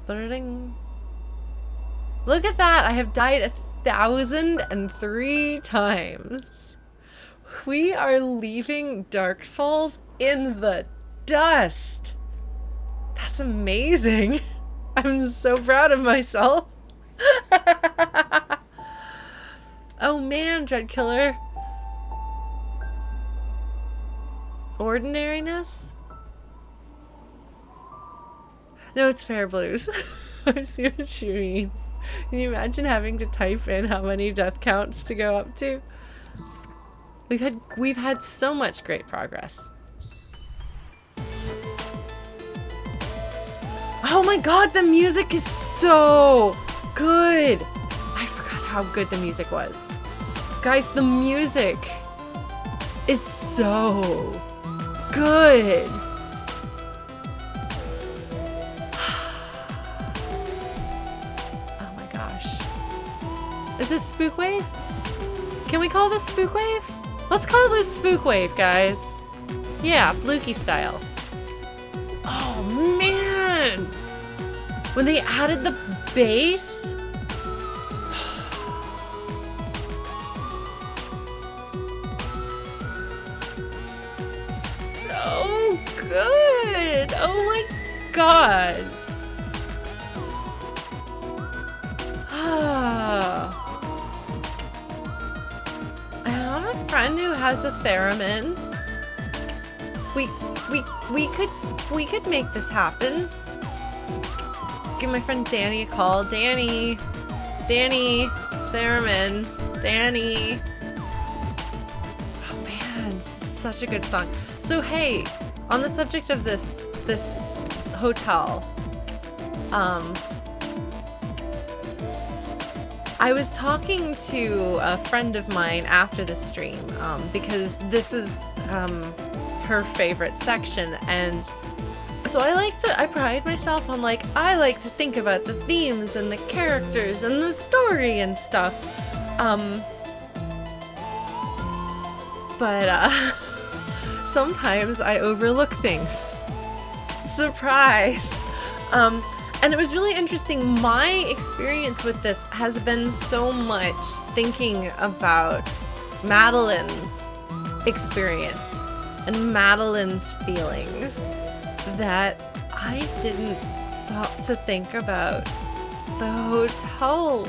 Ba-da-ding. Look at that! I have died 1,003 times. We are leaving Dark Souls in the dust. That's amazing. I'm so proud of myself. Oh man, Dreadkiller. Ordinariness? No, it's Fair Blues. I see what you mean. Can you imagine having to type in how many death counts to go up to? We've had so much great progress. Oh my god, the music is so good! I forgot how good the music was. Guys, the music is so good! Oh my gosh. Is this Spook Wave? Can we call this Spook Wave? Let's call this Spook Wave, guys. Yeah, Blukey style. Oh man! When they added the bass? So good! Oh my god! I have a friend who has a theremin. We could make this happen. Give my friend Danny a call. Danny, theremin, Danny. Oh man, this is such a good song. So hey, on the subject of this hotel, I was talking to a friend of mine after the stream, because this is her favorite section, and so I pride myself on, like, I like to think about the themes and the characters and the story and stuff. But sometimes I overlook things. Surprise! And it was really interesting. My experience with this has been so much thinking about Madeline's experience and Madeline's feelings that I didn't stop to think about the hotel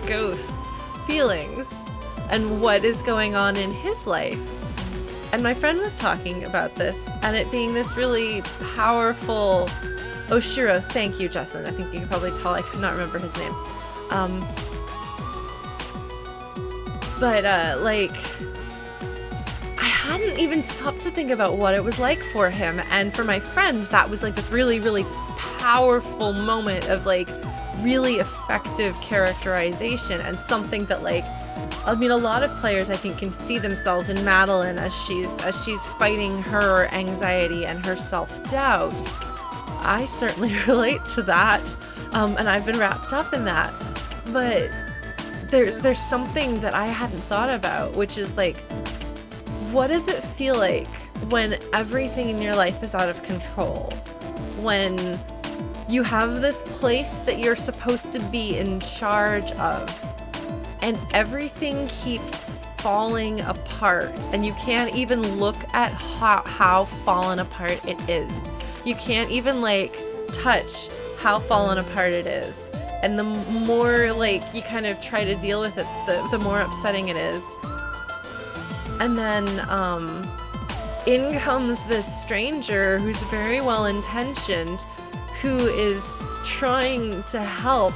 ghost's feelings and what is going on in his life. And my friend was talking about this and it being this really powerful Oshiro, thank you, Justin. I think you can probably tell I could not remember his name. Like, I hadn't even stopped to think about what it was like for him, and for my friends, that was like this really, really powerful moment of like really effective characterization, and something that, like, I mean, a lot of players I think can see themselves in Madeline as she's fighting her anxiety and her self-doubt. I certainly relate to that, and I've been wrapped up in that. But there's something that I hadn't thought about, which is like, what does it feel like when everything in your life is out of control? When you have this place that you're supposed to be in charge of, and everything keeps falling apart, and you can't even look at how fallen apart it is. You can't even, like, touch how fallen apart it is. And the more, like, you kind of try to deal with it, the more upsetting it is. And then, in comes this stranger who's very well-intentioned, who is trying to help,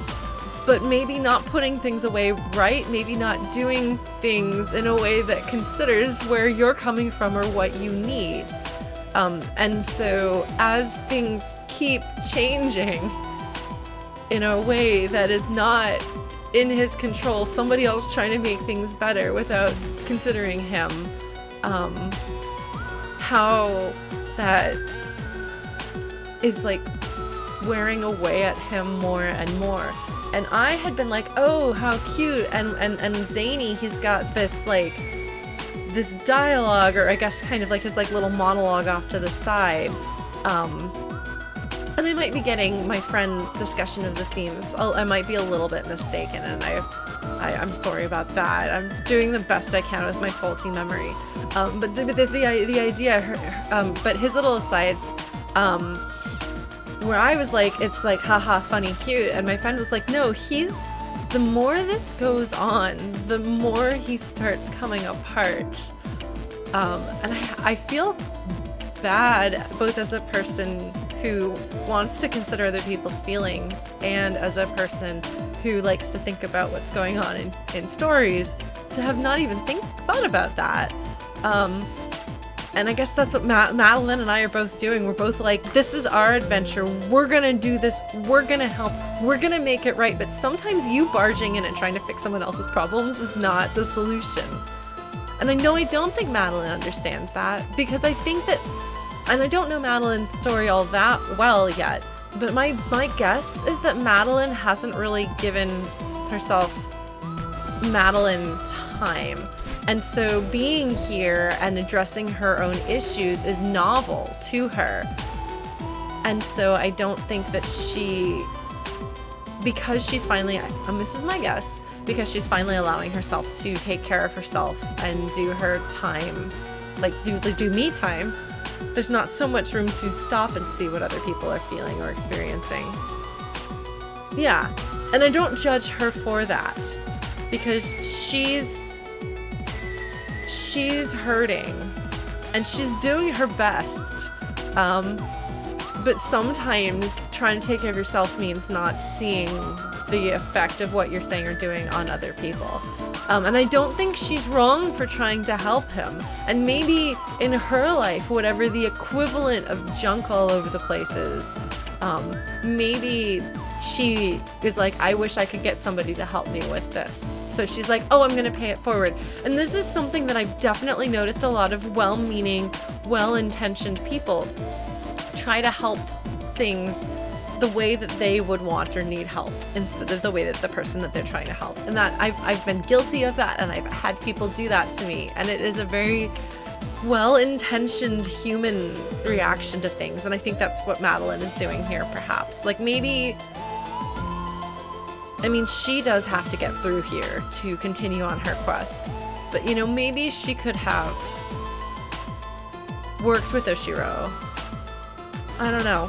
but maybe not putting things away right, maybe not doing things in a way that considers where you're coming from or what you need. And so as things keep changing in a way that is not in his control, somebody else trying to make things better without considering him, how that is like wearing away at him more and more. And I had been like, oh, how cute and zany, he's got this like this dialogue, or I guess kind of like his like little monologue off to the side. And I might be getting my friend's discussion of the themes. I might be a little bit mistaken, and I'm sorry about that. I'm doing the best I can with my faulty memory. But the idea, but his little asides, where I was like, it's like, haha, funny, cute, and my friend was like, no, the more this goes on, the more he starts coming apart. And I feel bad, both as a person who wants to consider other people's feelings and as a person who likes to think about what's going on in stories, to have not even thought about that. And I guess that's what Madeline and I are both doing. We're both like, this is our adventure. We're gonna do this. We're gonna help. We're gonna make it right. But sometimes you barging in and trying to fix someone else's problems is not the solution. And I don't think Madeline understands that, because I think that, and I don't know Madeline's story all that well yet, but my guess is that Madeline hasn't really given herself Madeline time. And so being here and addressing her own issues is novel to her. And so I don't think that because she's finally, and this is my guess, because she's finally allowing herself to take care of herself and do her time, like do me time, there's not so much room to stop and see what other people are feeling or experiencing. Yeah, and I don't judge her for that, because she's hurting and she's doing her best. But sometimes trying to take care of yourself means not seeing the effect of what you're saying or doing on other people. And I don't think she's wrong for trying to help him. And maybe in her life, whatever the equivalent of junk all over the place is, maybe she is like, I wish I could get somebody to help me with this. So she's like, oh, I'm gonna pay it forward. And this is something that I've definitely noticed a lot of well-meaning, well-intentioned people try to help things the way that they would want or need help, instead of the way that the person that they're trying to help. And that I've been guilty of that, and I've had people do that to me. And it is a very well-intentioned human reaction to things. And I think that's what Madeline is doing here, perhaps. Like, maybe, I mean, she does have to get through here to continue on her quest. But, maybe she could have worked with Oshiro. I don't know.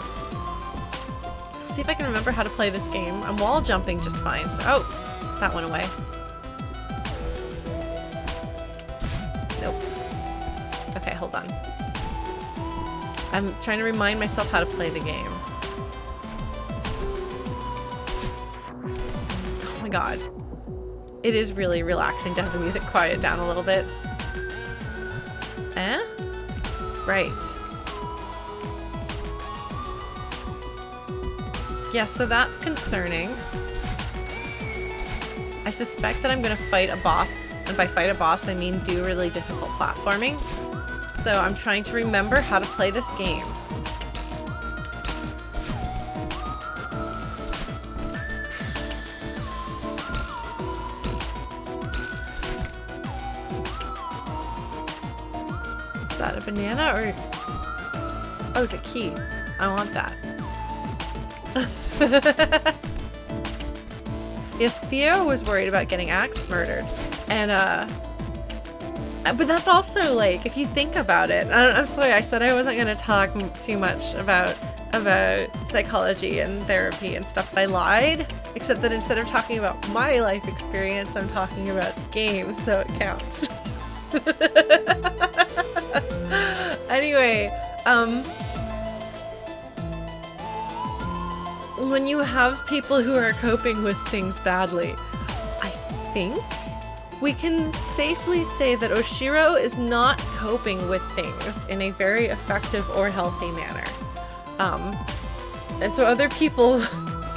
So see if I can remember how to play this game. I'm wall jumping just fine. So, oh, that went away. Nope. Okay, hold on. I'm trying to remind myself how to play the game. Oh my god. It is really relaxing to have the music quiet down a little bit. Right. Yeah, so that's concerning. I suspect that I'm gonna fight a boss, and by fight a boss I mean do really difficult platforming. So I'm trying to remember how to play this game. Is that a banana or... Oh, it's a key. I want that. Yes, Theo was worried about getting Axe murdered, and but that's also, like, if you think about it, I'm sorry, I said I wasn't going to talk too much about psychology and therapy and stuff, but I lied, except that instead of talking about my life experience, I'm talking about the game, so it counts. Anyway, when you have people who are coping with things badly, I think we can safely say that Oshiro is not coping with things in a very effective or healthy manner. And so other people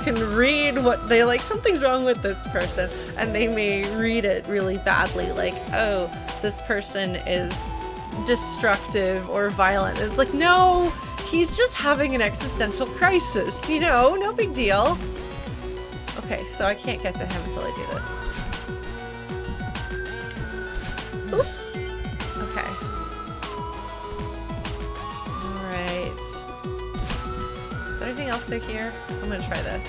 can read what they like, something's wrong with this person, and they may read it really badly, like, oh, this person is destructive or violent. It's like, no, he's just having an existential crisis, no big deal. Okay, so I can't get to him until I do this. Oop. Okay. Alright. Is that anything else through here? I'm gonna try this.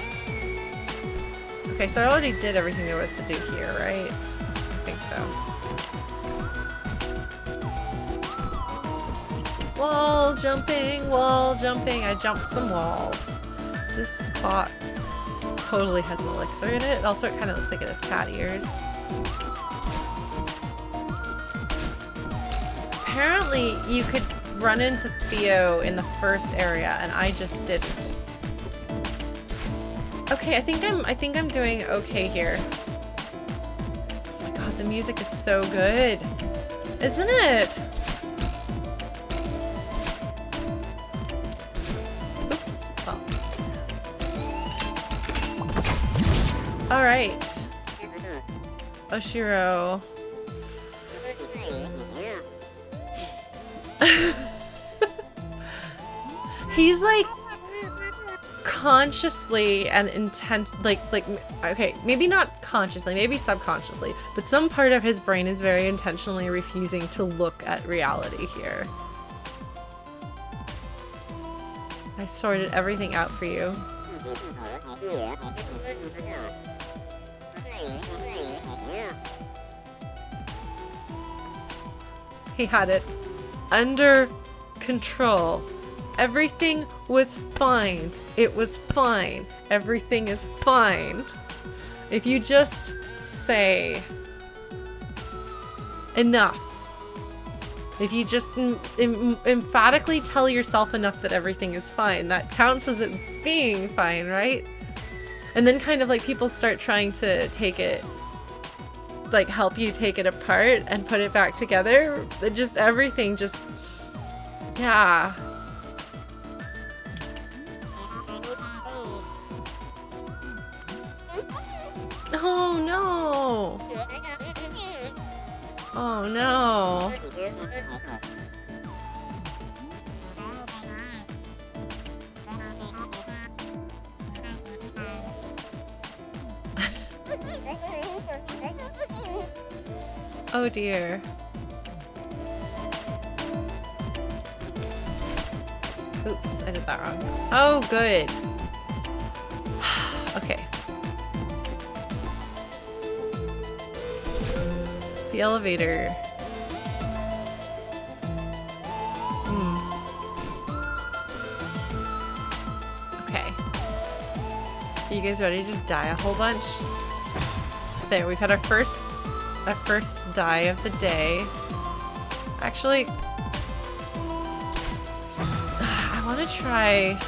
Okay, so I already did everything there was to do here, right? I think so. Wall jumping, wall jumping. I jumped some walls. This spot totally has an elixir in it. Also, it kind of looks like it has cat ears. Apparently, you could run into Theo in the first area, and I just didn't. Okay, I think I'm doing okay here. Oh my god, the music is so good, isn't it? Oops. Oh. All right, Oshiro. He's like consciously and okay, maybe not consciously, maybe subconsciously, but some part of his brain is very intentionally refusing to look at reality here. I sorted everything out for you. He had it under control. Everything was fine. It was fine. Everything is fine. If you just say enough. If you just emphatically tell yourself enough that everything is fine, that counts as it being fine, right? And then kind of like people start trying to take it, like help you take it apart and put it back together. It just, everything just, yeah. Oh no! Oh no! Oh dear. Oops, I did that wrong. Oh, good. Okay. The elevator. Okay. Are you guys ready to die a whole bunch? There, we've had our first die of the day. Actually, I want to try.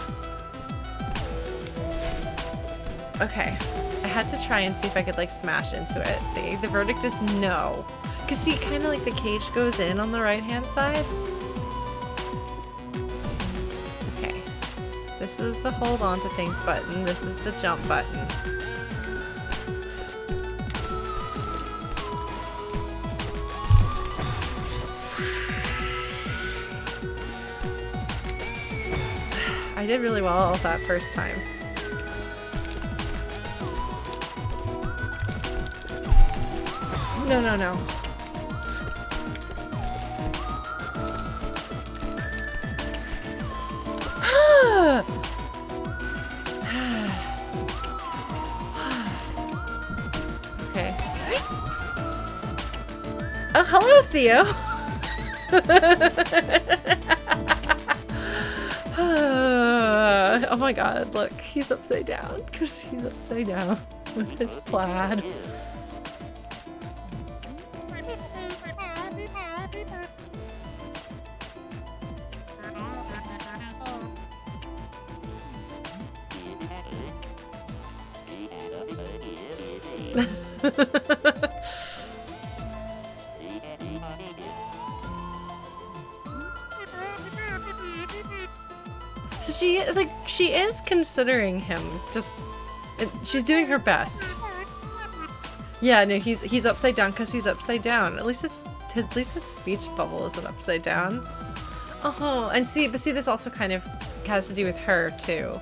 Okay, I had to try and see if I could like smash into it. The verdict is no. Cause see, kind of like the cage goes in on the right hand side. Okay, this is the hold on to things button. This is the jump button. I did really well that first time. No, no, no. Okay. Oh, hello, Theo. Oh my god, look, he's upside down because he's upside down with his plaid. So she is considering him. Just she's doing her best. Yeah, no, he's upside down because he's upside down. At least his speech bubble isn't upside down. Oh, and see, but see, this also kind of has to do with her too.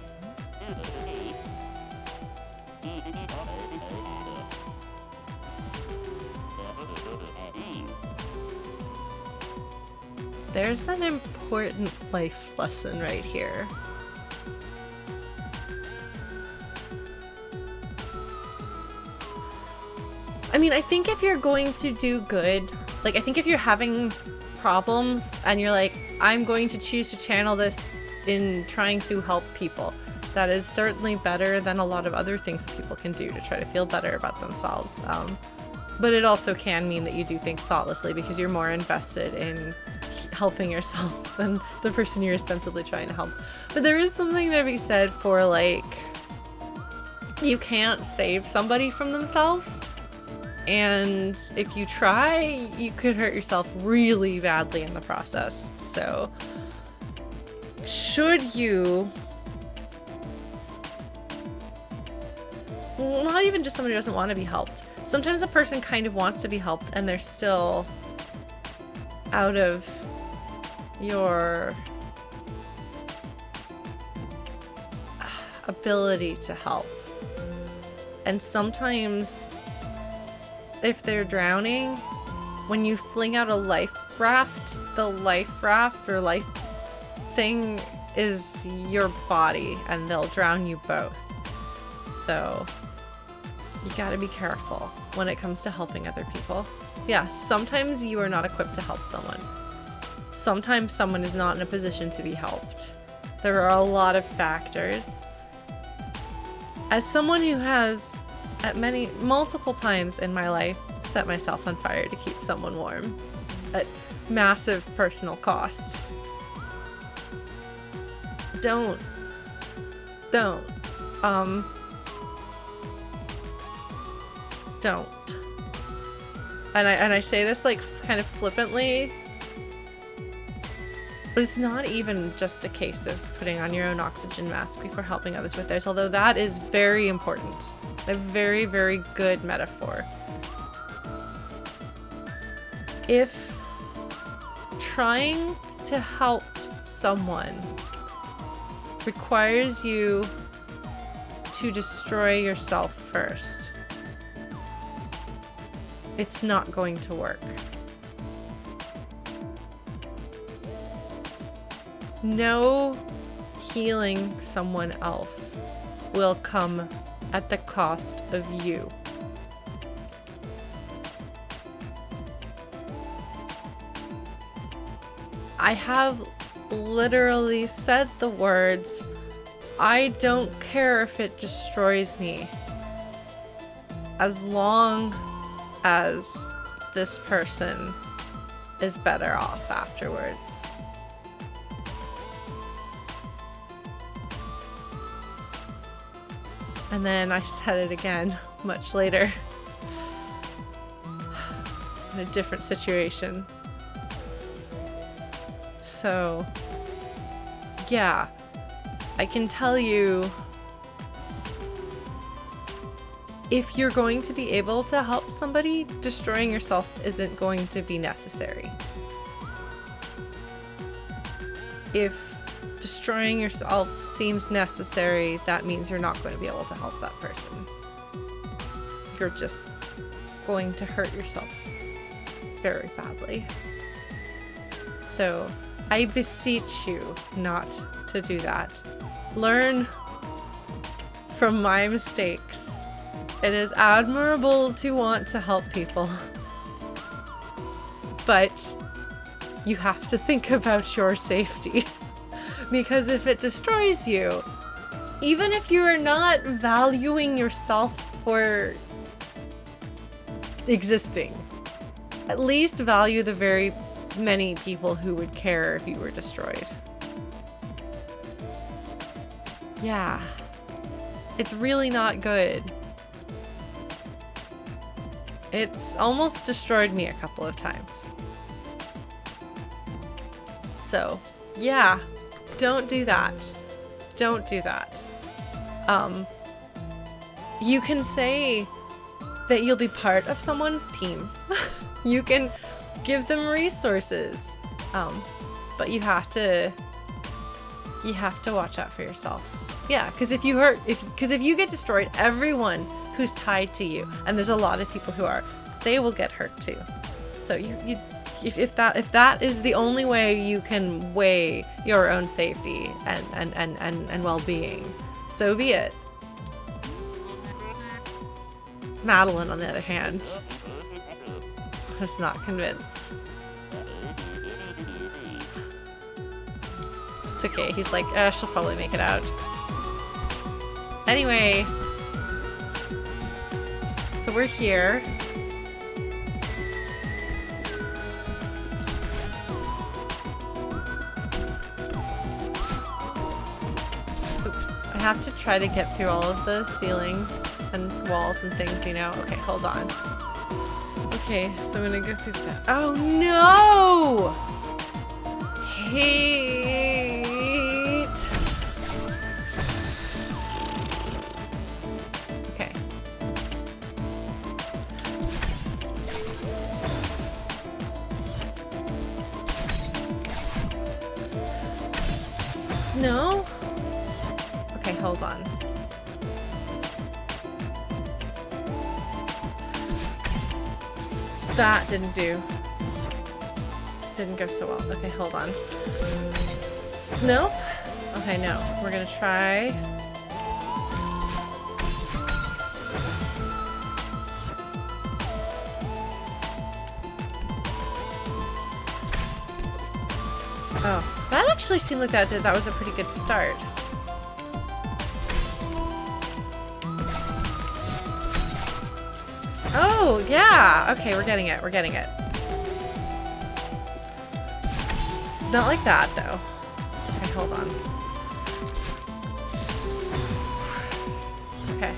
There's an important life lesson right here. I mean, I think if you're going to do good, like, I think if you're having problems and you're like, I'm going to choose to channel this in trying to help people, that is certainly better than a lot of other things people can do to try to feel better about themselves. But it also can mean that you do things thoughtlessly because you're more invested in helping yourself than the person you're ostensibly trying to help. But there is something to be said for, like, you can't save somebody from themselves. And if you try, you could hurt yourself really badly in the process. So, should you, not even just somebody who doesn't want to be helped. Sometimes a person kind of wants to be helped and they're still out of your ability to help. And sometimes if they're drowning, when you fling out a life raft, the life raft or life thing is your body and they'll drown you both. So you gotta be careful when it comes to helping other people. Yeah, sometimes you are not equipped to help someone. Sometimes someone is not in a position to be helped. There are a lot of factors. As someone who has, at multiple times in my life, set myself on fire to keep someone warm at massive personal cost. Don't. And I say this like kind of flippantly, but it's not even just a case of putting on your own oxygen mask before helping others with theirs, although that is very important. A very, very good metaphor. If trying to help someone requires you to destroy yourself first, it's not going to work. No healing someone else will come at the cost of you. I have literally said the words, I don't care if it destroys me, as long as this person is better off afterwards. And then I said it again much later in a different situation. So, yeah, I can tell you, if you're going to be able to help somebody, destroying yourself isn't going to be necessary. If destroying yourself seems necessary, that means you're not going to be able to help that person. You're just going to hurt yourself very badly. So, I beseech you not to do that. Learn from my mistakes. It is admirable to want to help people, but you have to think about your safety. Because if it destroys you, even if you are not valuing yourself for existing, at least value the very many people who would care if you were destroyed. Yeah, it's really not good. It's almost destroyed me a couple of times. So, yeah, don't do that. Don't do that. You can say that you'll be part of someone's team. You can give them resources. But you have to watch out for yourself. Yeah, because if you get destroyed, everyone who's tied to you, and there's a lot of people who are, they will get hurt too. So if that is the only way you can weigh your own safety and well-being, so be it. Madeline, on the other hand, was not convinced. It's okay. He's like, she'll probably make it out. Anyway, so we're here. Oops. I have to try to get through all of the ceilings and walls and things, you know. Okay, hold on. Okay, so I'm gonna go through that. Oh no! Hate. Okay. No? Okay, hold on. That didn't go so well. Okay, hold on. Nope. Okay, no. We're gonna try. Oh, that actually seemed like that was a pretty good start. Oh, yeah. Okay, we're getting it. We're getting it. Not like that, though. Okay, hold on. Okay.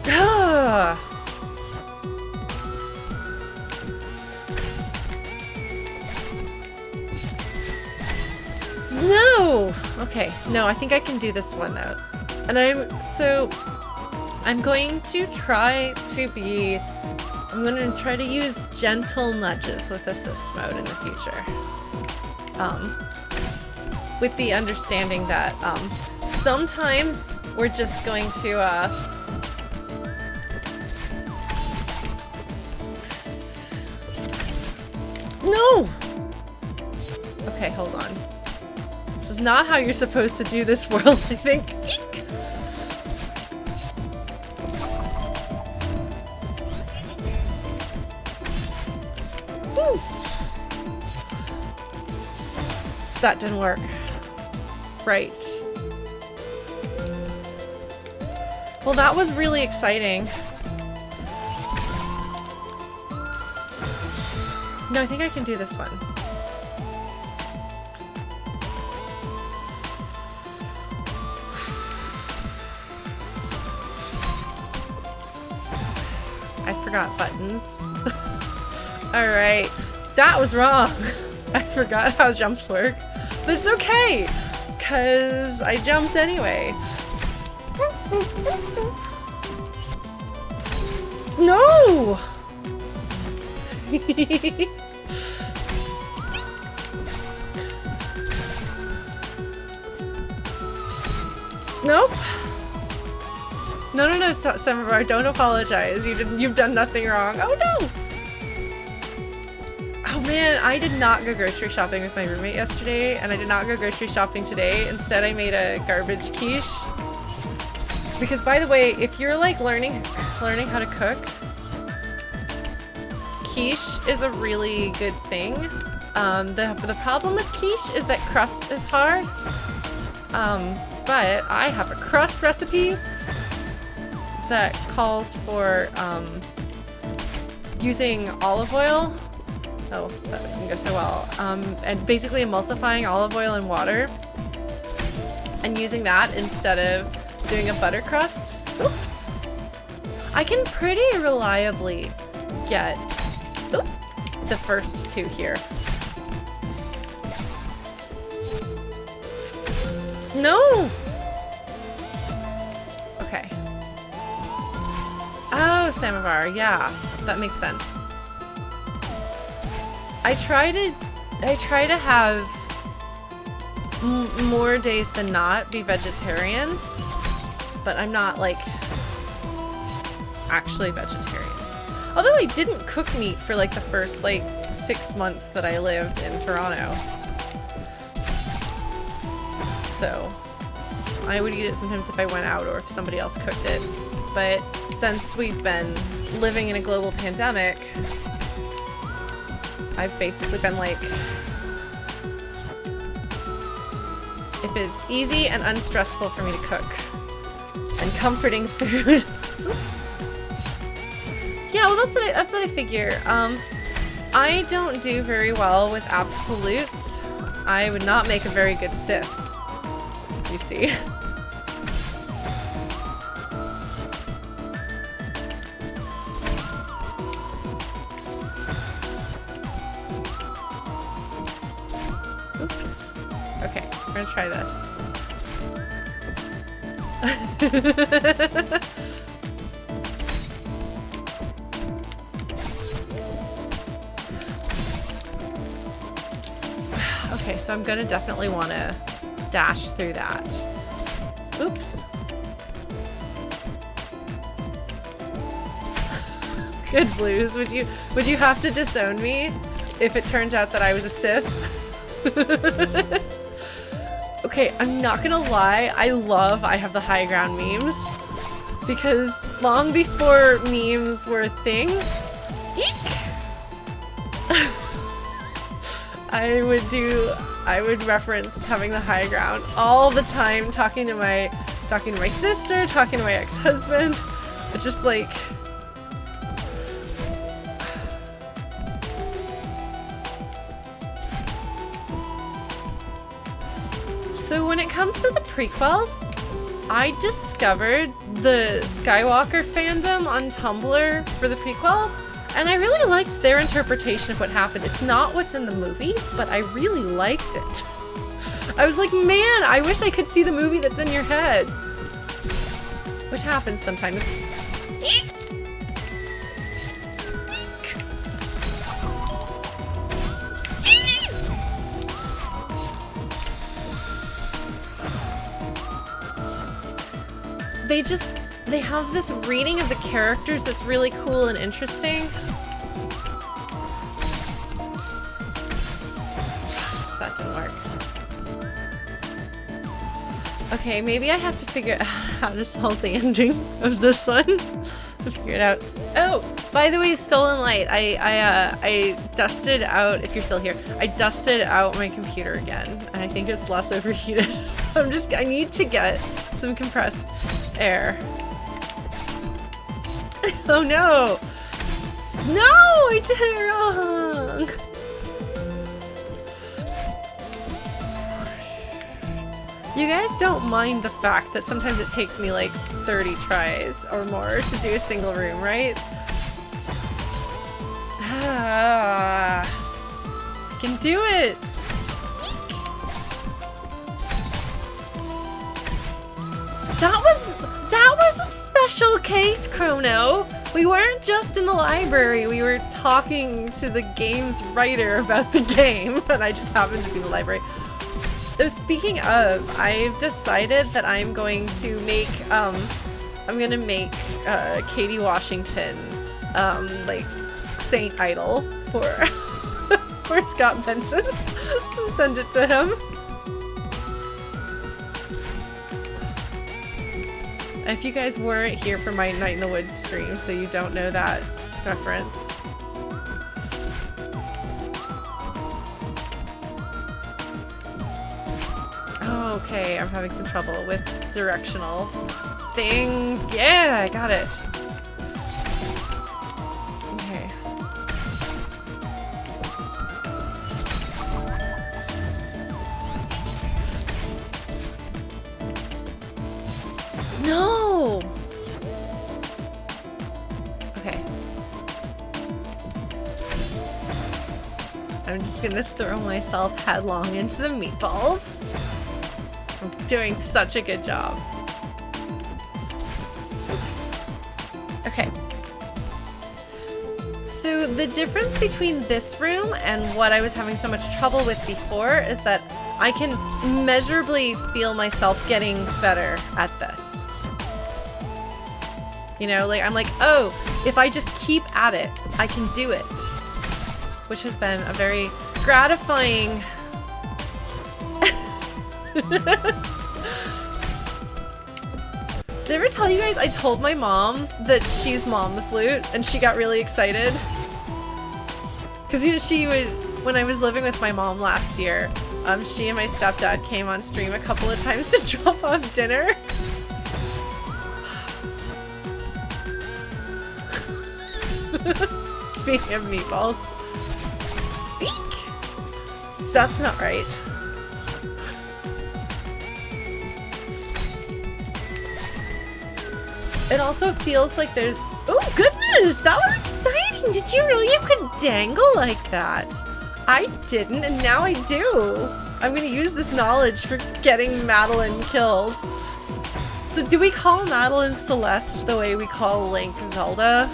Ugh. No! Okay, no, I think I can do this one though. And I'm going to try to use gentle nudges with assist mode in the future. With the understanding that sometimes we're just going to No! Okay, hold on. This is not how you're supposed to do this world, I think. Whew. That didn't work. Right. Well, that was really exciting. No, I think I can do this one. I forgot buttons. Alright. That was wrong. I forgot how jumps work. But it's okay, because I jumped anyway. No! Nope. No, Samovar, don't apologize. You've done nothing wrong. Oh no! Oh man, I did not go grocery shopping with my roommate yesterday, and I did not go grocery shopping today. Instead, I made a garbage quiche. Because by the way, if you're like learning how to cook, quiche is a really good thing. The problem with quiche is that crust is hard. But I have a crust recipe that calls for using olive oil. Oh, that didn't go so well. And basically emulsifying olive oil and water and using that instead of doing a butter crust. Oops. I can pretty reliably get the first two here. No! Okay. Oh, Samovar, yeah, that makes sense. I try to have more days than not be vegetarian, but I'm not like actually vegetarian. Although I didn't cook meat for like the first like 6 months that I lived in Toronto. So I would eat it sometimes if I went out or if somebody else cooked it. But since we've been living in a global pandemic, I've basically been like, if it's easy and unstressful for me to cook and comforting food. Yeah, well, that's what I figure. I don't do very well with absolutes. I would not make a very good Sith, you see. Oops. Okay, we're gonna try this. Okay, so I'm gonna definitely want to dash through that. Oops. Good blues. Would you have to disown me if it turned out that I was a Sith? Okay, I'm not gonna lie, I have the high ground memes, because long before memes were a thing, eek! I would reference having the high ground all the time, talking to my sister, talking to my ex-husband. It's just like, so when it comes to the prequels, I discovered the Skywalker fandom on Tumblr for the prequels, and I really liked their interpretation of what happened. It's not what's in the movies, but I really liked it. I was like, man, I wish I could see the movie that's in your head. Which happens sometimes. They have this reading of the characters that's really cool and interesting. That didn't work. Okay, maybe I have to figure out how to solve the ending of this one to figure it out. Oh, by the way, Stolen Light. I dusted out, if you're still here, I dusted out my computer again, and I think it's less overheated. I need to get some compressed air. Oh no! No! I did it wrong! You guys don't mind the fact that sometimes it takes me like 30 tries or more to do a single room, right? I can do it! That was a special case, Chrono. We weren't just in the library, we were talking to the game's writer about the game, and I just happened to be in the library. So speaking of, I've decided that I'm going to make, Katie Washington, like, Saint Idol for, for Scott Benson. Send it to him. If you guys weren't here for my Night in the Woods stream, so you don't know that reference. Oh, okay, I'm having some trouble with directional things. Yeah, I got it. Okay. No! Okay. I'm just gonna throw myself headlong into the meatballs. I'm doing such a good job. Oops. Okay. So the difference between this room and what I was having so much trouble with before is that I can measurably feel myself getting better at this. You know, like, I'm like, oh, if I just keep at it, I can do it. which has been a very gratifying Did I ever tell you guys I told my mom that she's Mom the Flute and she got really excited? Because, you know, she would, when I was living with my mom last year, she and my stepdad came on stream a couple of times to drop off dinner. Speaking of meatballs. Eek! That's not right. It also feels like there's... Oh, goodness! That was exciting! Did you know you could dangle like that? I didn't, and now I do. I'm gonna use this knowledge for getting Madeline killed. So do we call Madeline Celeste the way we call Link Zelda?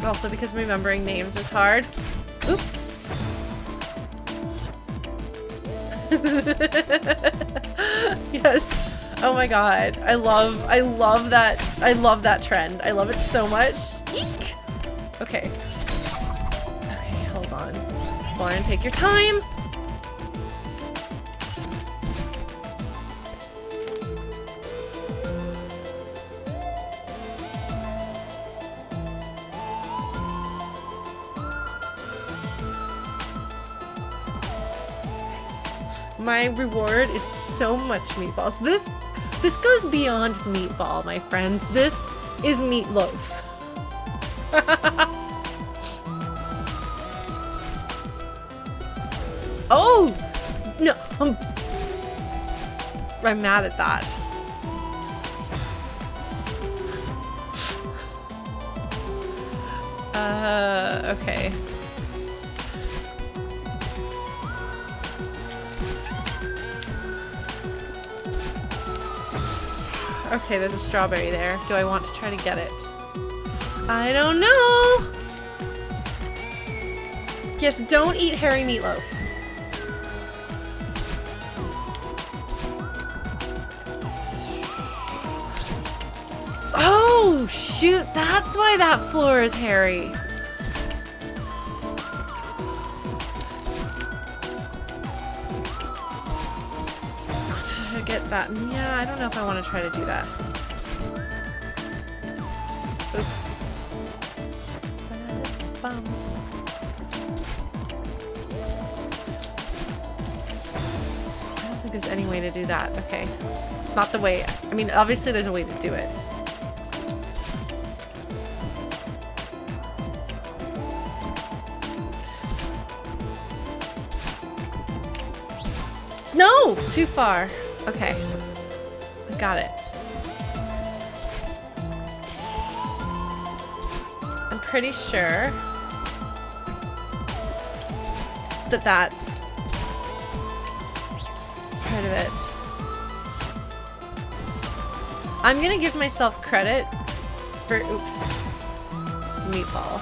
Also because remembering names is hard. Oops. Yes. Oh my god. I love that trend. I love it so much. Eek. Okay. Okay, hold on. Lauren, take your time. My reward is so much meatballs. This goes beyond meatball, my friends. This is meatloaf. Oh! No. I'm mad at that. Okay. Okay, there's a strawberry there. Do I want to try to get it? I don't know! Yes, don't eat hairy meatloaf. Oh, shoot! That's why that floor is hairy. Get that. Yeah, I don't know if I want to try to do that. Oops. I don't think there's any way to do that. Okay. Not the way. I mean, obviously there's a way to do it. No! Too far. Okay. I got it. I'm pretty sure that that's part of it. I'm gonna give myself credit for, oops, meatball.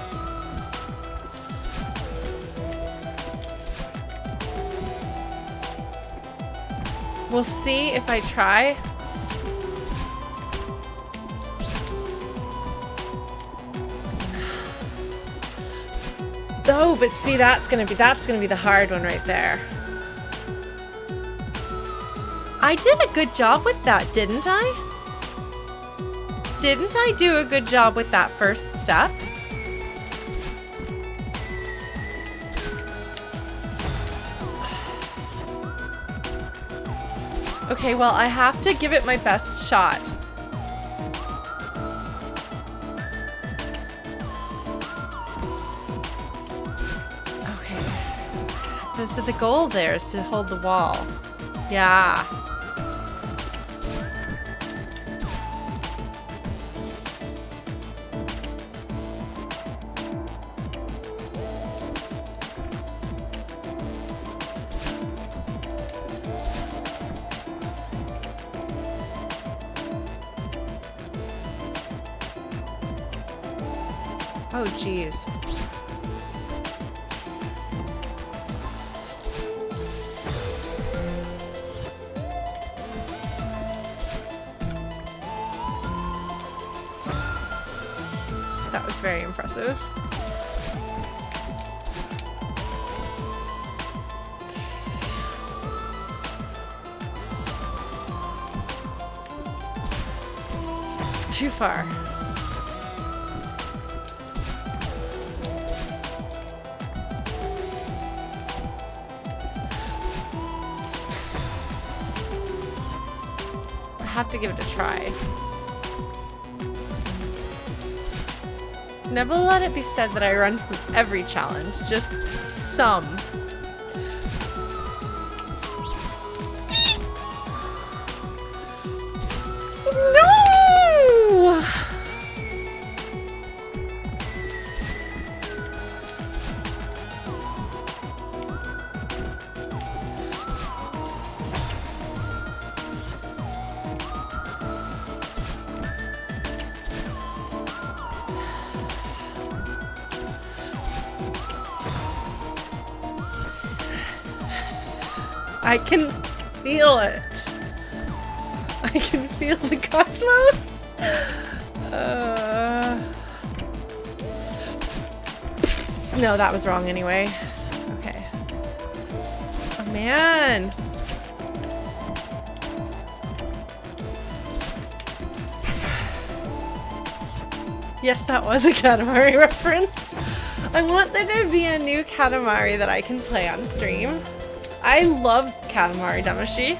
We'll see if I try. Oh, but see, that's gonna be the hard one right there. I did a good job with that, didn't I? Didn't I do a good job with that first step? Okay, well, I have to give it my best shot. Okay. So the goal there is to hold the wall. Yeah. Oh, geez. That was very impressive. Too far. I have to give it a try. Never let it be said that I run from every challenge, just some. No! I can feel it. I can feel the cosmos. No, that was wrong anyway. Okay. Oh, man. Yes, that was a Katamari reference. I want there to be a new Katamari that I can play on stream. I love Katamari Damacy.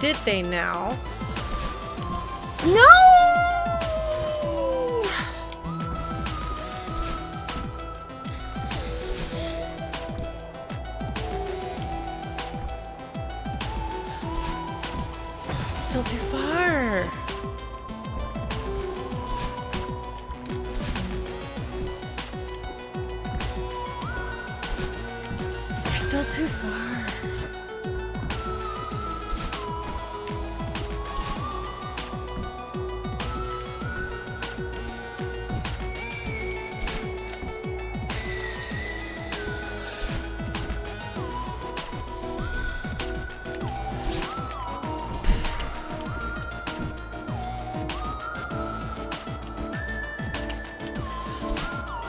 Did they now? No! Still too far. We're still too far.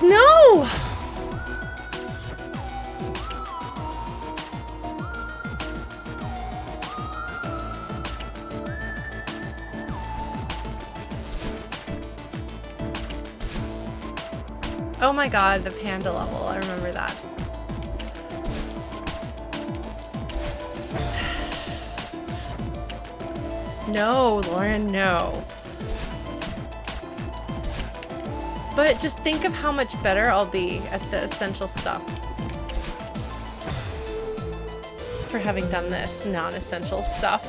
No! Oh my god, the panda level. I remember that. No, Lauren, no. But just think of how much better I'll be at the essential stuff for having done this non-essential stuff.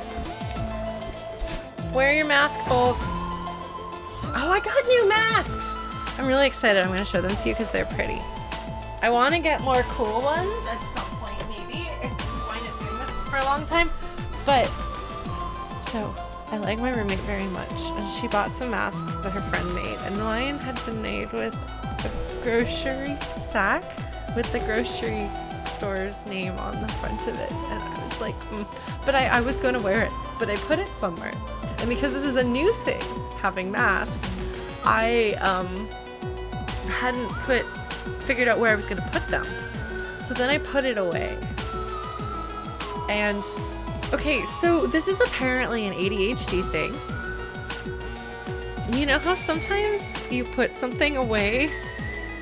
Wear your mask, folks. Oh, I got new masks. I'm really excited. I'm going to show them to you because they're pretty. I want to get more cool ones at some point, maybe, if I'm going to doing this for a long time. But, so, I like my roommate very much, and she bought some masks that her friend made, and mine had been made with a grocery sack with the grocery store's name on the front of it, and I was like, But I was going to wear it, but I put it somewhere, and because this is a new thing, having masks, I hadn't figured out where I was going to put them, so then I put it away, and okay, so this is apparently an ADHD thing. You know how sometimes you put something away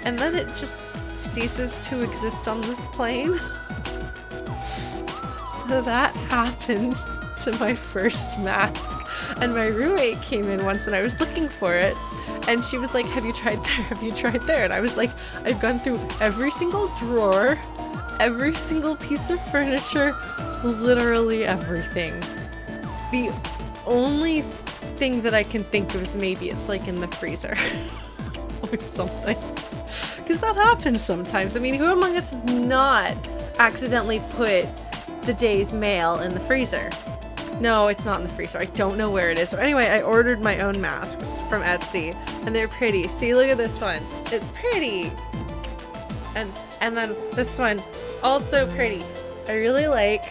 and then it just ceases to exist on this plane? So that happened to my first mask. And my roommate came in once and I was looking for it. And she was like, have you tried there? Have you tried there? And I was like, I've gone through every single drawer, every single piece of furniture, literally everything. The only thing that I can think of is maybe it's like in the freezer or something. Because that happens sometimes. I mean, who among us has not accidentally put the day's mail in the freezer? No, it's not in the freezer. I don't know where it is. So anyway, I ordered my own masks from Etsy and they're pretty. See, look at this one. It's pretty. And And then this one is also pretty. I really like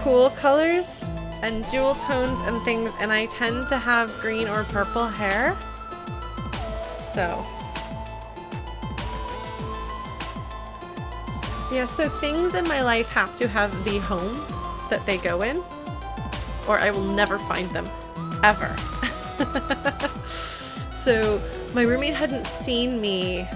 cool colors and jewel tones and things, and I tend to have green or purple hair. So yeah, so things in my life have to have the home that they go in, or I will never find them, ever. So my roommate hadn't seen me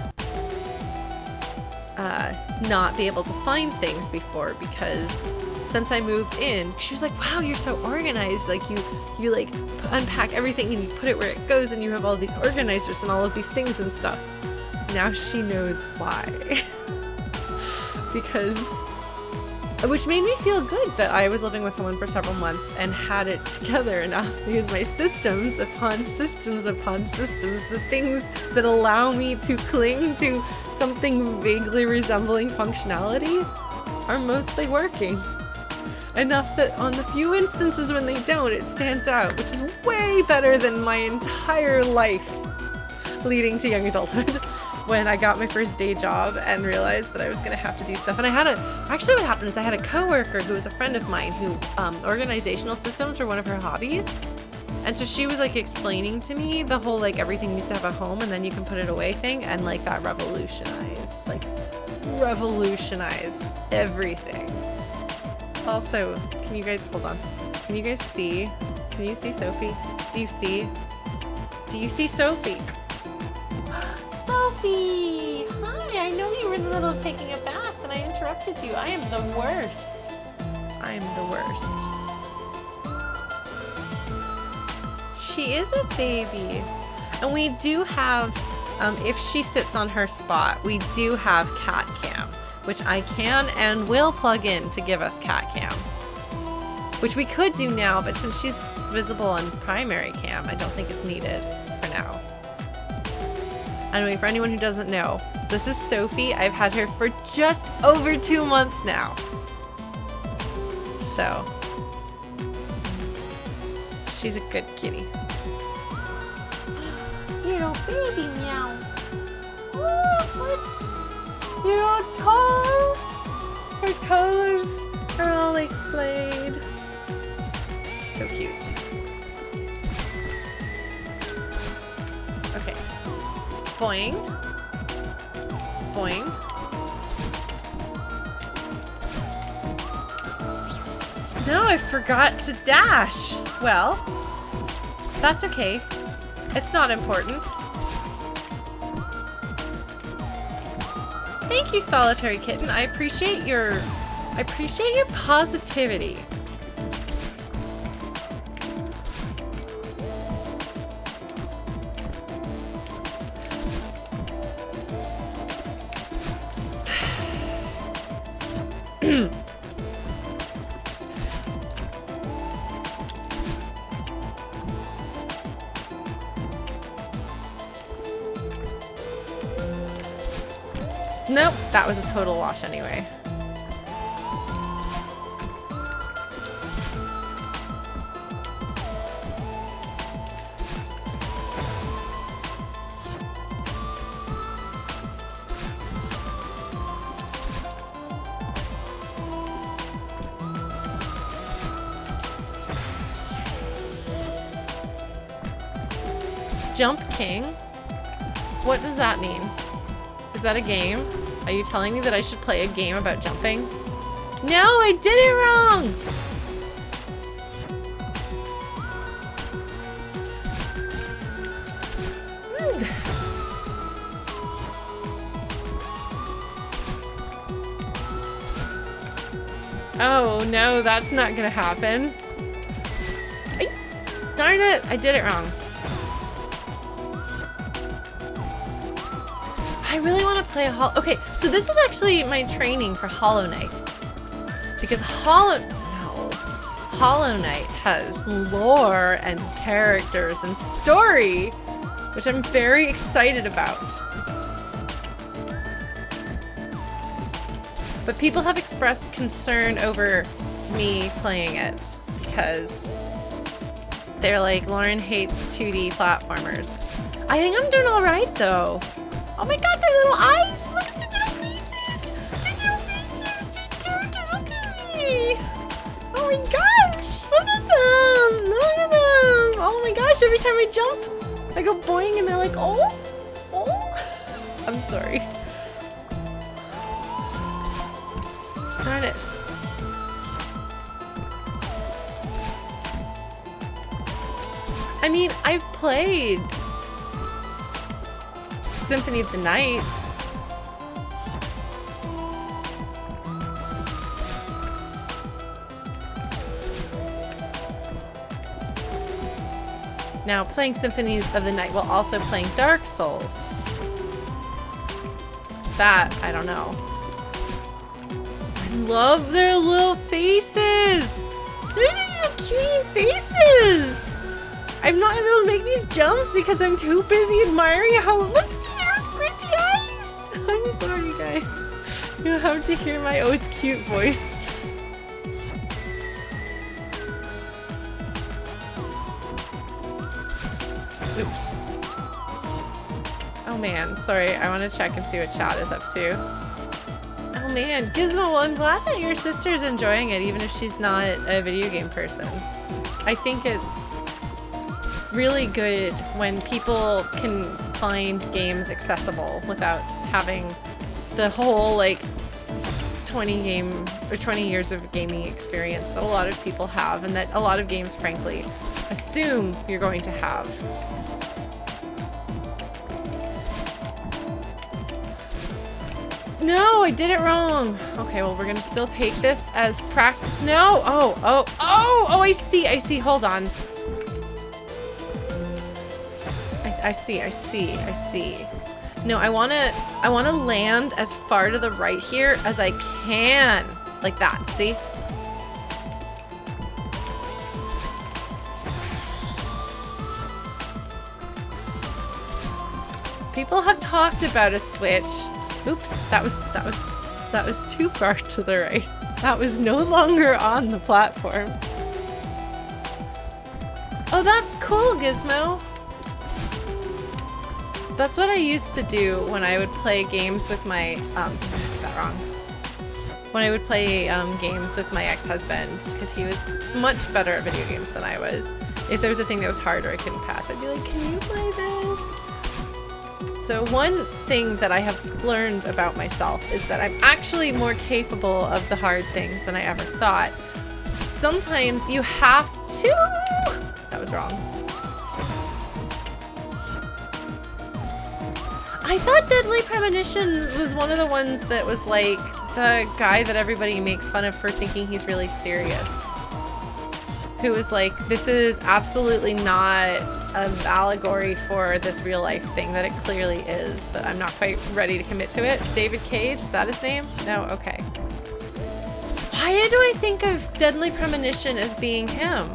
not be able to find things before, because since I moved in, she was like, wow, you're so organized. Like you like unpack everything and you put it where it goes, and you have all these organizers and all of these things and stuff. Now she knows why. Because, which made me feel good that I was living with someone for several months and had it together enough, because my systems upon systems upon systems, the things that allow me to cling to something vaguely resembling functionality, are mostly working. Enough that on the few instances when they don't, it stands out, which is way better than my entire life leading to young adulthood. When I got my first day job and realized that I was going to have to do stuff. And actually what happened is I had a coworker who was a friend of mine who, organizational systems were one of her hobbies. And so she was like explaining to me the whole, like, everything needs to have a home and then you can put it away thing. And like that revolutionized everything. Also, can you guys, hold on. Can you guys see? Can you see Sophie? Do you see Sophie? Sophie! Hi, I know you were in the middle of taking a bath and I interrupted you. I am the worst. I am the worst. She is a baby. And we do have, if she sits on her spot, we do have cat cam, which I can and will plug in to give us cat cam. Which we could do now, but since she's visible on primary cam, I don't think it's needed for now. Anyway, for anyone who doesn't know, this is Sophie. I've had her for just over 2 months now. So, she's a good kitty. Little baby meow. Your toes! Her toes are all like splayed. So cute. Okay. Boing. Boing. No, I forgot to dash. Well, that's okay. It's not important. Thank you, Solitary Kitten. I appreciate your positivity. Nope, that was a total wash anyway. Jump King? What does that mean? Is that a game? Are you telling me that I should play a game about jumping? No, I did it wrong! Oh no, that's not gonna happen. Darn it, I did it wrong. I really want to play a okay, so this is actually my training for Hollow Knight. Because Hollow Knight has lore and characters and story, which I'm very excited about. But people have expressed concern over me playing it because they're like, Lauren hates 2D platformers. I think I'm doing all right though. Oh my god, their little eyes! Look at their little faces! my gosh! Look at them! Look at them! Oh my gosh, every time I jump, I go boing and they're like, oh! Oh! I'm sorry. Darn it. I mean, I've played Symphony of the Night. Now, playing Symphony of the Night while also playing Dark Souls. That, I don't know. I love their little faces! They're little cutie faces! I'm not able to make these jumps because I'm too busy admiring how... Look at their squinty eyes! I'm sorry, guys. You have to hear my "oh, it's cute" voice. Oops. Oh man, sorry. I want to check and see what chat is up to. Oh man, Gizmo, well, I'm glad that your sister's enjoying it, even if she's not a video game person. I think it's really good when people can find games accessible without having the whole like 20 years of gaming experience that a lot of people have, and that a lot of games frankly assume you're going to have. No, I did it wrong. Okay, well, we're gonna still take this as practice. No! Oh, I see. Hold on. I see. No, I wanna land as far to the right here as I can. Like that, see? People have talked about a Switch. Oops, that was too far to the right. That was no longer on the platform. Oh, that's cool, Gizmo. That's what I used to do when I would play games with my, I did that wrong. When I would play games with my ex-husband, because he was much better at video games than I was. If there was a thing that was hard or I couldn't pass, I'd be like, can you play this? So one thing that I have learned about myself is that I'm actually more capable of the hard things than I ever thought. Sometimes you have to... That was wrong. I thought Deadly Premonition was one of the ones that was like the guy that everybody makes fun of for thinking he's really serious. Who was like, this is absolutely not an allegory for this real life thing that it clearly is, but I'm not quite ready to commit to it. David Cage, is that his name? No, okay. Why do I think of Deadly Premonition as being him?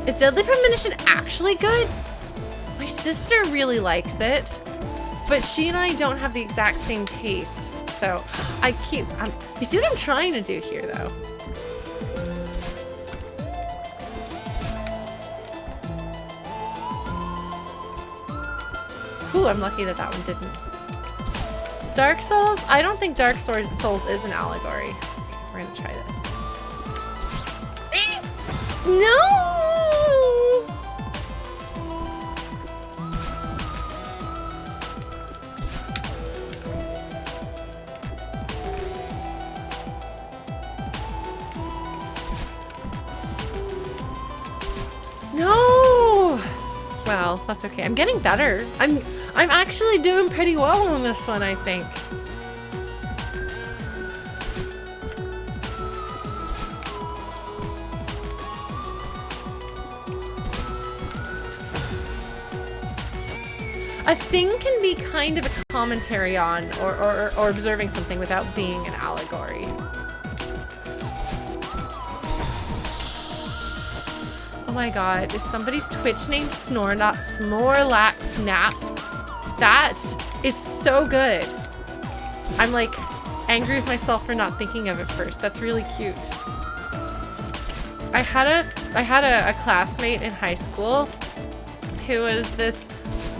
Is Deadly Premonition actually good? My sister really likes it, but she and I don't have the exact same taste. So you see what I'm trying to do here though? Ooh, I'm lucky that that one didn't. Dark Souls? I don't think Dark Souls is an allegory. We're gonna try this. No! No! Well, that's okay. I'm getting better. I'm actually doing pretty well on this one, I think. A thing can be kind of a commentary on or observing something without being an allegory. Oh my god, is somebody's Twitch name Snorlax Snap? That is so good. I'm like angry with myself for not thinking of it first. That's really cute. I had a classmate in high school who was this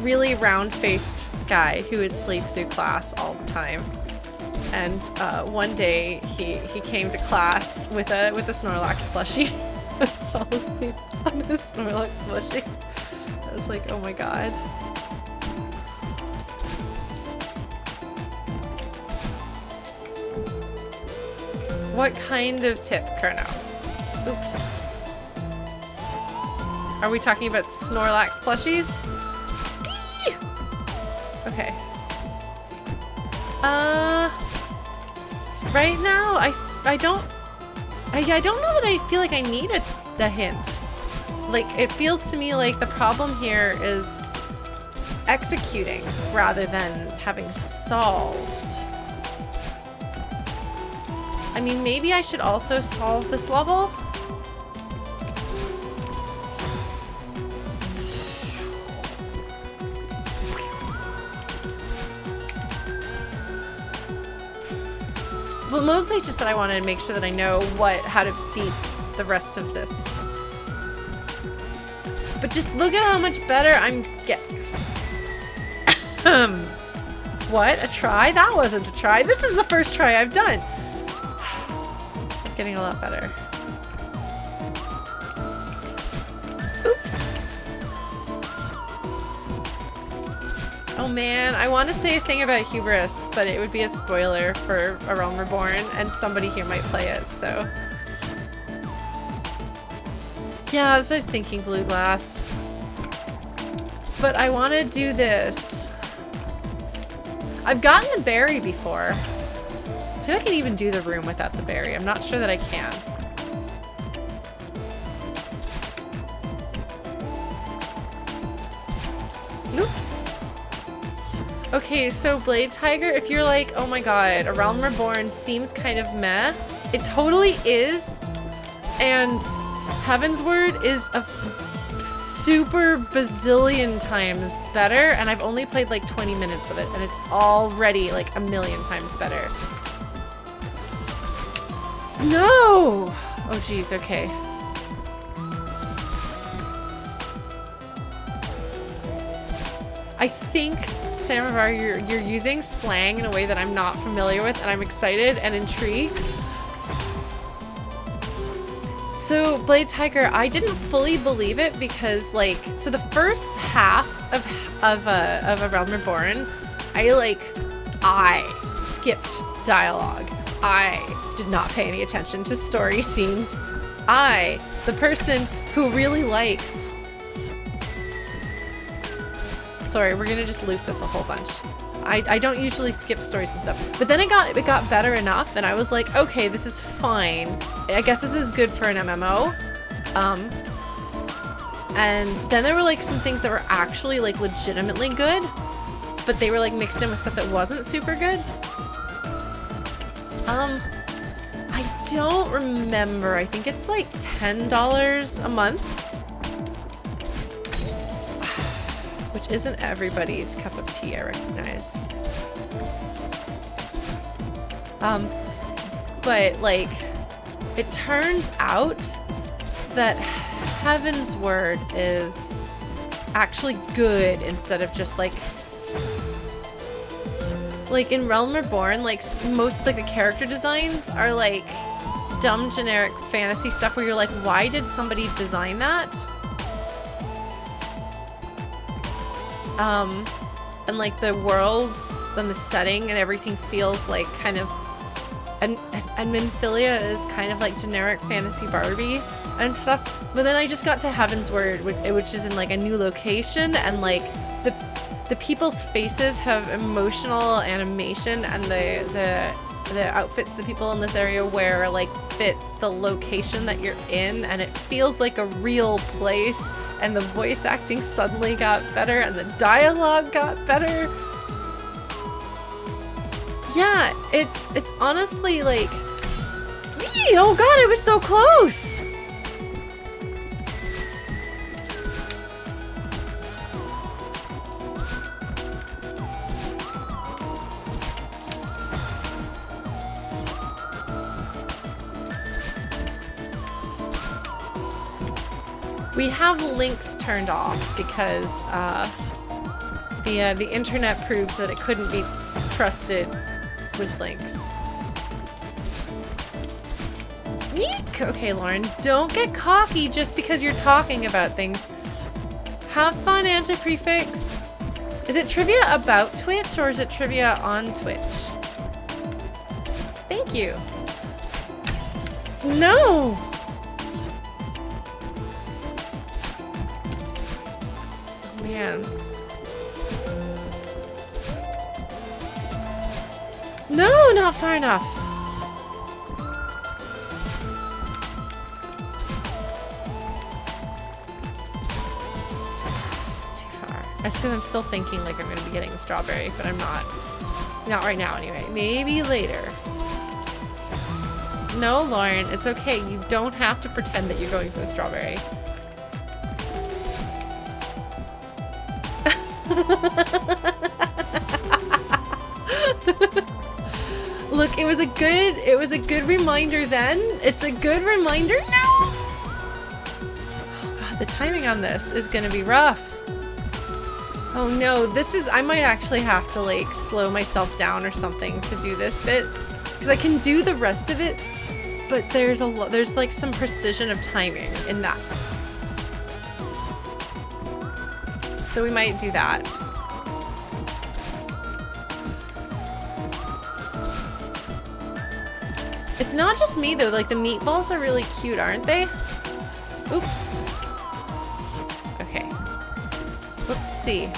really round-faced guy who would sleep through class all the time. And one day he came to class with a Snorlax plushie. Fell asleep on his Snorlax plushie. I was like, oh my god. What kind of tip, Kerno? Oops. Are we talking about Snorlax plushies? Eee! Okay. Right now, I don't know that I feel like I need the hint. Like, it feels to me like the problem here is executing rather than having solved. I mean, maybe I should also solve this level. Well, mostly just that I wanted to make sure that I know how to beat the rest of this. But just look at how much better I'm getting. What? A try? That wasn't a try. This is the first try I've done. I'm getting a lot better. Oh man, I want to say a thing about Hubris, but it would be a spoiler for A Realm Reborn, and somebody here might play it, so... Yeah, that's what I was thinking, Blue Glass. But I want to do this. I've gotten the berry before. See if I can even do the room without the berry. I'm not sure that I can. Oops. Okay, so Blade Tiger, if you're like, oh my god, A Realm Reborn seems kind of meh, it totally is, and Heaven's Word is a super bazillion times better, and I've only played like 20 minutes of it, and it's already like a million times better. No! Oh geez, okay. I think, Samovar, you're using slang in a way that I'm not familiar with, and I'm excited and intrigued. So, Blade Tiger, I didn't fully believe it because, like, so the first half of A Realm Reborn, I skipped dialogue. I did not pay any attention to story scenes. I, the person who really likes... Sorry, we're gonna just loop this a whole bunch. I don't usually skip stories and stuff. But then it got better enough, and I was like, okay, this is fine. I guess this is good for an MMO. And then there were like some things that were actually like legitimately good, but they were like mixed in with stuff that wasn't super good. I don't remember. I think it's like $10 a month. Which isn't everybody's cup of tea, I recognize. But like, it turns out that Heaven's Word is actually good instead of just like in Realm Reborn, like most like the character designs are like dumb generic fantasy stuff where you're like, why did somebody design that? And like the worlds and the setting and everything feels like kind of, and Minfilia is kind of like generic fantasy Barbie and stuff. But then I just got to Heaven's Word, which is in like a new location, and like the people's faces have emotional animation, and the outfits the people in this area wear like fit the location that you're in, and it feels like a real place. And the voice acting suddenly got better, and the dialogue got better. Yeah, it's honestly like, oh god, it was so close. We have links turned off because the internet proved that it couldn't be trusted with links. Eek! Okay, Lauren, don't get cocky just because you're talking about things. Have fun, anti-prefix. Is it trivia about Twitch or is it trivia on Twitch? Thank you. No! Man. No, not far enough. Too far. That's because I'm still thinking like I'm going to be getting a strawberry, but I'm not. Not right now anyway. Maybe later. No, Lauren, it's okay. You don't have to pretend that you're going for the strawberry. Look, it was a good reminder then. It's a good reminder now. Oh god, the timing on this is gonna be rough. Oh no, I might actually have to like slow myself down or something to do this bit. Because I can do the rest of it, but there's like some precision of timing in that. So we might do that. It's not just me though, like the meatballs are really cute, aren't they? Oops. Okay. Let's see.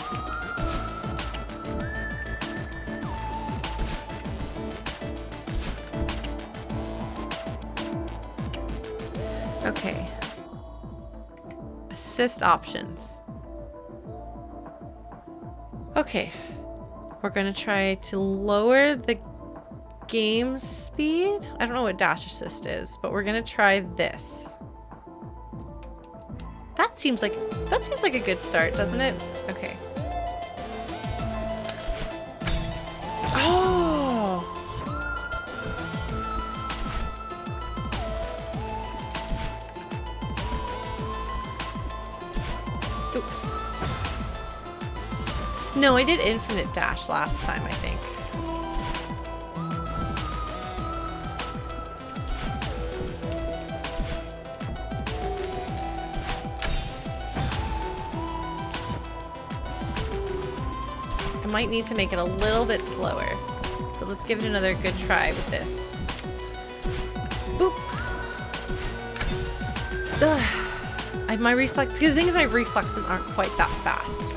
Okay. Assist options. Okay. We're gonna try to lower the game speed. I don't know what dash assist is, but we're gonna try this. That seems like a good start, doesn't it? Okay. Oh. Oops. No, I did infinite dash last time, I think. Might need to make it a little bit slower. So let's give it another good try with this. Boop. Ugh. My reflex, because the thing is my reflexes aren't quite that fast.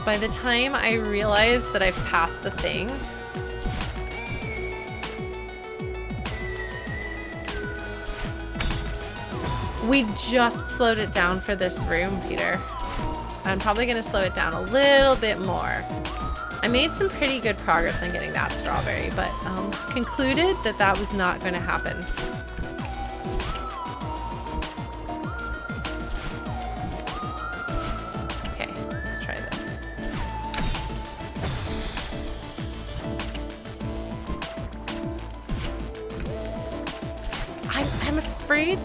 By the time I realize that I've passed the thing, we just slowed it down for this room, Peter. I'm probably going to slow it down a little bit more. I made some pretty good progress on getting that strawberry, but concluded that that was not going to happen. Okay, let's try this. I'm afraid...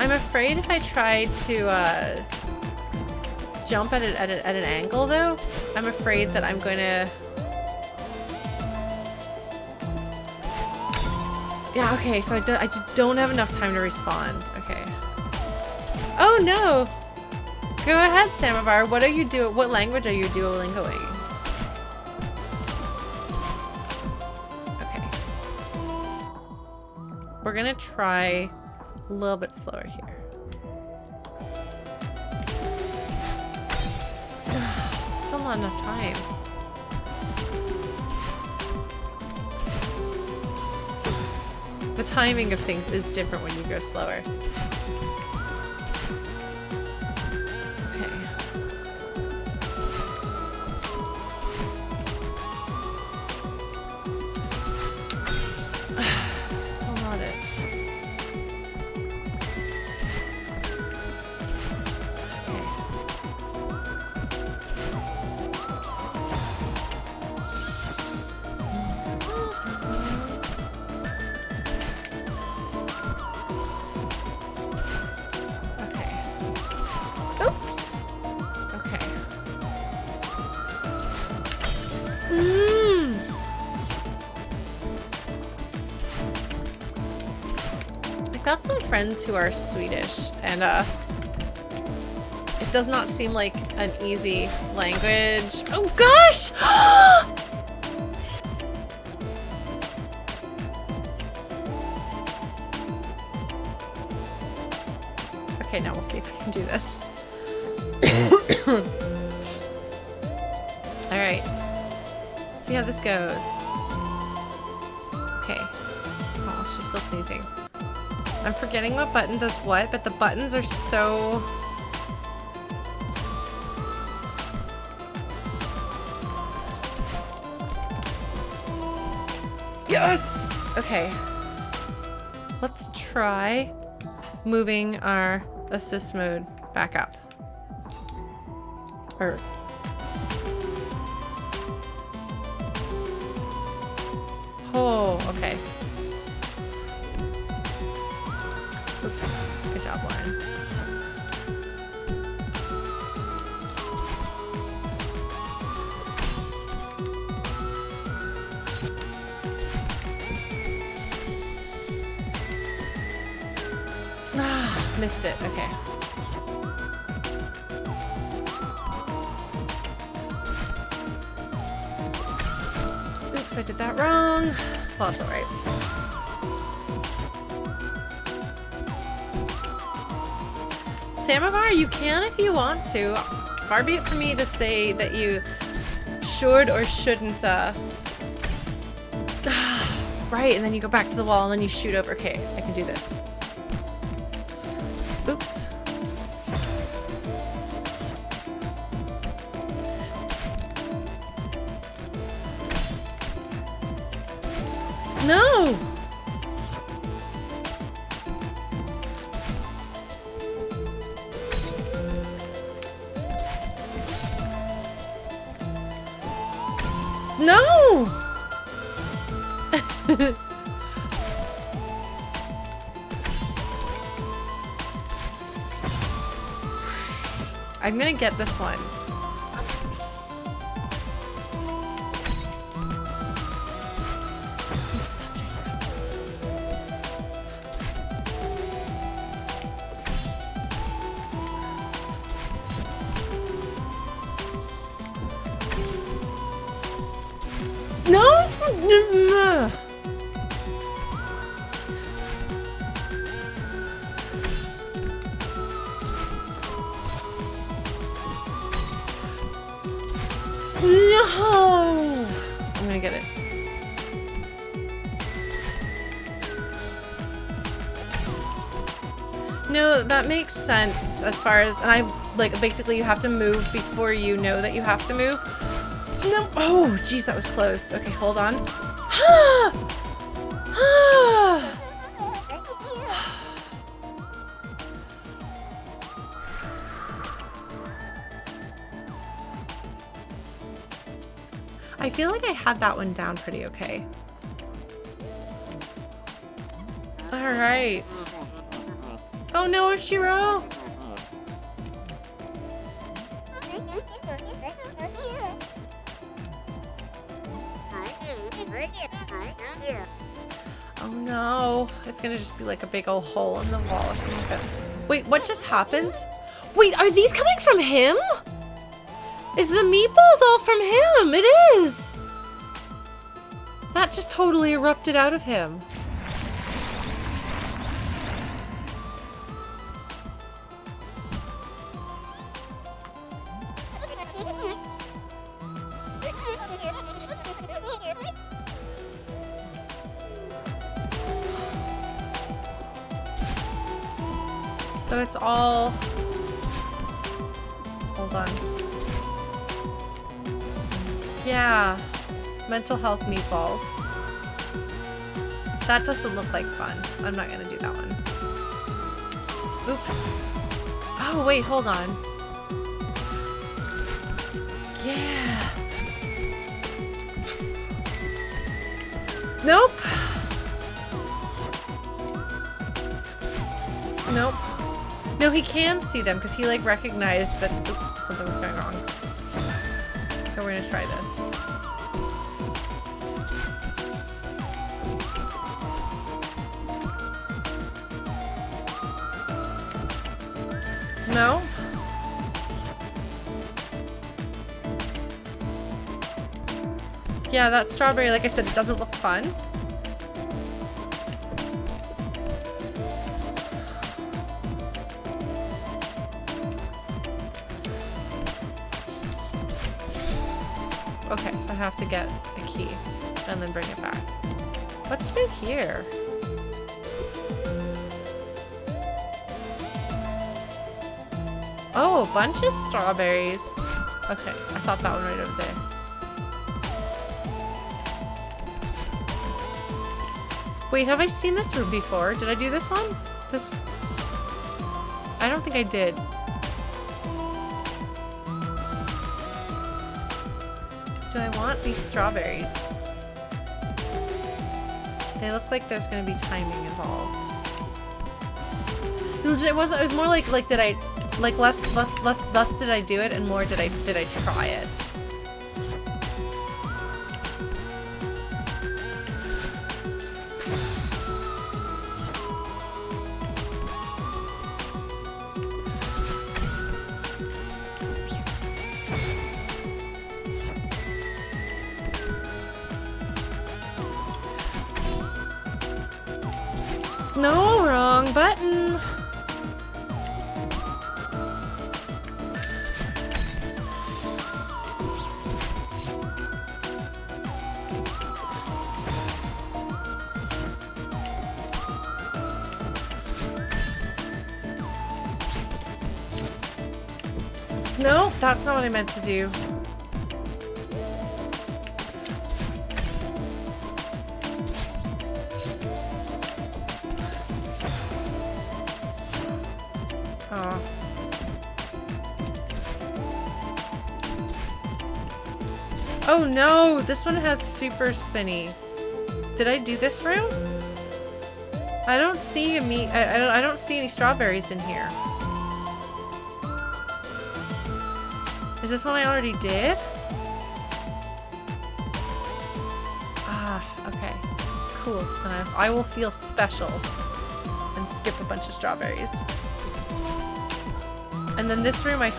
I'm afraid if I try to jump at an angle though, I'm afraid that I'm going to... Yeah, okay, so I just don't have enough time to respond. Okay. Oh no! Go ahead, Samovar. What are you doing? What language are you Duolingoing? Okay. We're gonna try a little bit slower here. Still not enough time. The timing of things is different when you go slower. got some friends who are Swedish, and it does not seem like an easy language. Oh gosh! Okay, now we'll see if I can do this. All right, let's see how this goes. Okay. Oh, she's still sneezing. I'm forgetting what button does what, but the buttons are so... Yes! Okay. Let's try moving our assist mode back up. Or... Oh, okay. Oops. Good job, Lauren. Ah, missed it. Okay. Oops, I did that wrong. Well, it's alright. Samovar, you can if you want to. Far be it for me to say that you should or shouldn't, right, and then you go back to the wall and then you shoot over. Okay, I can do this. Oops. No! No! I'm gonna get this one. No! No! I'm gonna get it. No, that makes sense as far as, and I, like, basically you have to move before you know that you have to move. No. Oh, geez, that was close. Okay, hold on. I feel like I had that one down pretty okay. All right. Oh no, Oshiro! Oh no, it's gonna just be like a big old hole in the wall or something like that. Wait, what just happened? Wait, are these coming from him? Is the meatballs all from him? It is! That just totally erupted out of him. So it's all... Hold on. Yeah. Mental health meatballs. That doesn't look like fun. I'm not gonna do that one. Oops. Oh, wait, hold on. Yeah. Nope. Nope. No, he can see them because he like recognized that oops, something was going wrong. So we're gonna try this. No? Yeah, that strawberry, like I said, it doesn't look fun. Okay, so I have to get a key and then bring it back. What's through here? Oh, a bunch of strawberries. Okay, I thought that one right over there. Wait, have I seen this room before? Did I do this one? This... I don't think I did. Do I want these strawberries? They look like there's gonna be timing involved. It was more like did I less did I do it and more did I try it. No, wrong button. No, that's not what I meant to do. Oh. Oh no, this one has super spinny. Did I do this room? I don't see I don't see any strawberries in here. Is this one I already did? Ah, okay. Cool. Then I will feel special and skip a bunch of strawberries. And then this room I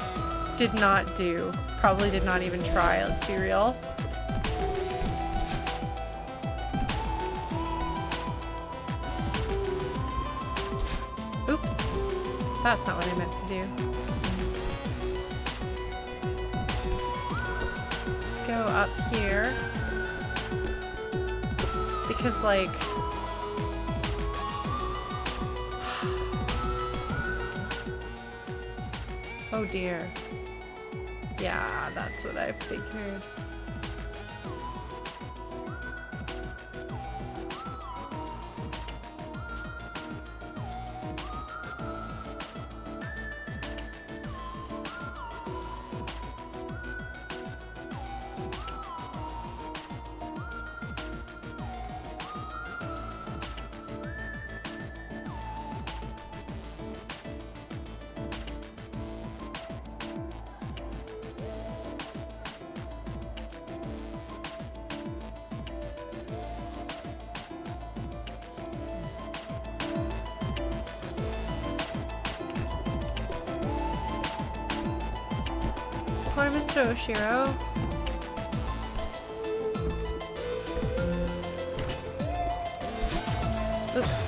did not do. Probably did not even try, let's be real. Oops. That's not what I meant to do. Let's go up here. Because, like... oh dear. Yeah, that's what I figured. Poor Mr. Oshiro. Oops.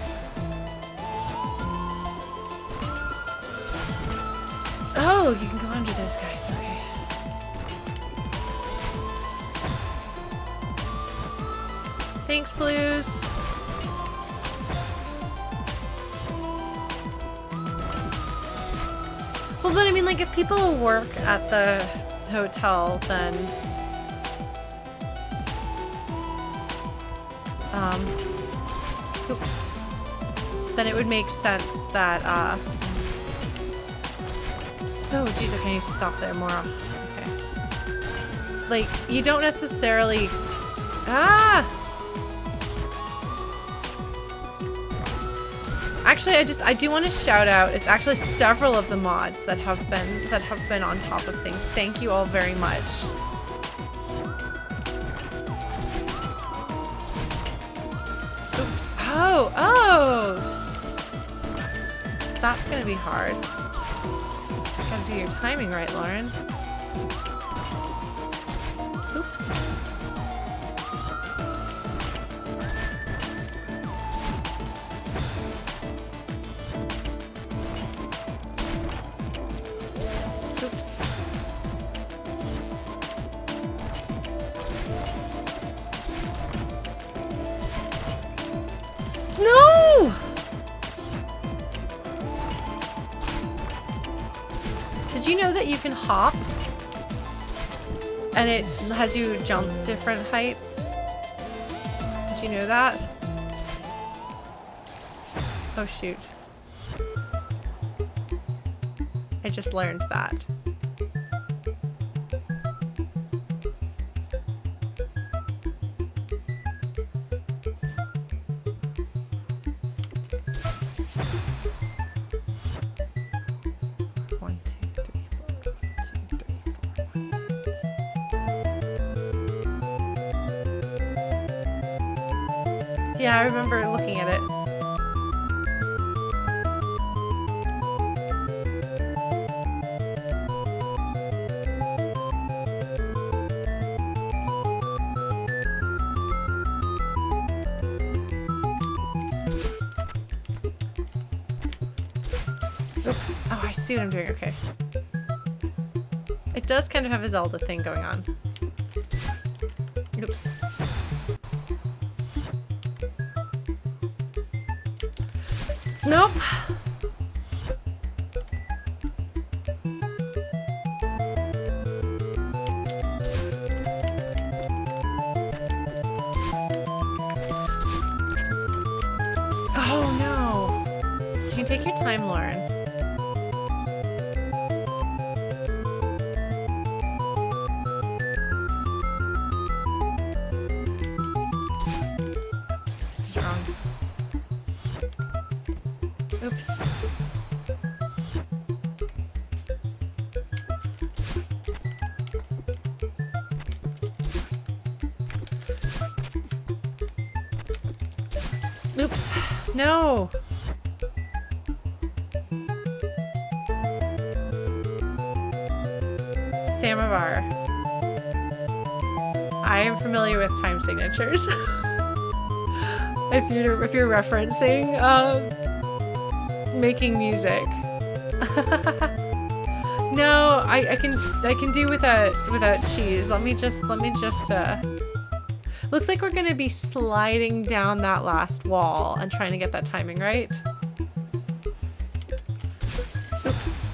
Oh, you can go under those guys, okay. Thanks, Blues. Well, but I mean, like, if people work at the hotel, then, oops, then it would make sense that, oh, geez, okay, I need to stop there more. Okay. Like, you don't necessarily, Actually, I do want to shout out. It's actually several of the mods that have been on top of things. Thank you all very much. Oops. Oh. That's gonna be hard. Gotta do your timing right, Lauren. Oops. Oops. No! Did you know that you can hop? And it has you jump different heights? Did you know that? Oh shoot. I just learned that. Yeah, I remember looking at it. Oops. Oh, I see what I'm doing. Okay. It does kind of have a Zelda thing going on. Oops. Nope. Oh no. You can take your time, Lauren. Did it wrong. Oops. Oops. No. Samovar. I am familiar with time signatures. if you're referencing making music. No, I can do without cheese. Let me just looks like we're gonna be sliding down that last wall and trying to get that timing right. Oops.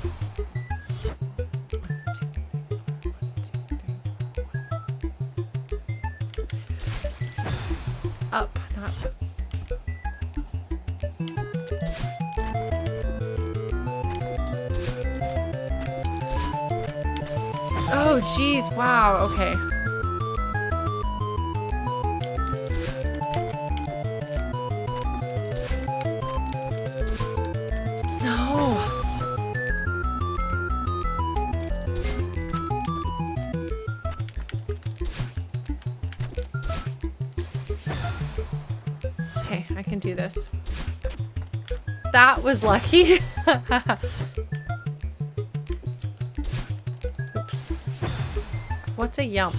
Up, not. Oh, geez. Wow. Okay. No. Okay, I can do this. That was lucky. Oops. What's a yump?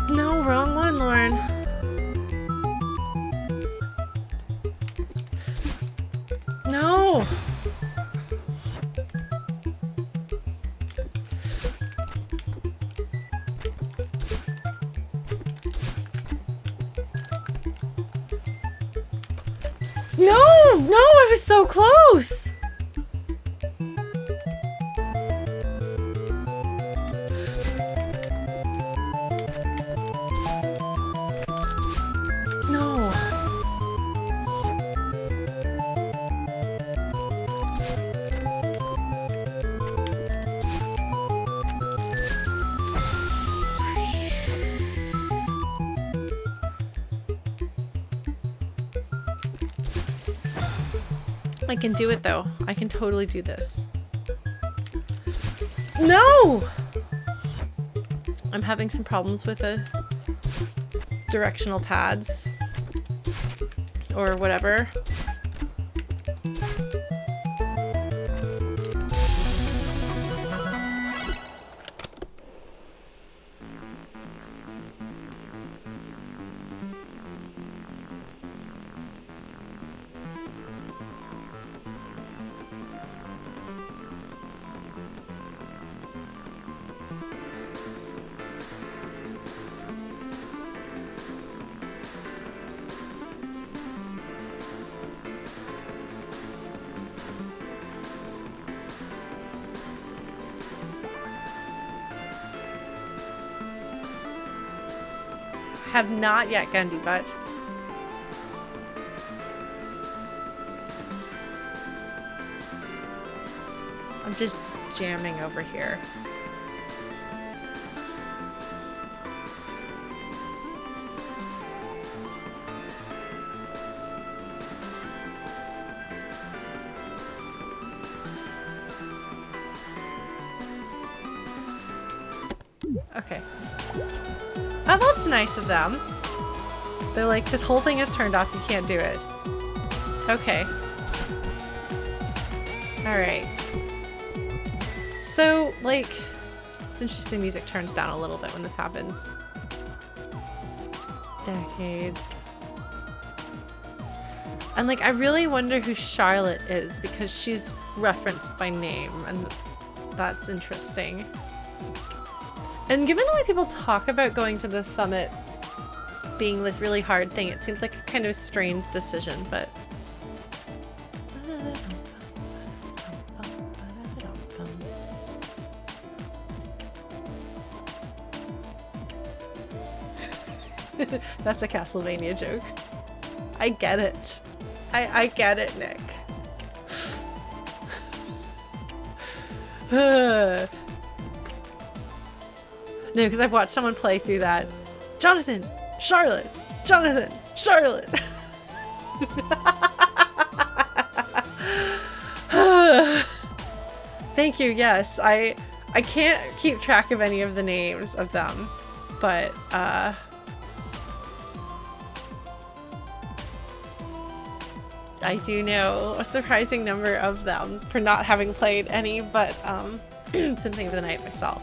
No, wrong one, Lauren. No. No, I was so close. No. I can do it though. I can totally do this. No! I'm having some problems with the directional pads or whatever. Have not yet, Gundy, but I'm just jamming over here. Okay. Oh, that's nice of them. They're like, this whole thing is turned off, you can't do it. Okay. Alright. So, like, it's interesting the music turns down a little bit when this happens. Decades. And, like, I really wonder who Charlotte is, because she's referenced by name, and that's interesting. And given the way people talk about going to the summit being this really hard thing, it seems like a kind of strange decision, but... That's a Castlevania joke. I get it. I get it, Nick. No, because I've watched someone play through that. Jonathan! Charlotte! Jonathan! Charlotte! Thank you, yes. I can't keep track of any of the names of them, but I do know a surprising number of them for not having played any but Symphony of the Night myself.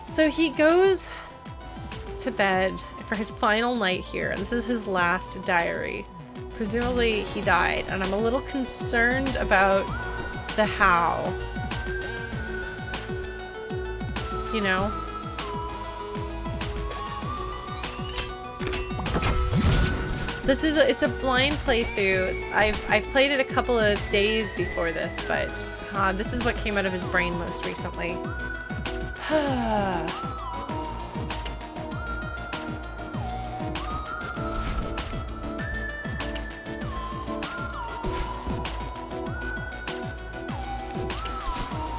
So he goes to bed for his final night here, and this is his last diary. Presumably he died, and I'm a little concerned about the how. You know? This is it's a blind playthrough. I've played it a couple of days before this, but this is what came out of his brain most recently.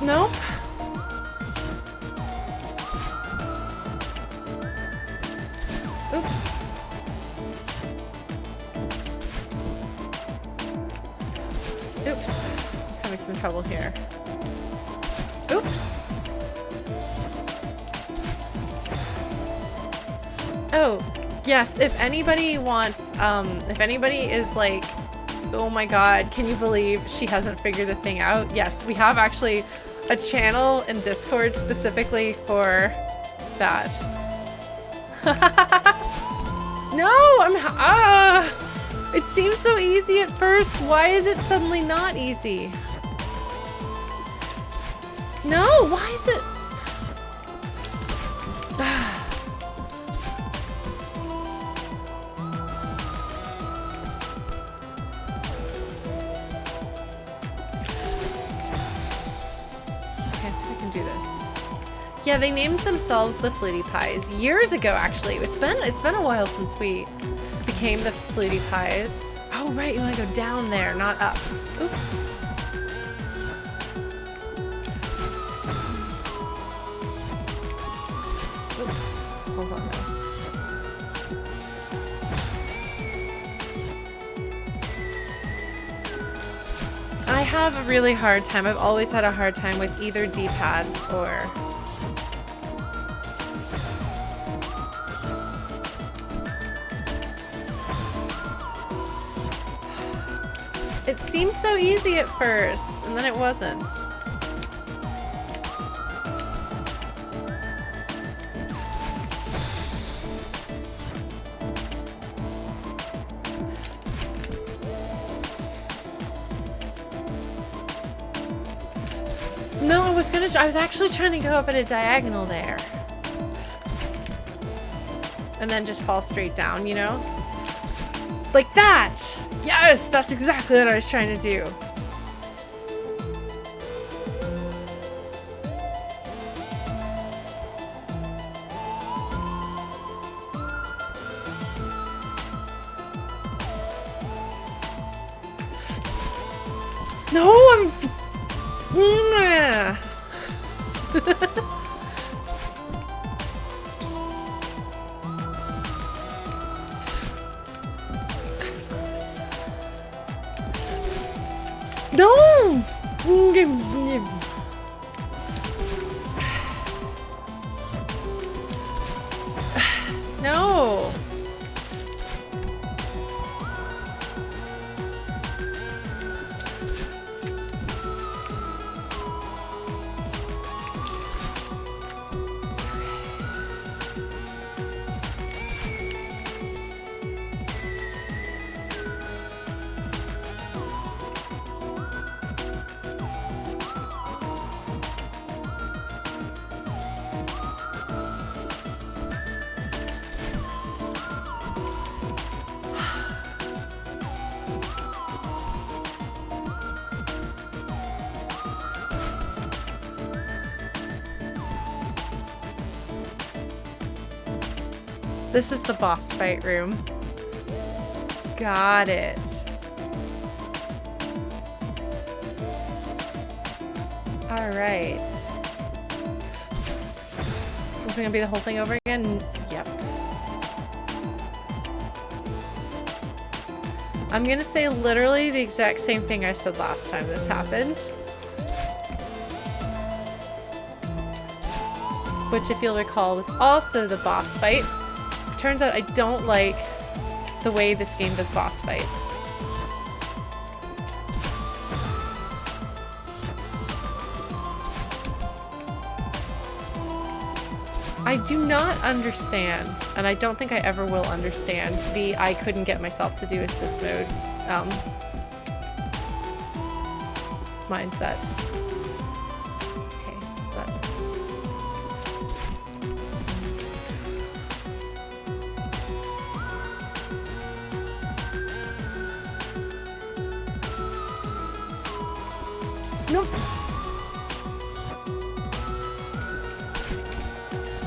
Nope. Oops. Oops. Having some trouble here. Oops. Oh, yes, if anybody wants, if anybody is like, oh my god, can you believe she hasn't figured the thing out? Yes, we have actually a channel in Discord specifically for that. No, it seemed so easy at first. Why is it suddenly not easy? No, why is it? Yeah, they named themselves the Flutie Pies years ago, actually. It's been a while since we became the Flutie Pies. Oh, right, you want to go down there, not up. Oops. Oops. Hold on now. have a really hard time. I've always had a hard time with either D-pads or... It seemed so easy at first, and then it wasn't. No, I was actually trying to go up at a diagonal there. And then just fall straight down, you know? Like that! Yes! That's exactly what I was trying to do. No, I'm... No! No! This is the boss fight room. Got it. All right. Is it gonna be the whole thing over again? Yep. I'm gonna say literally the exact same thing I said last time this happened. Which, if you'll recall, was also the boss fight. Turns out I don't like the way this game does boss fights. I do not understand, and I don't think I ever will understand, the I couldn't get myself to do assist mode mindset. Okay, so that's... Nope.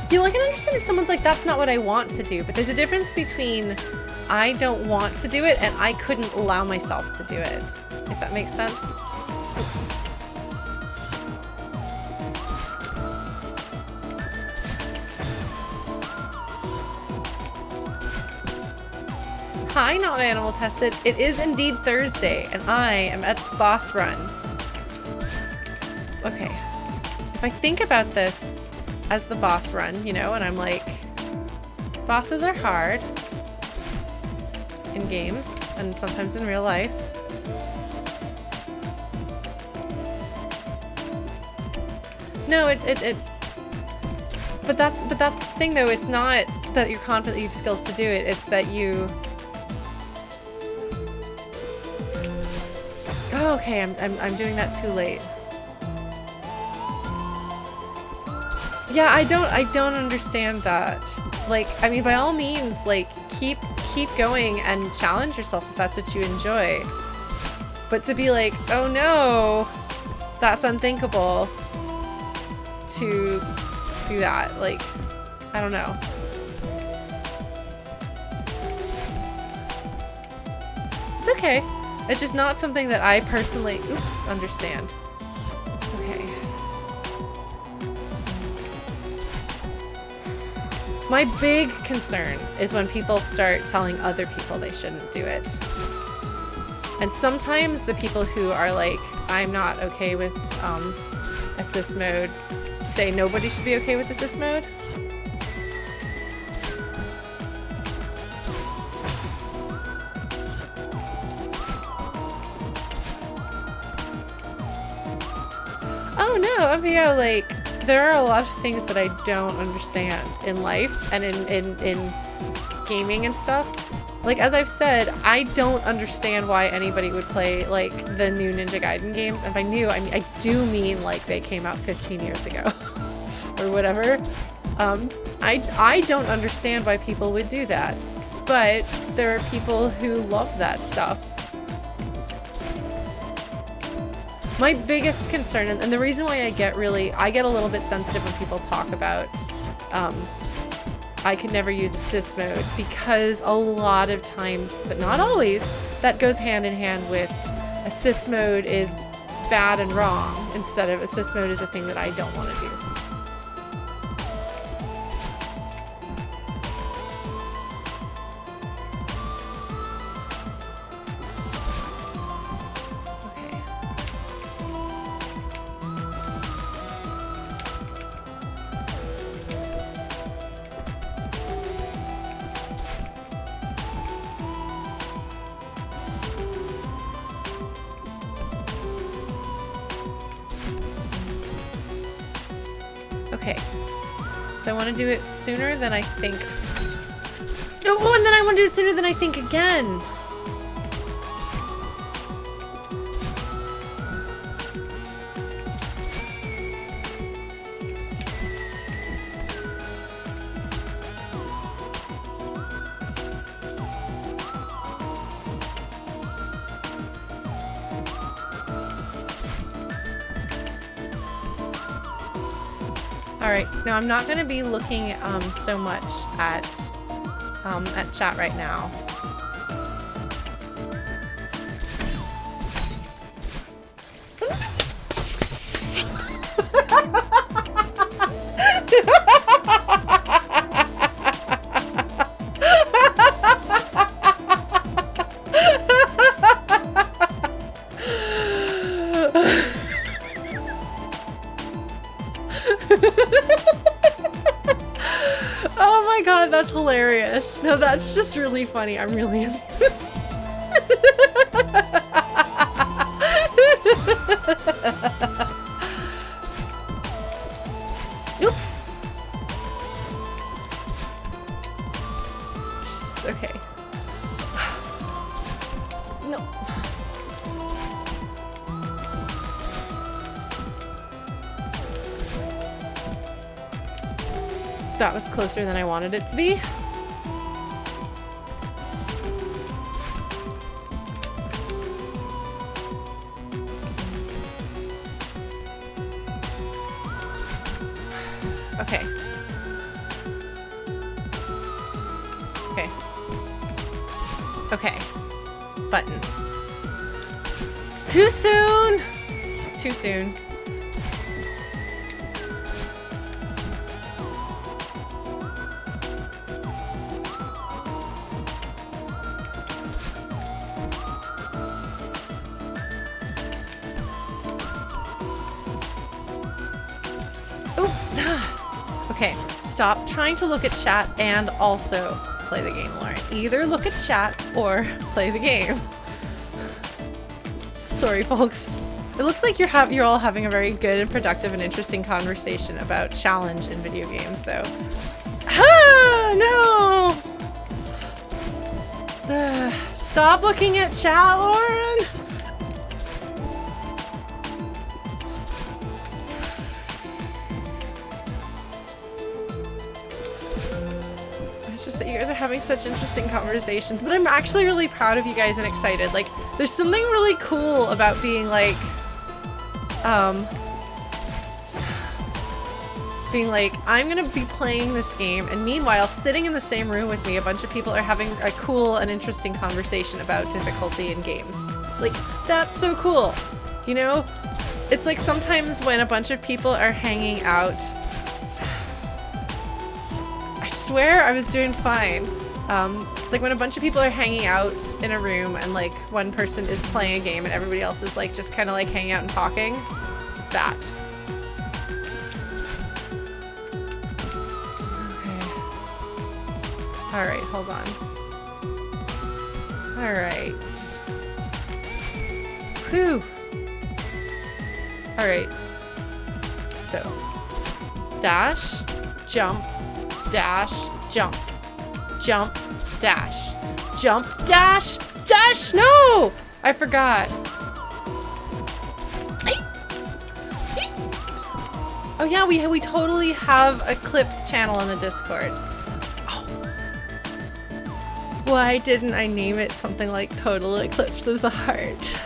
You know, I can understand if someone's like, that's not what I want to do, but there's a difference between I don't want to do it and I couldn't allow myself to do it, if that makes sense. Oops. Hi, not animal tested. It is indeed Thursday, and I am at the boss run. Okay, if I think about this as the boss run, you know, and I'm like, bosses are hard in games and sometimes in real life. No, but that's the thing though, it's not that you're confident that you have skills to do it, it's that you... Oh, okay, I'm doing that too late. Yeah, I don't understand that. Like, I mean, by all means, like, keep going and challenge yourself if that's what you enjoy. But to be like, oh no, that's unthinkable to do that, like, I don't know. It's okay. It's just not something that I personally, understand. Okay. My big concern is when people start telling other people they shouldn't do it. And sometimes the people who are like I'm not okay with assist mode, say nobody should be okay with assist mode? Oh no, Theo, like, there are a lot of things that I don't understand in life and in gaming and stuff. Like, as I've said, I don't understand why anybody would play, like, the new Ninja Gaiden games. And by new, I mean, I do mean, like, they came out 15 years ago. Or whatever. I don't understand why people would do that. But there are people who love that stuff. My biggest concern, and the reason why I get a little bit sensitive when people talk about, I could never use assist mode, because a lot of times, but not always, that goes hand in hand with assist mode is bad and wrong, instead of assist mode is a thing that I don't want to do. Okay, so I want to do it sooner than I think. Oh, and then I want to do it sooner than I think again. Alright, now I'm not going to be looking so much at chat right now. Oh my god, that's hilarious. No, that's just really funny. I'm really amused. Oops. Okay. No. That was closer than I wanted it to be. Okay. Okay. Okay. Buttons. Too soon! Too soon. Okay, stop trying to look at chat and also play the game, Lauren. Either look at chat or play the game. Sorry, folks. It looks like you're all having a very good and productive and interesting conversation about challenge in video games, though. Ah, no! Stop looking at chat, Lauren! That you guys are having such interesting conversations, but I'm actually really proud of you guys and excited. Like, there's something really cool about being like, I'm gonna be playing this game, and meanwhile, sitting in the same room with me, a bunch of people are having a cool and interesting conversation about difficulty in games. Like, that's so cool. You know? It's like sometimes when a bunch of people are hanging out, I swear I was doing fine. Like when a bunch of people are hanging out in a room and like one person is playing a game and everybody else is like just kind of like hanging out and talking. That. Okay. Alright, hold on. Alright. Whew. Alright. So. Dash. Jump. Dash. Jump. Jump. Dash. Jump. Dash. Dash! No! I forgot. Oh yeah, we totally have a clips channel on the Discord. Oh. Why didn't I name it something like Total Eclipse of the Heart?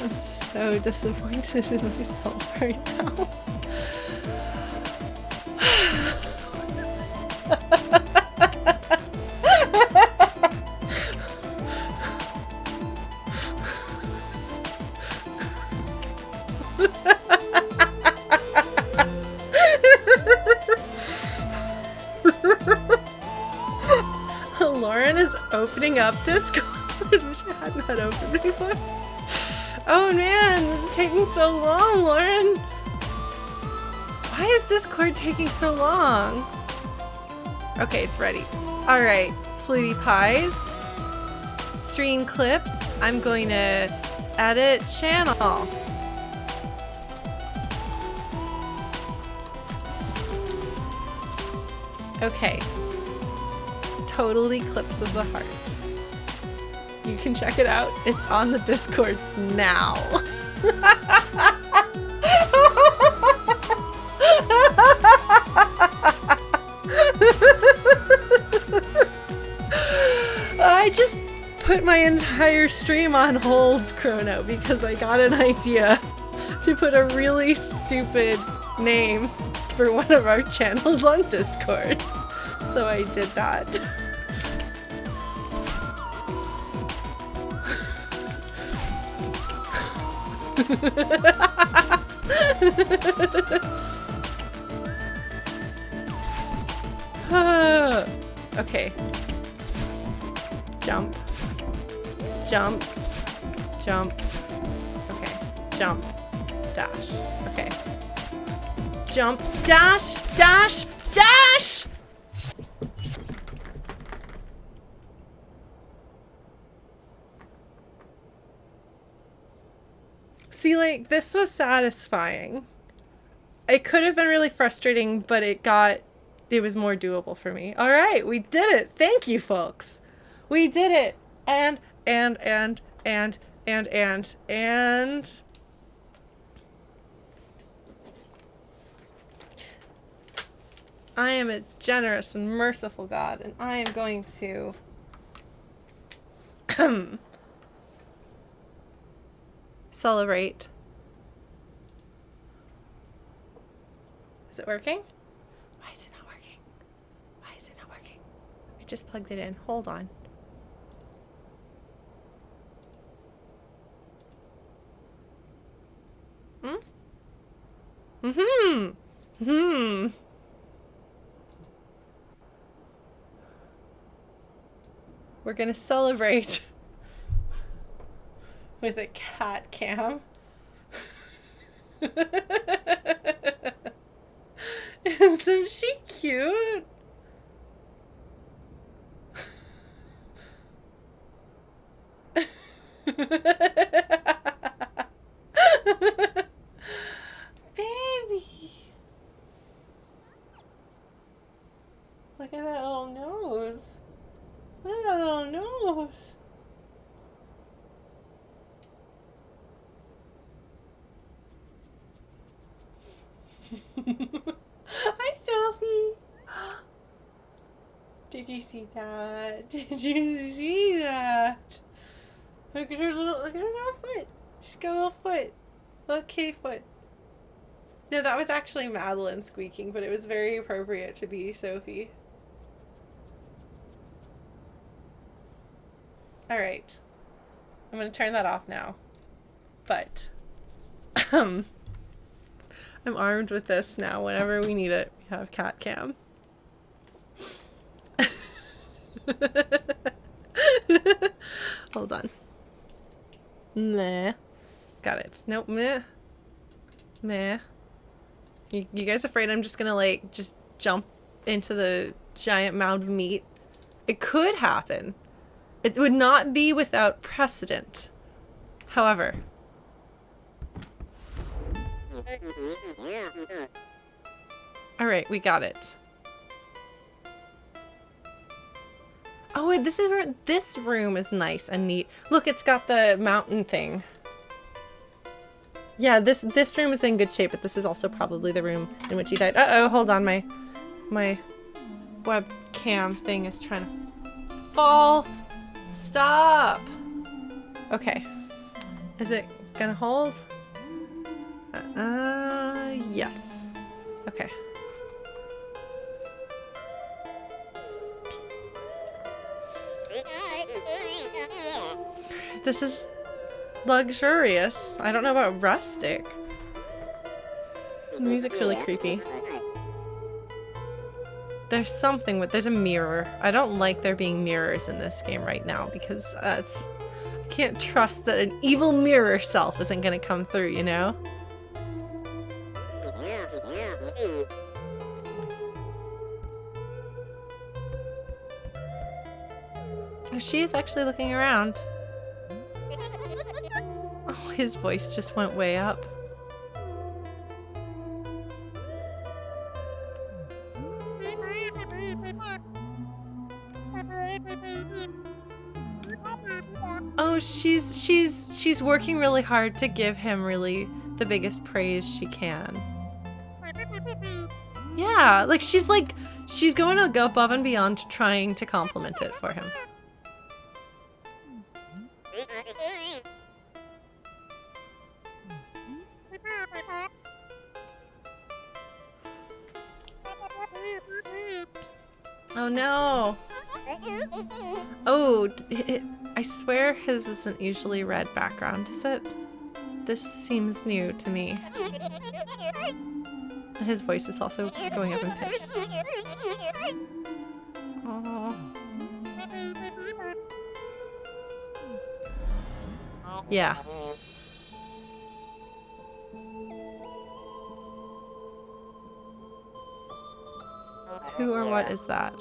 I'm so disappointed in myself right now. Lauren is opening up Discord, which I had not opened before. Oh man, this is taking so long, Lauren. Why is Discord taking so long? Okay, it's ready. Alright, Flutie Pies. Stream clips. I'm going to edit channel. Okay. Total Eclipse of the Heart. You can check it out. It's on the Discord now. I just put my entire stream on hold, Chrono, because I got an idea to put a really stupid name for one of our channels on Discord. So I did that. Okay. Jump. Jump. Jump. Okay. Jump. Dash. Okay. Jump. Dash. Dash. Dash! See, like, this was satisfying. It could have been really frustrating, but it was more doable for me. All right, we did it. Thank you, folks. We did it. And. I am a generous and merciful God, and I am going to celebrate. Is it working? Why is it not working? Why is it not working? I just plugged it in. Hold on. We're gonna celebrate with a cat cam. Isn't she cute? Baby. Look at that little nose. Look at that little nose. Hi, Sophie. Did you see that? Did you see that? Look at her little foot. She's got a little foot. Little kitty foot. No, that was actually Madeline squeaking, but it was very appropriate to be Sophie. Alright. I'm gonna turn that off now. But I'm armed with this now. Whenever we need it, we have cat cam. Hold on. Meh. Got it. Nope. Meh. Meh. You guys afraid I'm just gonna, like, just jump into the giant mound of meat? It could happen. It would not be without precedent. However. Alright, we got it. Oh, wait, this is where this room is nice and neat. Look, it's got the mountain thing. Yeah, this room is in good shape, but this is also probably the room in which he died. Uh-oh, hold on, my webcam thing is trying to fall. Stop! Okay. Is it gonna hold? Yes. Okay. This is luxurious. I don't know about rustic. The music's really creepy. There's something with, there's a mirror. I don't like there being mirrors in this game right now because I can't trust that an evil mirror self isn't gonna come through, you know? Oh, she is actually looking around. Oh, his voice just went way up. Oh, she's working really hard to give him really the biggest praise she can. Yeah, like she's going to go above and beyond trying to compliment it for him. Oh no. Oh, I swear his isn't usually red background, is it? This seems new to me. And his voice is also going up in pitch. Oh. Yeah. Who or what is that?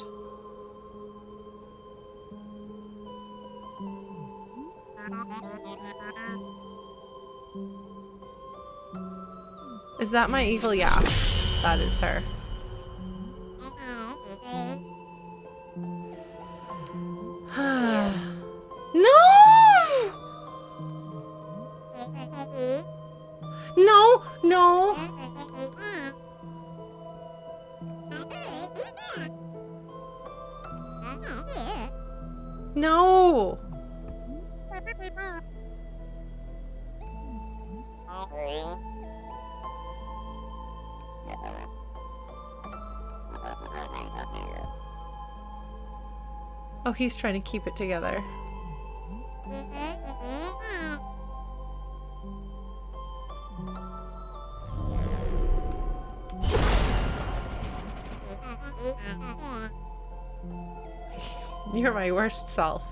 Is that my evil? Yeah, that is her. No! No! No! No! Oh, he's trying to keep it together. You're my worst self.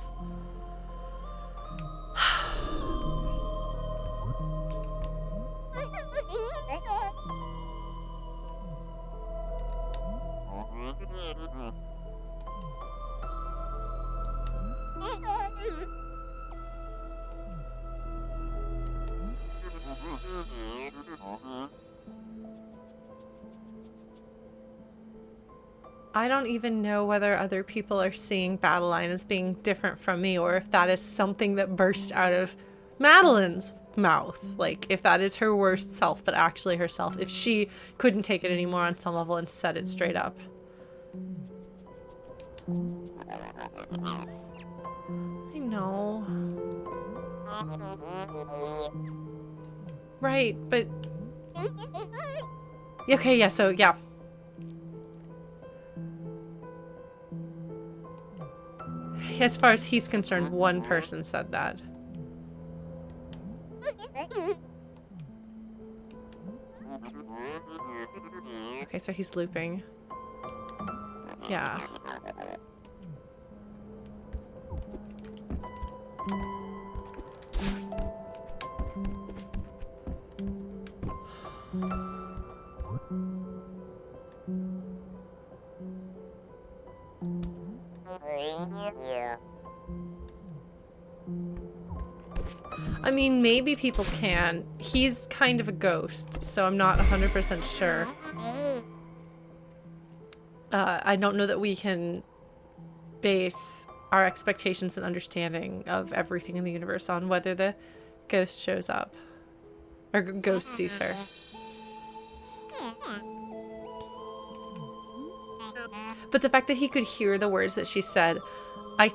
I don't even know whether other people are seeing Badeline as being different from me, or if that is something that burst out of Madeline's mouth. Like, if that is her worst self, but actually herself. If she couldn't take it anymore on some level and said it straight up. I know. Right, but... Okay, yeah, so, yeah. As far as he's concerned, one person said that. Okay, so he's looping. Yeah. I mean, maybe people can. He's kind of a ghost, so I'm not 100% sure. I don't know that we can base our expectations and understanding of everything in the universe on whether the ghost shows up. Or ghost sees her. But the fact that he could hear the words that she said, I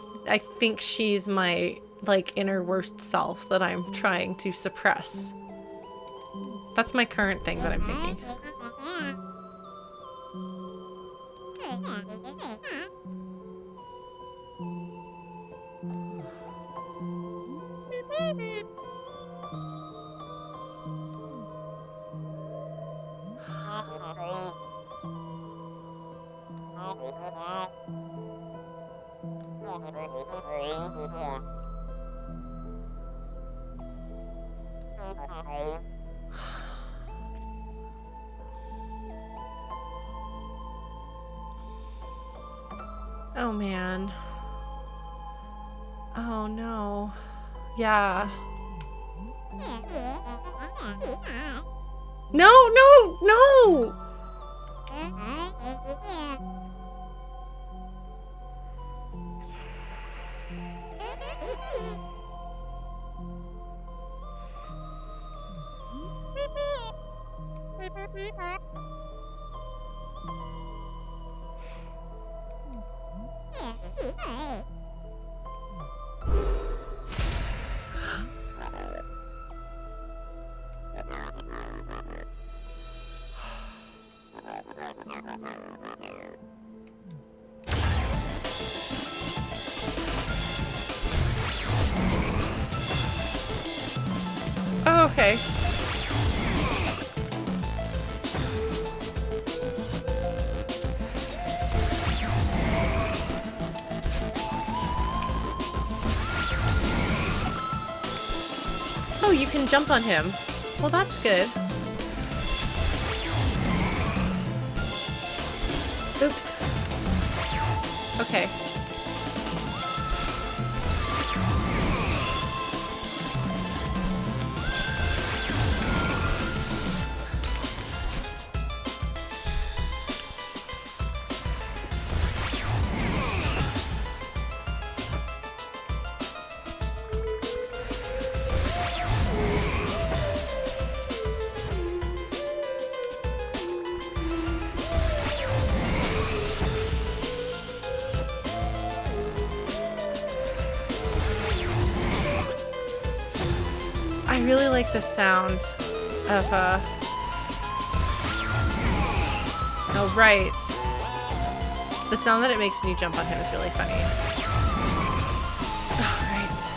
think she's my, like, inner worst self that I'm trying to suppress. That's my current thing that I'm thinking. Oh man. Oh no. Yeah. No, no, no! Oh, okay. Oh, you can jump on him. Well, that's good. Oops. Okay. I really like the sound of, oh, right. The sound that it makes when you jump on him is really funny. Alright.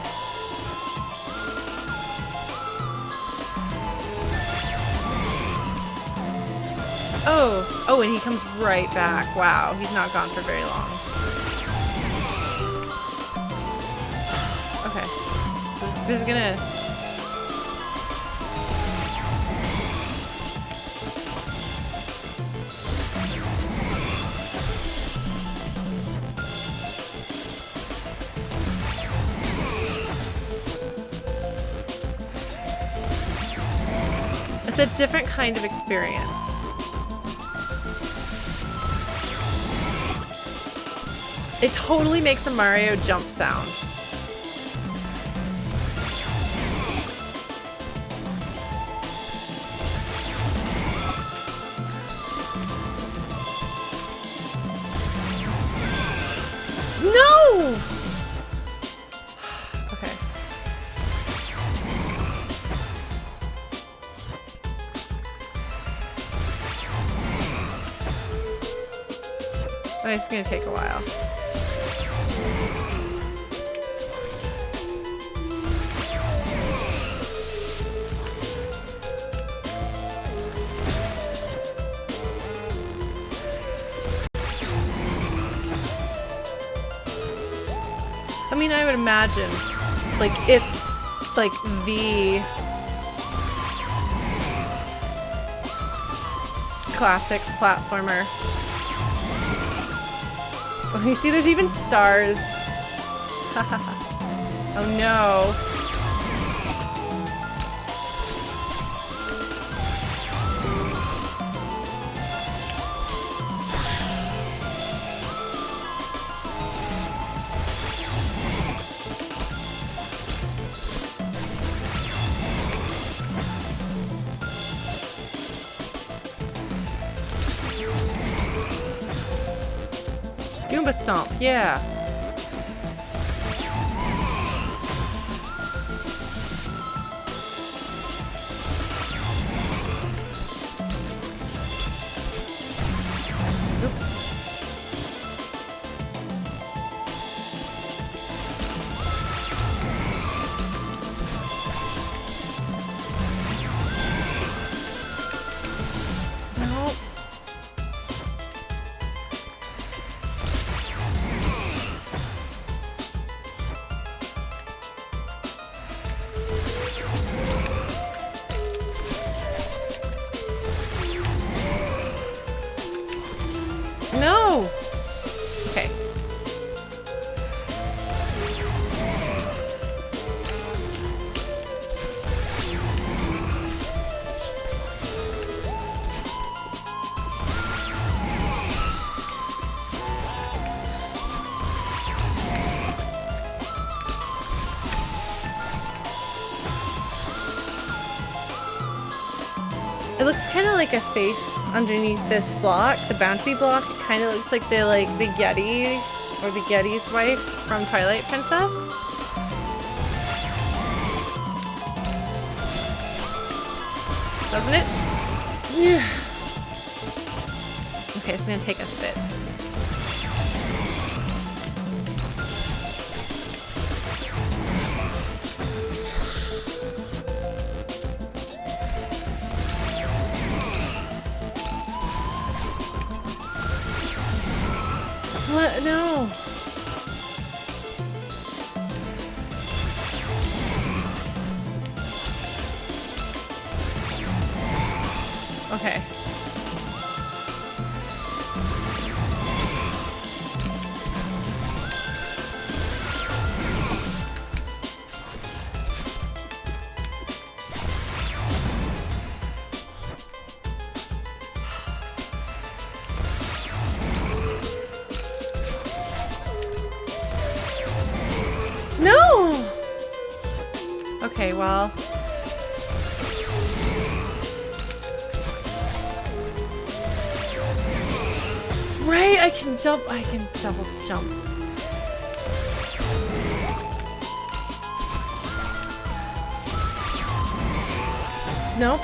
Oh, oh, and he comes right back. Wow, he's not gone for very long. Okay. This is gonna... It's a different kind of experience. It totally makes a Mario jump sound. No! Okay. Oh, it's gonna take a while. I mean, I would imagine, like, it's, like, the classic platformer. Oh, you see, there's even stars. Oh no. Goomba Stomp, yeah. Oops. No. No! Okay. It looks kind of like a face underneath this block, the bouncy block. It kind of looks like the Yeti or the Yeti's wife from Twilight Princess. Doesn't it? Yeah. Okay, it's gonna take us a bit. What? No. Okay. No! Okay, well. Right, I can double jump. Nope.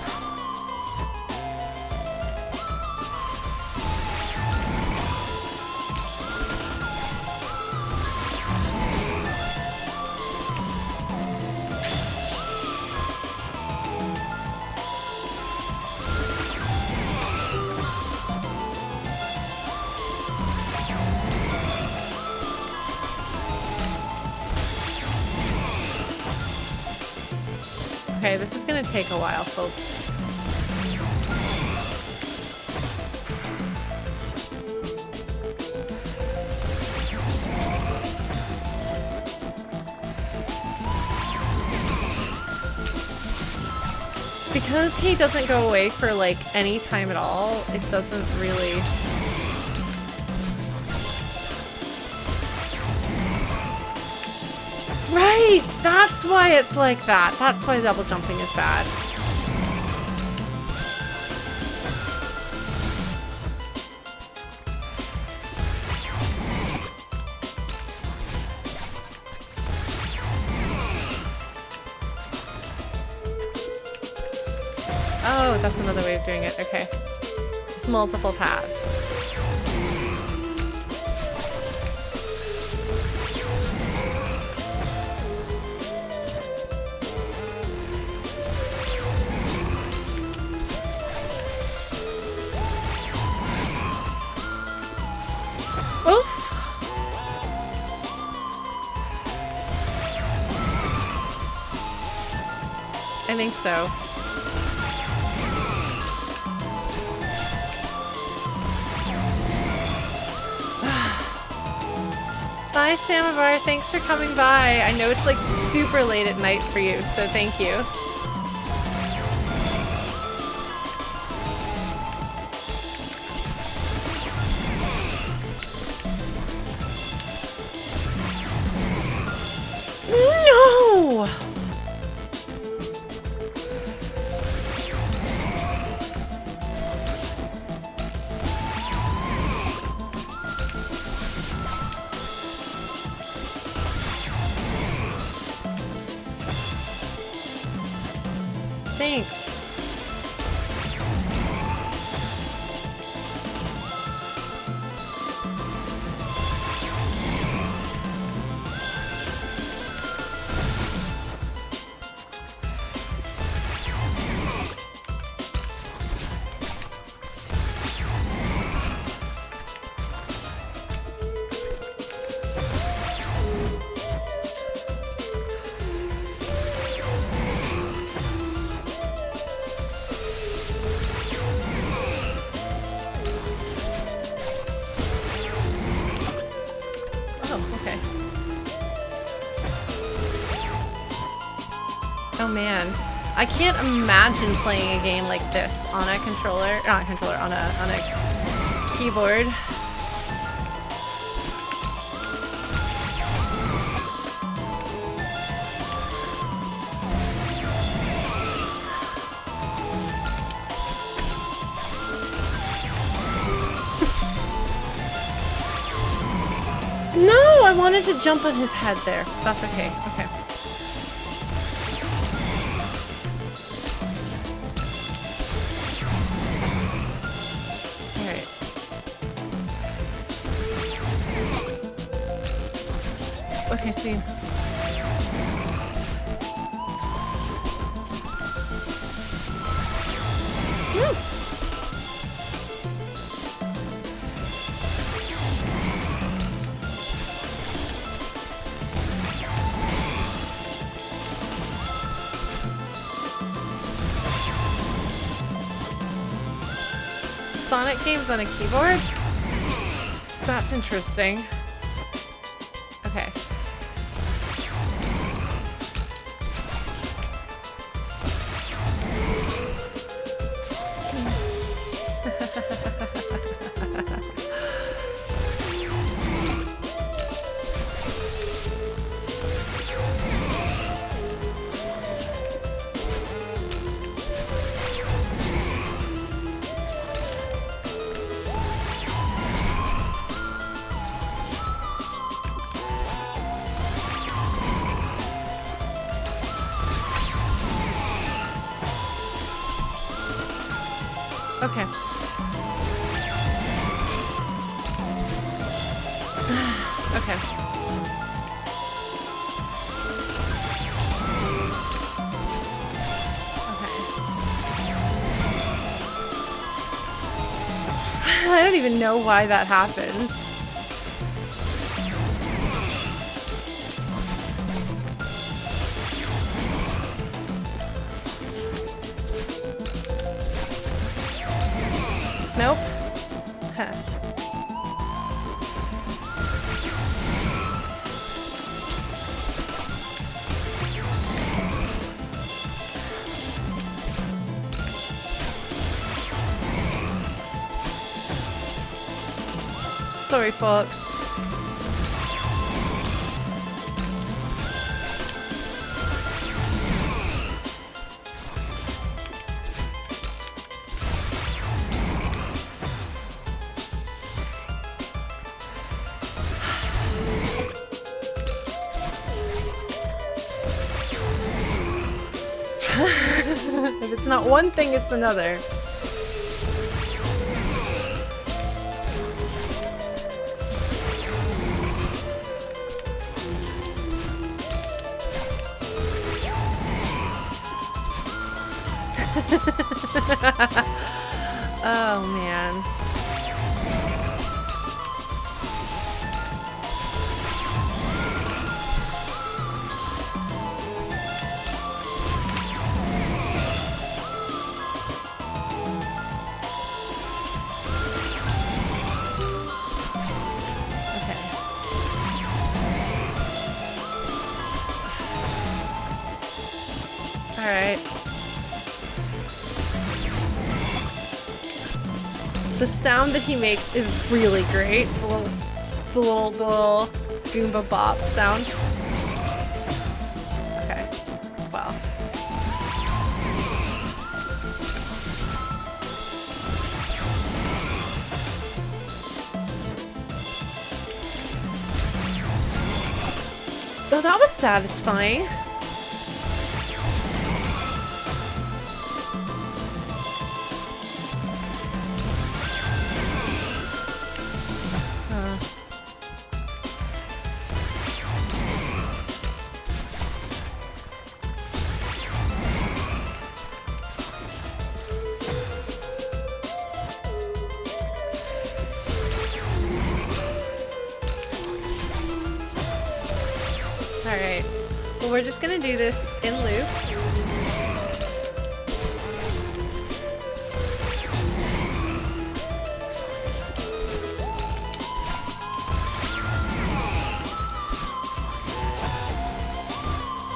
Okay, this is gonna take a while, folks. Because he doesn't go away for like any time at all, it doesn't really... Right! That's why it's like that. That's why double jumping is bad. Oh, that's another way of doing it. Okay. Just multiple paths. Oof! I think so. Bye, Samovar. Thanks for coming by. I know it's like super late at night for you, so thank you. No! Thanks. Oh man, I can't imagine playing a game like this on a controller, not a controller, on a keyboard. No, I wanted to jump on his head there. That's okay. Okay. Okay, see. Sonic games on a keyboard? That's interesting. Okay. Okay. Okay. I don't even know why that happens. Nope. Huh. Sorry, folks. If it's not one thing, it's another. Oh man. Alright. The sound that he makes is really great. The little Goomba bop sound. Okay. Wow. Oh, that was satisfying. Alright. Well, we're just gonna do this in loops.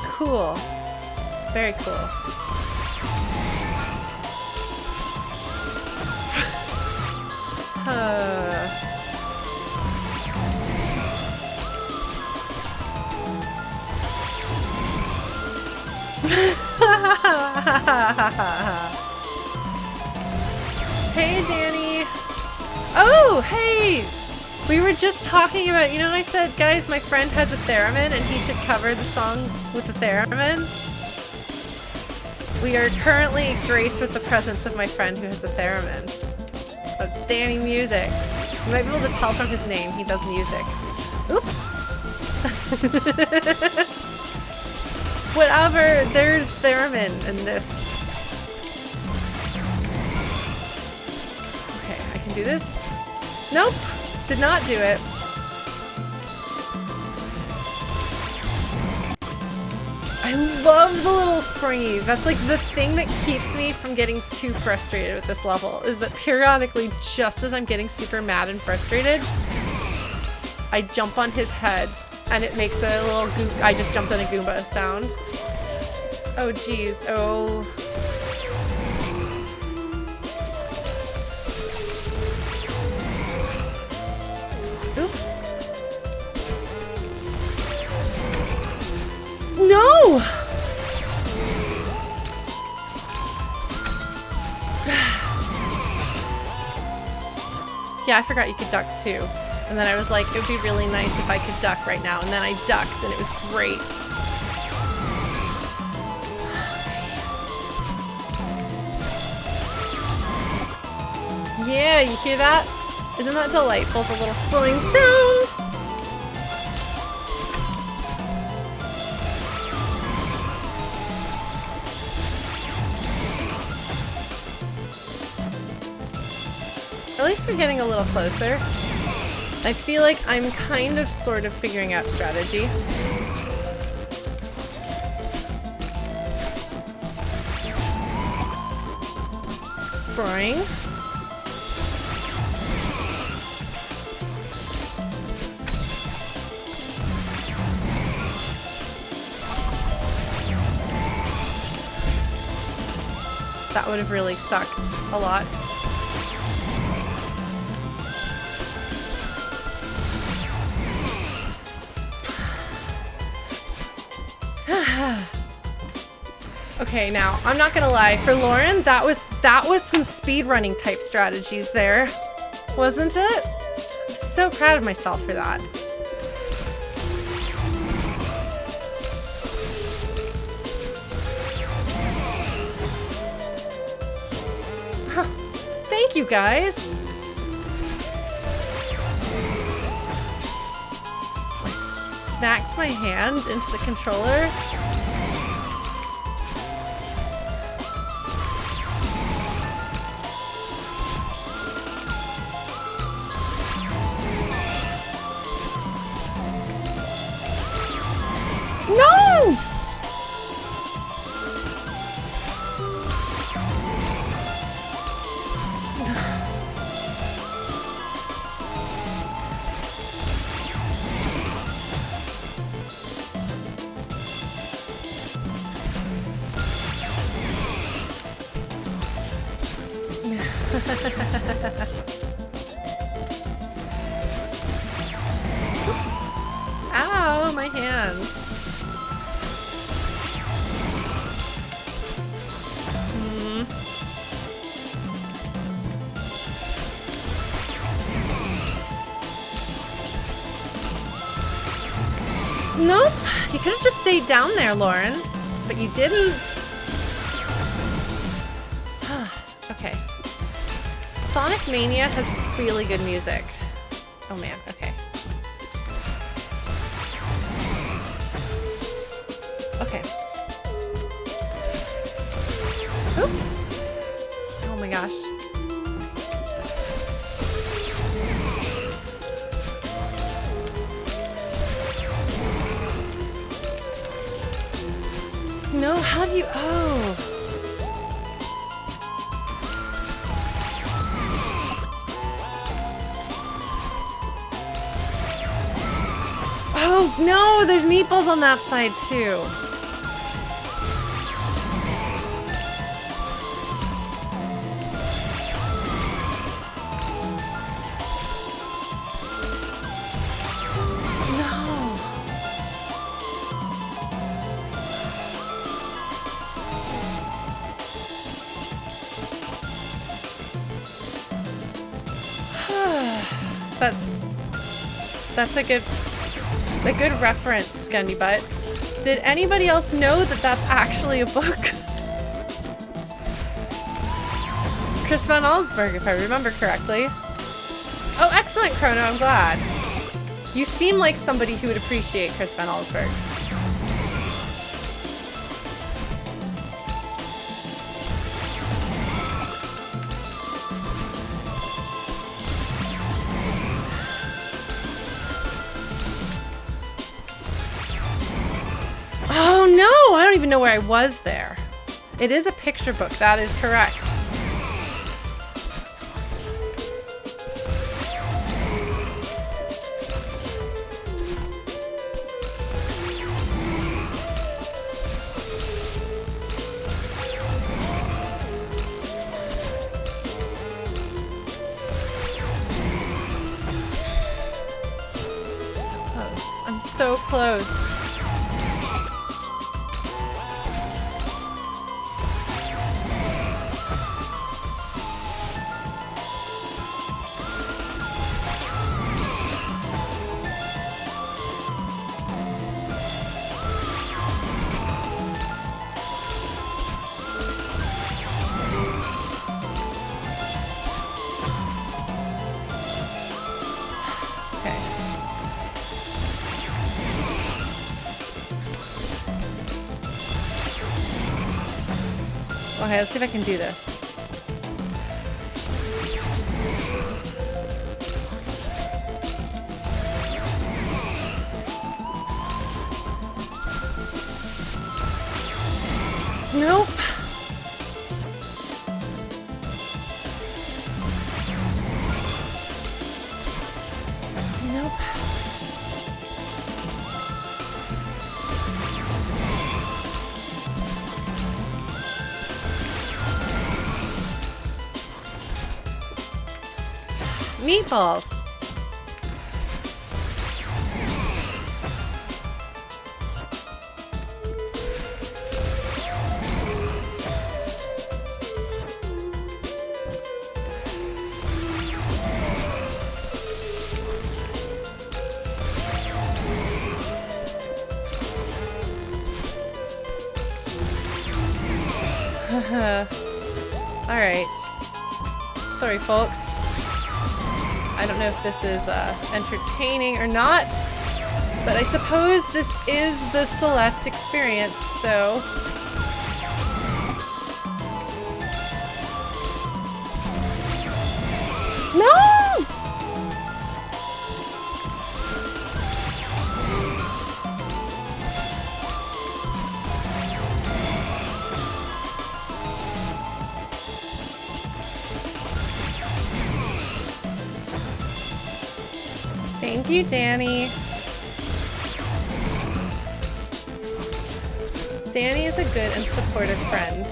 Cool. Very cool. Hey, Danny. Oh, hey! We were just talking about, you know, I said, guys, my friend has a theremin and he should cover the song with the theremin. We are currently graced with the presence of my friend who has a theremin. That's Danny Music. You might be able to tell from his name, he does music. Oops! Whatever, there's theremin in this. Okay, I can do this. Nope, did not do it. I love the little springies. That's like the thing that keeps me from getting too frustrated with this level, is that periodically, just as I'm getting super mad and frustrated, I jump on his head and it makes a little I just jumped on a Goomba sound. Oh geez, oh. Oops. No! Yeah, I forgot you could duck too. And then I was like, it would be really nice if I could duck right now. And then I ducked and it was great. Yeah, you hear that? Isn't that delightful, the little spooning sound? At least we're getting a little closer. I feel like I'm kind of sort of figuring out strategy. Spring. That would have really sucked a lot. Okay, now, I'm not gonna lie, for Lauren, that was some speedrunning type strategies there, wasn't it? I'm so proud of myself for that. Thank you, guys. I smacked my hand into the controller. No! Oops. Ow, my hands. Nope. You could have just stayed down there, Lauren. But you didn't. Okay. Sonic Mania has really good music. Oh man, okay. Okay. Oops. Oh my gosh. No, how do you... Oh. Oh, no, there's meatballs on that side, too. That's a good reference, Gundy Butt. Did anybody else know that that's actually a book? Chris Van Allsburg, if I remember correctly. Oh, excellent, Chrono, I'm glad. You seem like somebody who would appreciate Chris Van Allsburg. No, I don't even know where I was there. It is a picture book, that is correct. So close. I'm so close. Okay, let's see if I can do this. Nope. Nope. Meatballs. All right. Sorry, folks. I don't know if this is entertaining or not, but I suppose this is the Celeste experience, so... No! Thank you, Danny. Danny is a good and supportive friend.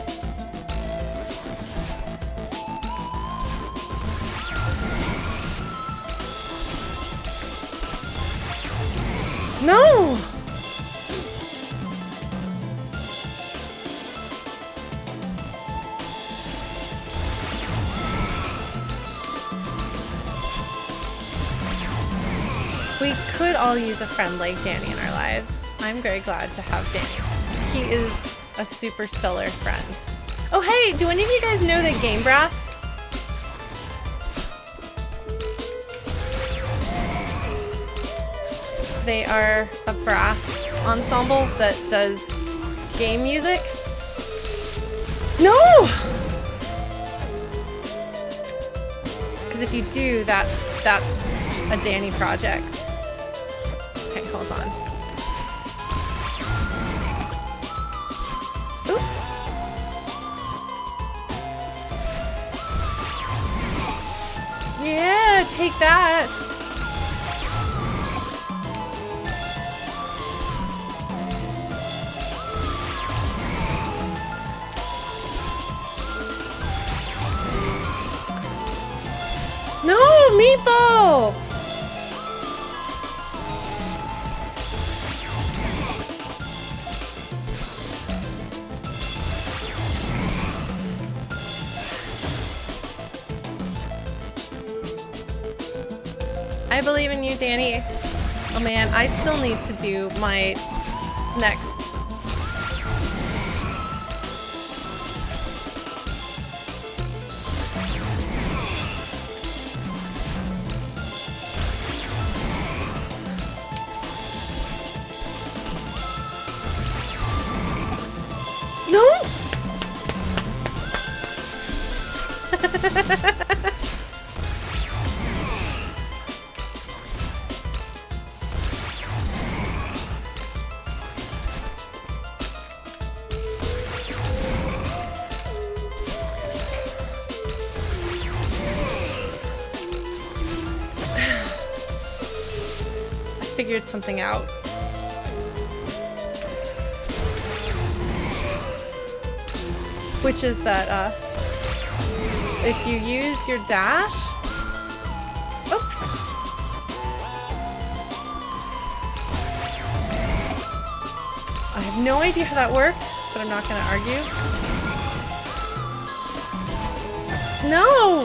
No! We could all use a friend like Danny in our lives. I'm very glad to have Danny. He is a super stellar friend. Oh hey, do any of you guys know that Game Brass? They are a brass ensemble that does game music. No! Because if you do, that's a Danny project. Okay, hold on. Oops. Yeah, take that. No, Meatball! I believe in you, Danny. Oh man, I still need to do my next. No! Figured something out. Which is that if you used your dash, oops. I have no idea how that worked, but I'm not gonna argue. No!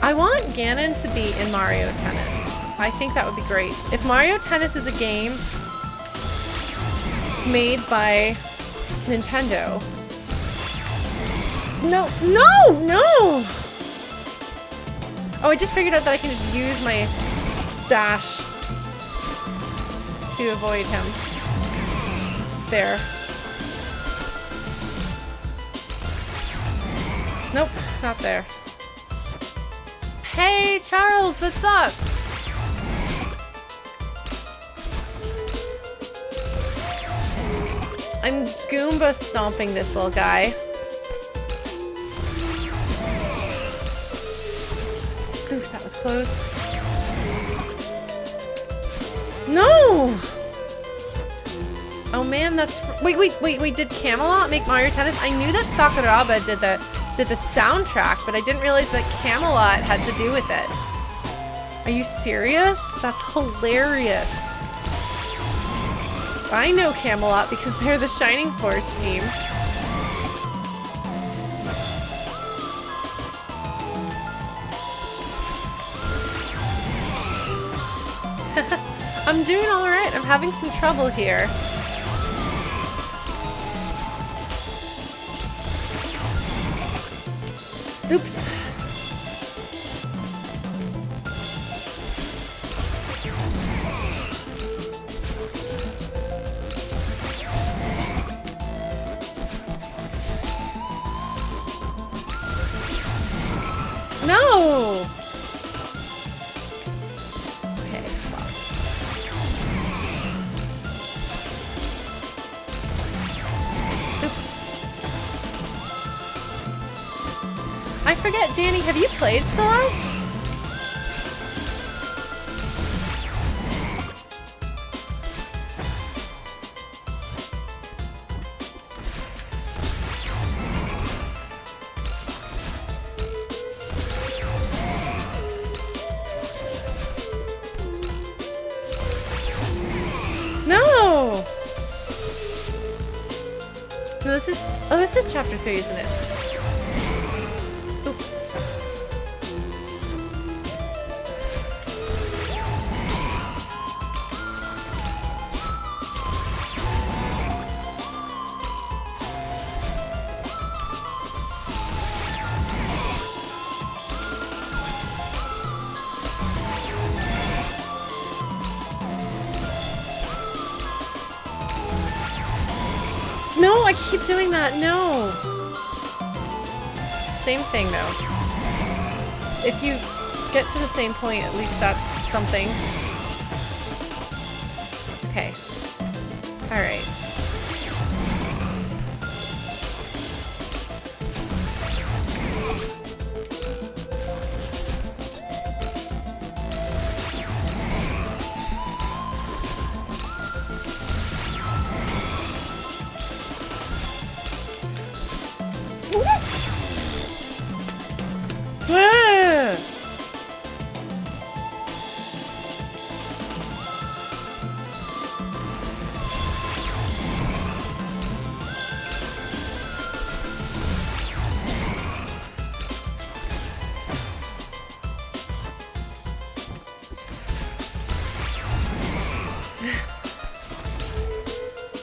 I want Ganon to be in Mario Tennis. I think that would be great. If Mario Tennis is a game made by Nintendo. No, no, no! Oh, I just figured out that I can just use my dash to avoid him. There. Nope, not there. Hey, Charles, what's up? I'm Goomba stomping this little guy. Oof, that was close. No! Oh man, that's... Wait, did Camelot make Mario Tennis? I knew that Sakuraba did the soundtrack, but I didn't realize that Camelot had to do with it. Are you serious? That's hilarious. I know Camelot because they're the Shining Force team. I'm doing all right. I'm having some trouble here. Oops. No! Okay, fuck. I forget, Danny, have you played Celeste? No! No, this is chapter 3, isn't it? Oops. No, I keep doing that. No. Same thing, though. If you get to the same point, at least that's something. Okay. All right.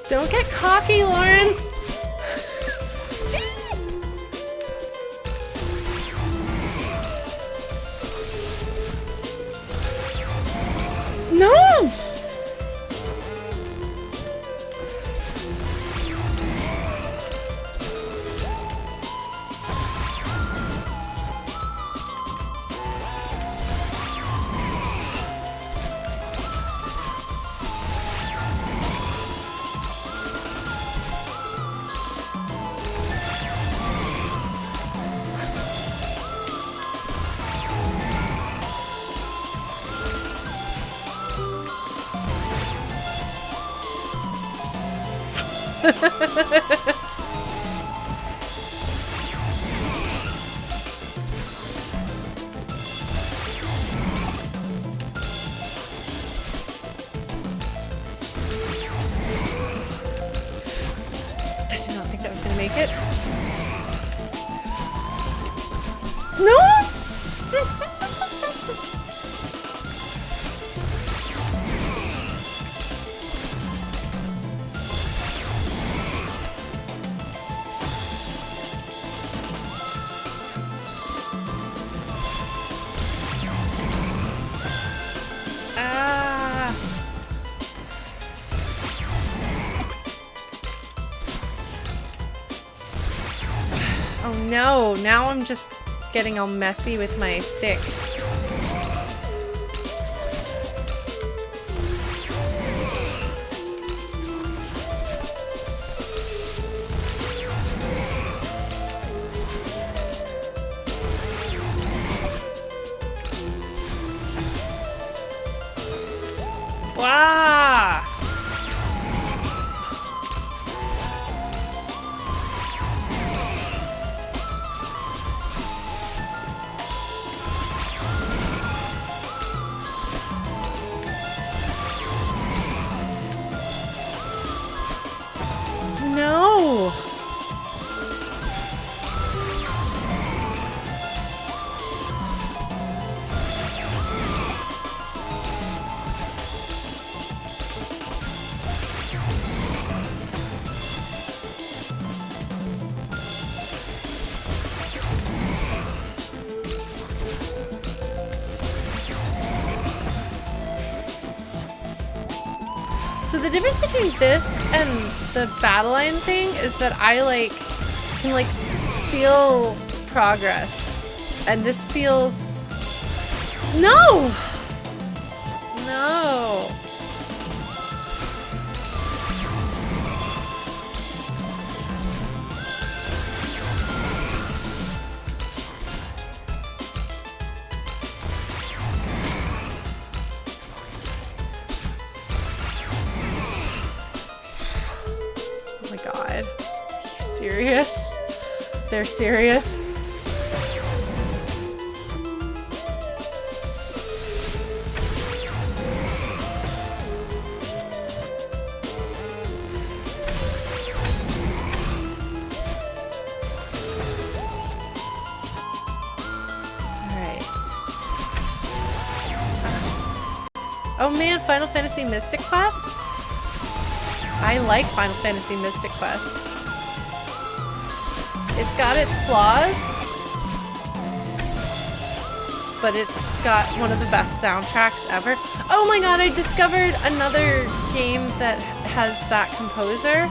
Don't get cocky, Lauren. No! I did not think that was gonna make it. No! Oh no, now I'm just getting all messy with my stick. Wow! No! So the difference between this and the battle line thing is that I can feel progress, and this feels no. god. Are you serious? They're serious? Oh man, Final Fantasy Mystic Quest? I like Final Fantasy Mystic Quest. It's got its flaws, but it's got one of the best soundtracks ever. Oh my god, I discovered another game that has that composer.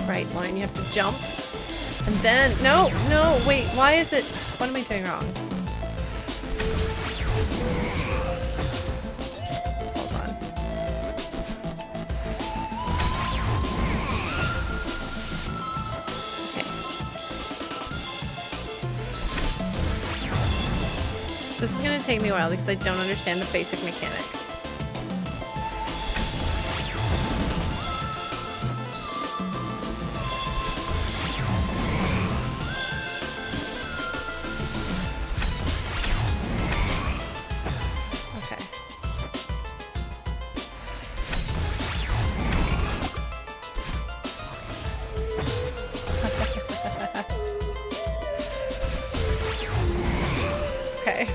Right, Lauren, you have to jump. And then, no, wait, why is it, what am I doing wrong? Hold on. Okay. This is gonna take me a while because I don't understand the basic mechanics. Okay.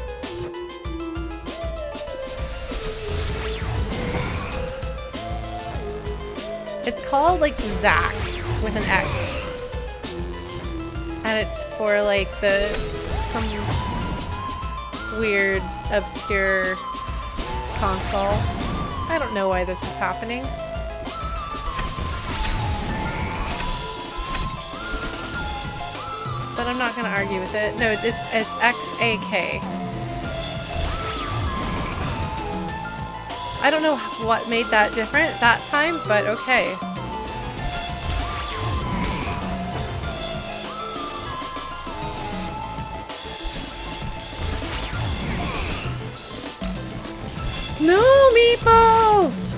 It's called like Zack with an X. And it's for like some weird, obscure console. I don't know why this is happening. But I'm not gonna argue with it. No, it's XAK. I don't know what made that different that time, but okay. No meatballs!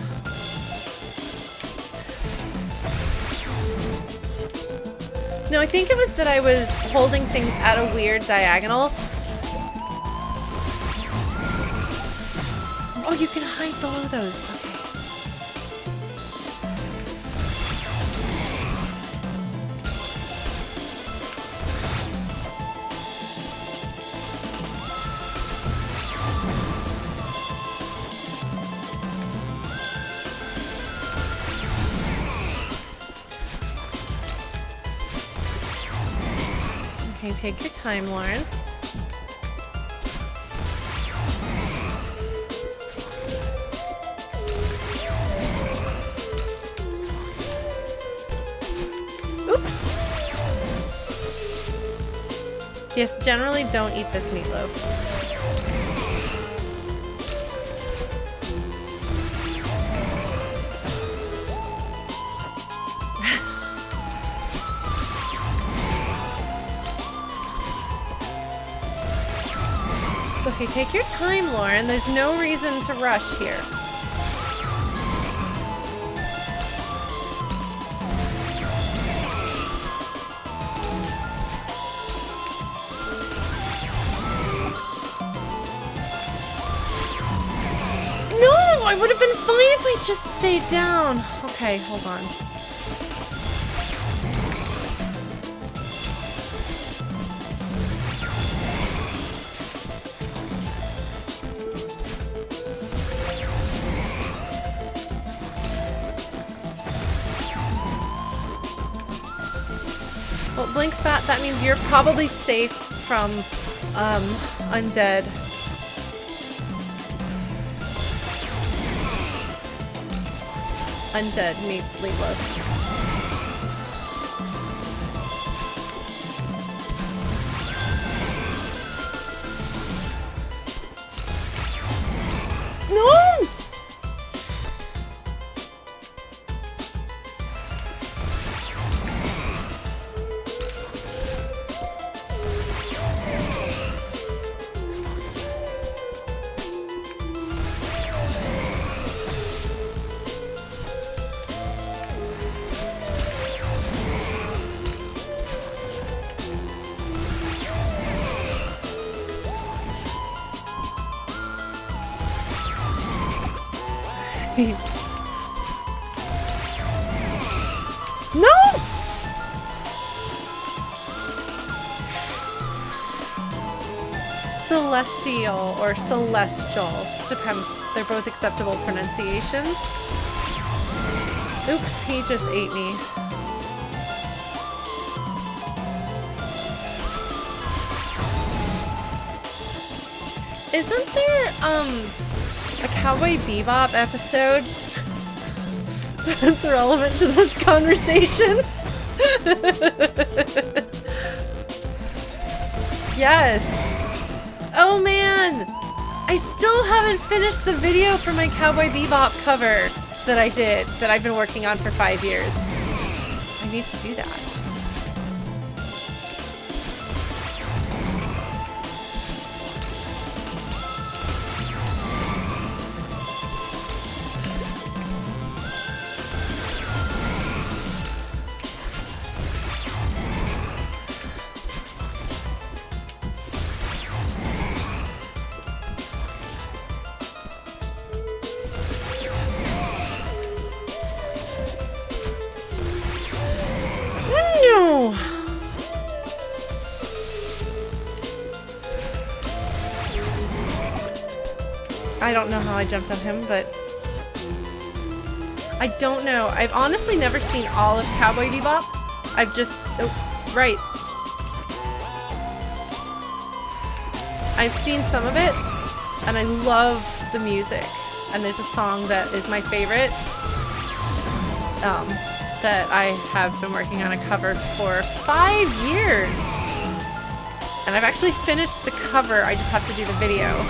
No, I think it was that I was holding things at a weird diagonal. Oh, you can hide below those. Okay. Okay, take your time, Lauren. Yes, generally don't eat this meatloaf. Okay, take your time, Lauren. There's no reason to rush here. I would have been fine if I just stayed down. Okay, hold on. Well, Blink Spat, that means you're probably safe from undead. Undead meatloaf. No! No! Celestial or celestial. Depends. They're both acceptable pronunciations. Oops, he just ate me. Isn't there, a Cowboy Bebop episode that's relevant to this conversation? Yes. Oh man! I still haven't finished the video for my Cowboy Bebop cover that I did, that I've been working on for 5 years. I need to do that. I don't know how I jumped on him, but I don't know. I've honestly never seen all of Cowboy Bebop. I've just... Oh, right. I've seen some of it, and I love the music. And there's a song that is my favorite that I have been working on a cover for 5 years. And I've actually finished the cover. I just have to do the video.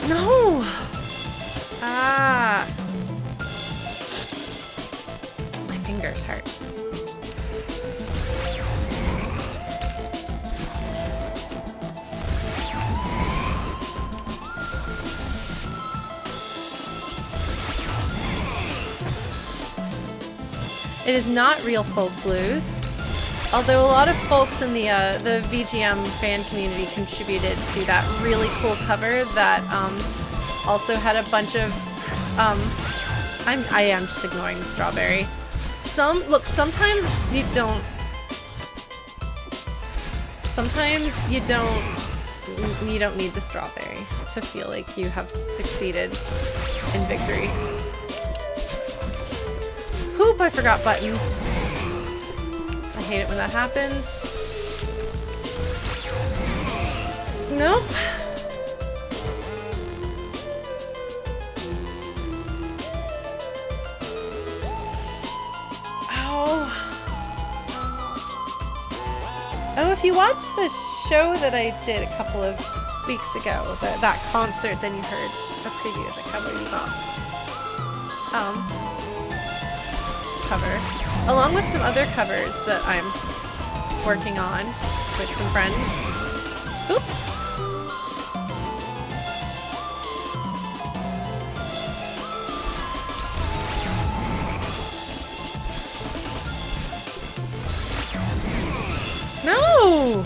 No! Ah! My fingers hurt. It is not real folk blues, although a lot of folks in the VGM fan community contributed to that really cool cover that also had a bunch of I am just ignoring the strawberry. Sometimes you don't need the strawberry to feel like you have succeeded in victory. Oop, I forgot buttons. I hate it when that happens. Nope. Ow. Oh, if you watched the show that I did a couple of weeks ago, that concert, then you heard a preview of the Cowboy Bebop cover, along with some other covers that I'm working on with some friends. Oops. No!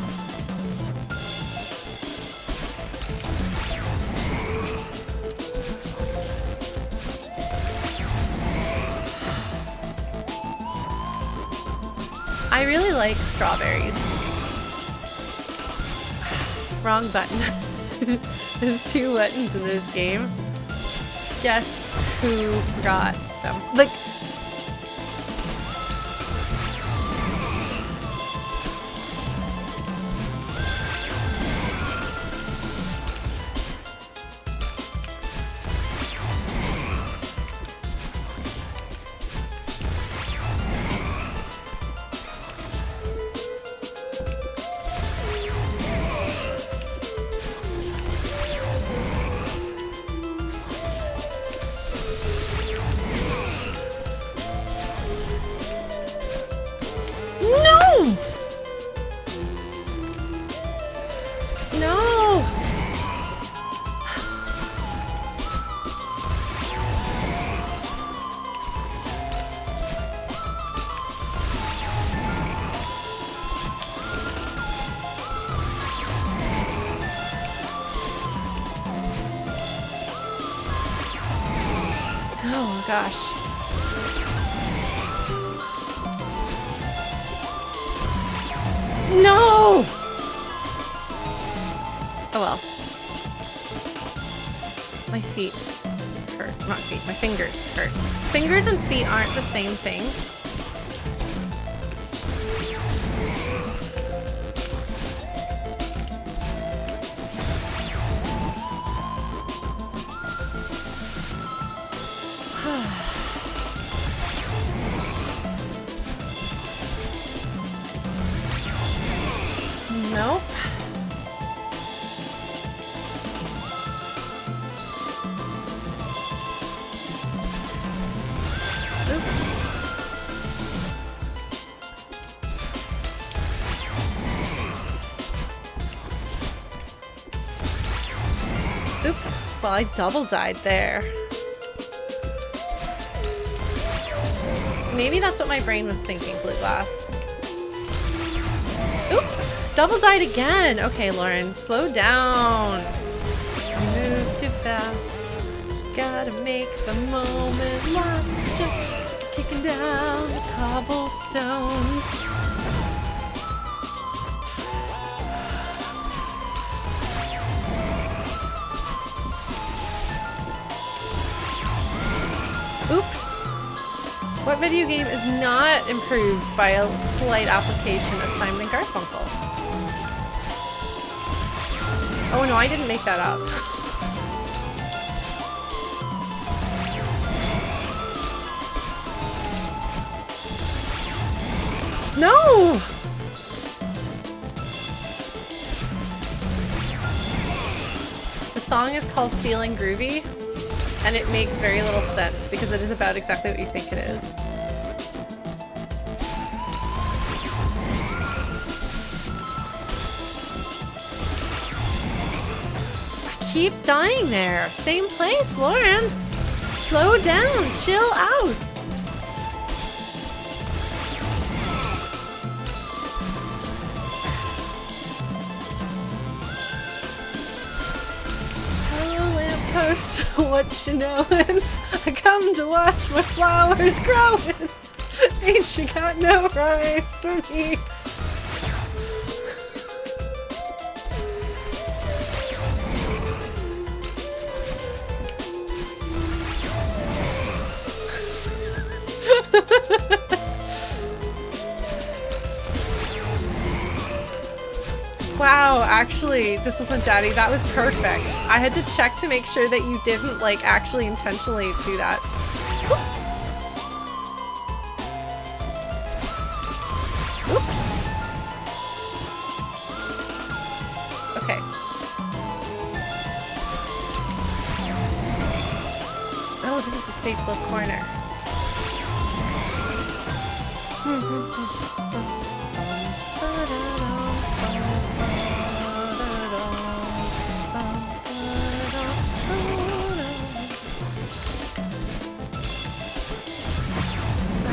I really like strawberries. Wrong button. There's 2 buttons in this game. Guess who got them? Like, gosh. No! Oh well. My feet hurt. Not feet, my fingers hurt. Fingers and feet aren't the same thing. Nope. Oops. Well, I double died there. Maybe that's what my brain was thinking, Blue Glass. Oops. Double died again. Okay, Lauren, slow down. Move too fast. Gotta make the moment last. Just kicking down the cobblestone. Oops. What video game is not improved by a slight application of Simon & Garfunkel? Oh no, I didn't make that up. No! The song is called Feeling Groovy, and it makes very little sense because it is about exactly what you think it is. Keep dying there. Same place, Lauren. Slow down. Chill out. Hello, lamppost. What you knowin'? I come to watch my flowers growing. Ain't you got no rights for me? Wow, actually, Disciplined Daddy, that was perfect. I had to check to make sure that you didn't, like, actually intentionally do that. Oops. Oops. Okay. Oh, this is a safe little corner.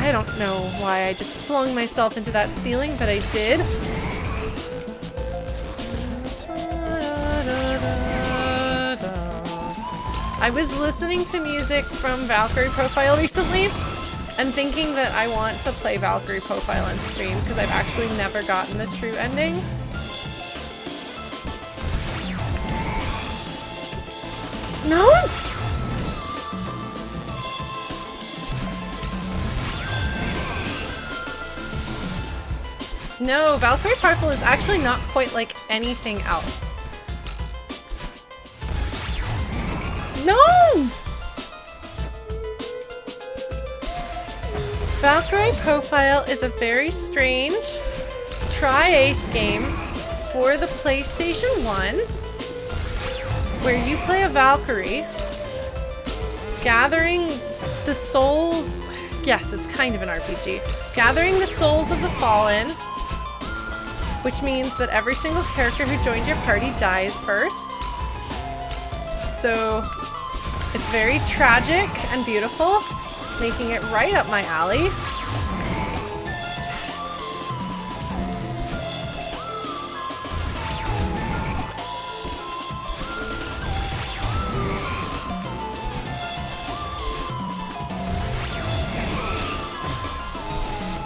I don't know why I just flung myself into that ceiling, but I did. I was listening to music from Valkyrie Profile recently and thinking that I want to play Valkyrie Profile on stream because I've actually never gotten the true ending. No! No, Valkyrie Profile is actually not quite like anything else. No! Valkyrie Profile is a very strange tri-ace game for the PlayStation 1 where you play a Valkyrie gathering the souls. Yes, it's kind of an RPG. Gathering the souls of the fallen, which means that every single character who joins your party dies first. So it's very tragic and beautiful, making it right up my alley.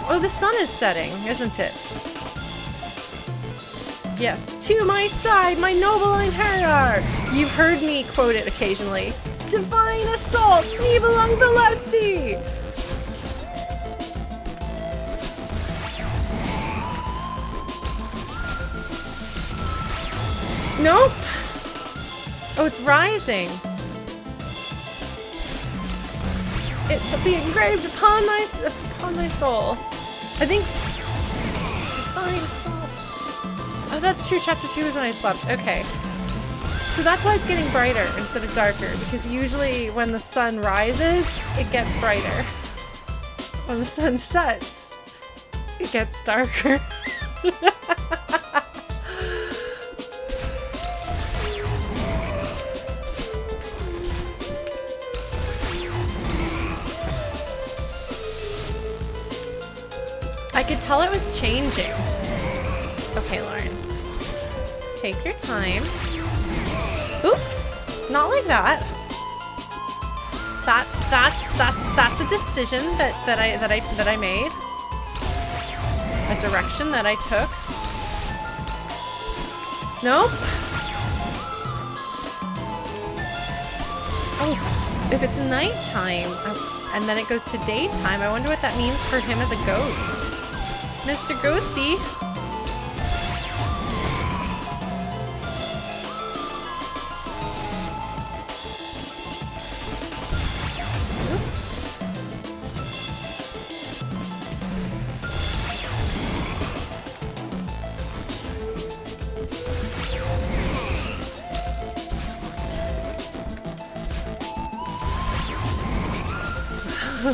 Oh, the sun is setting, isn't it? Yes, to my side, my noble inheritor! You've heard me quote it occasionally. Divine assault, Nibelung Celeste! Nope! Oh, it's rising. It shall be engraved upon my soul. I think divine assault. Oh, that's true. Chapter 2 is when I slept. Okay. So that's why it's getting brighter instead of darker, because usually when the sun rises, it gets brighter. When the sun sets, it gets darker. I could tell it was changing. Okay, Lauren. Take your time. Oops! Not like that. That's a decision that I made. A direction that I took. Nope. Oh, if it's nighttime and then it goes to daytime, I wonder what that means for him as a ghost. Mr. Ghosty.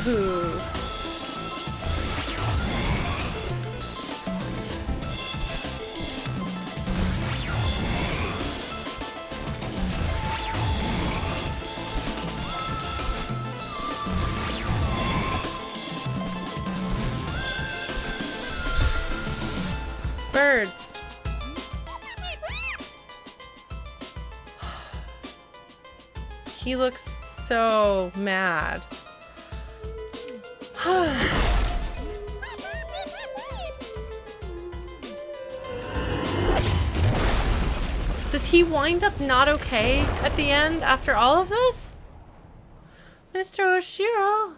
Ooh. Birds. He looks so mad. Does he wind up not okay at the end after all of this? Mr. Oshiro?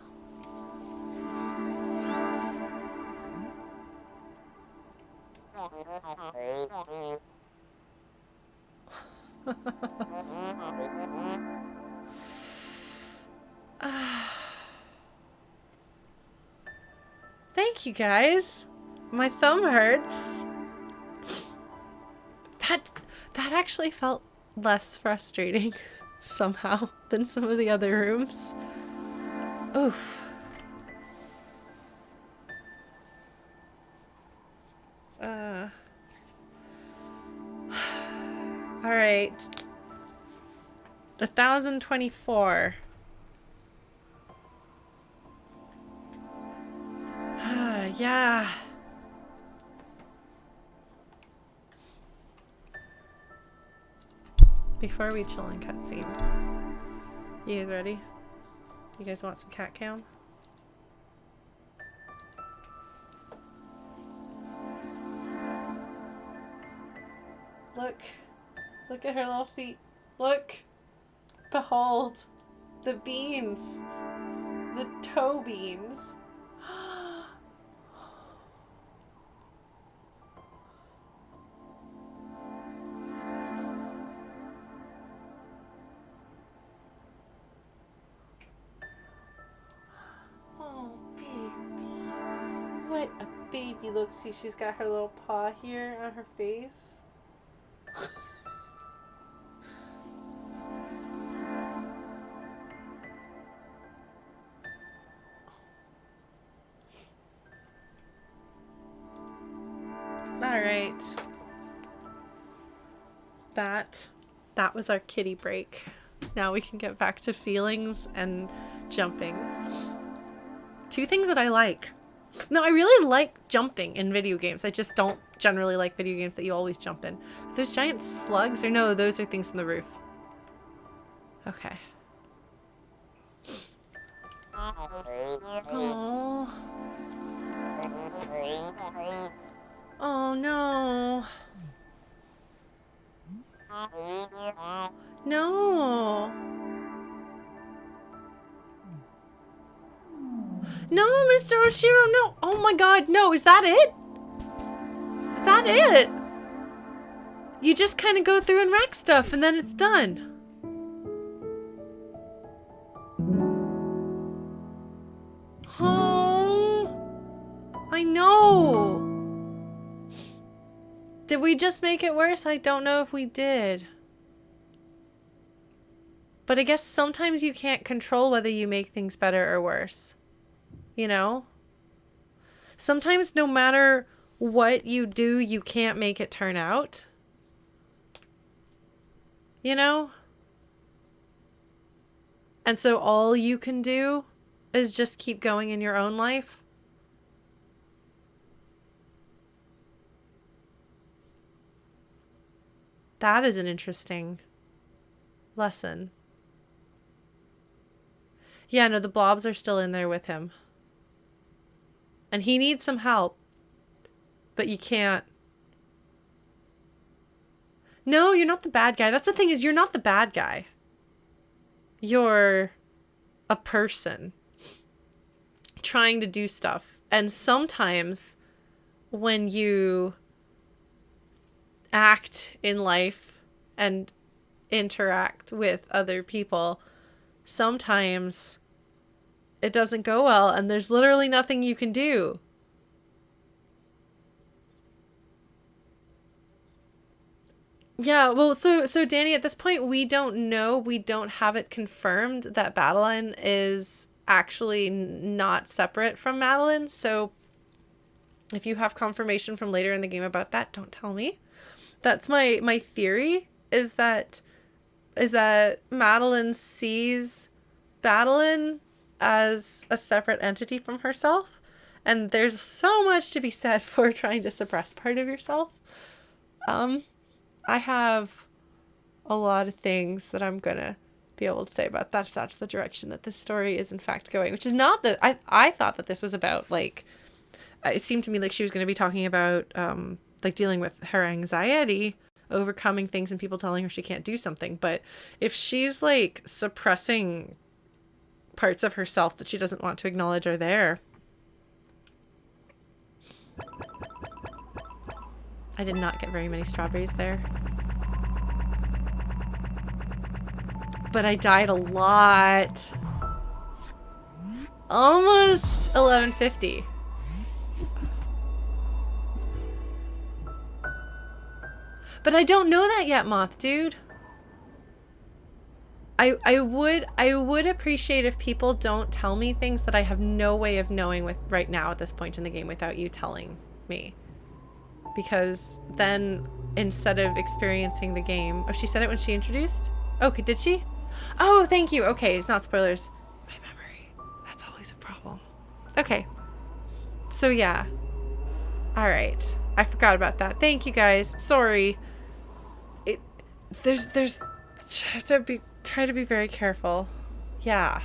Thank you guys. My thumb hurts. That actually felt less frustrating somehow than some of the other rooms. Oof. All right. 1024. Yeah. Before we chill in cutscene. You guys ready? You guys want some cat cam? Look. Look at her little feet. Look. Behold. The beans. The toe beans. What a baby. Look, see, she's got her little paw here on her face. Alright. That was our kitty break. Now we can get back to feelings and jumping. Two things that I like. No, I really like jumping in video games. I just don't generally like video games that you always jump in. Are those giant slugs? Or no, those are things on the roof. Okay. Aww. Oh no. No. No, Mr. Oshiro, no. Oh my god, no. Is that it? Is that it? You just kind of go through and wreck stuff and then it's done. Oh, I know. Did we just make it worse? I don't know if we did. But I guess sometimes you can't control whether you make things better or worse. You know? Sometimes no matter what you do, you can't make it turn out. You know? And so all you can do is just keep going in your own life. That is an interesting lesson. Yeah, no, the blobs are still in there with him. And he needs some help. But you can't. No, you're not the bad guy. That's the thing, is you're not the bad guy. You're a person trying to do stuff. And sometimes when you act in life and interact with other people, sometimes it doesn't go well and there's literally nothing you can do. Yeah, well, so Danny, at this point, we don't know, we don't have it confirmed that Madeline is actually not separate from Madeline. So if you have confirmation from later in the game about that, don't tell me. That's my theory, is that Madeline sees Madeline as a separate entity from herself. And there's so much to be said for trying to suppress part of yourself. I have a lot of things that I'm gonna be able to say about that if that's the direction that this story is in fact going, which is not that I thought that this was about, like, it seemed to me like she was going to be talking about like dealing with her anxiety, overcoming things and people telling her she can't do something. But if she's like suppressing parts of herself that she doesn't want to acknowledge are there. I did not get very many strawberries there. But I died a lot. Almost 1150. But I don't know that yet, Moth Dude. I would appreciate if people don't tell me things that I have no way of knowing with right now at this point in the game without you telling me. Because then instead of experiencing the game... Oh, she said it when she introduced? Okay, did she? Oh, thank you. Okay, it's not spoilers. My memory. That's always a problem. Okay. So yeah. Alright. I forgot about that. Thank you guys. Sorry. There's try to be very careful. Yeah.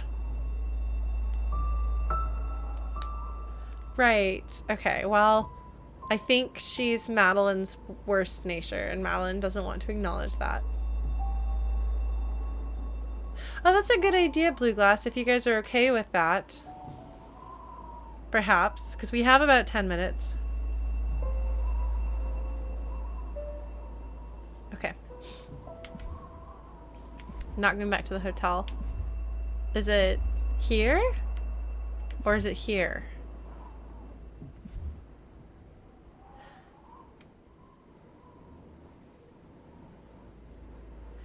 Right. Okay, well, I think she's Madeline's worst nature, and Madeline doesn't want to acknowledge that. Oh, that's a good idea, Blue Glass, if you guys are okay with that. Perhaps, because we have about 10 minutes. Okay. Not going back to the hotel. Is it here? Or is it here?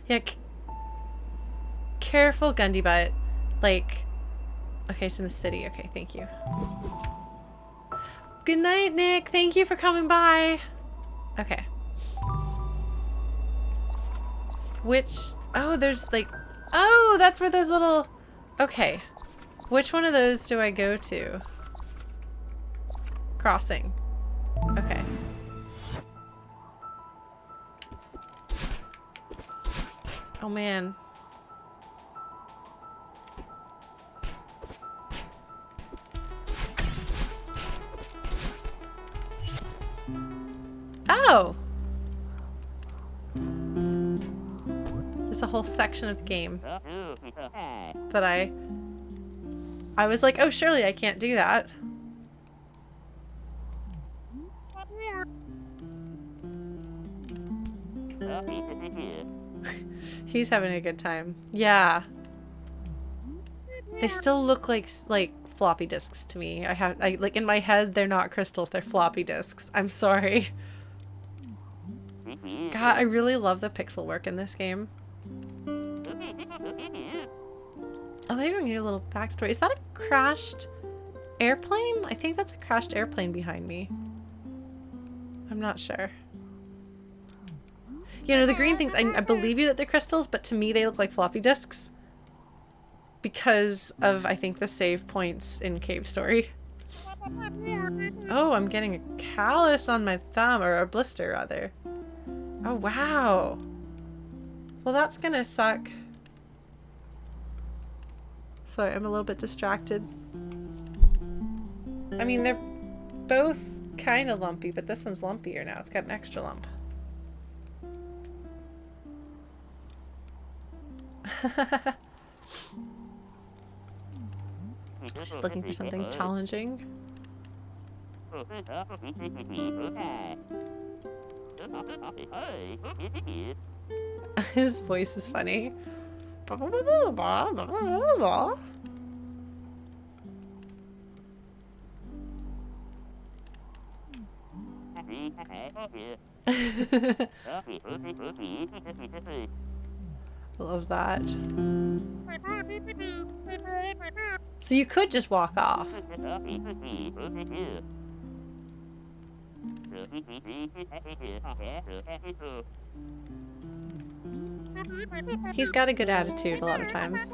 Yeah, careful, Gundy Butt. Like, okay, it's in the city. Okay, thank you. Good night, Nick. Thank you for coming by. Okay. Which, oh, there's like, oh, that's where those little, okay. Which one of those do I go to? Crossing. Okay. Oh, man. Oh! There's a whole section of the game that I was like, oh, surely I can't do that. He's having a good time. Yeah. They still look like floppy disks to me. I like in my head they're not crystals, they're floppy disks. I'm sorry. God, I really love the pixel work in this game. Oh, maybe we need a little backstory. Is that a crashed airplane? I think that's a crashed airplane behind me. I'm not sure. You know, the green things, I believe you that they're crystals, but to me they look like floppy disks. Because of, I think, the save points in Cave Story. Oh, I'm getting a callus on my thumb, or a blister, rather. Oh, wow. Well, that's gonna suck. Sorry, I'm a little bit distracted. I mean, they're both kind of lumpy, but this one's lumpier now. It's got an extra lump. Just looking for something challenging. His voice is funny. I love that. So you could just walk off. He's got a good attitude a lot of times.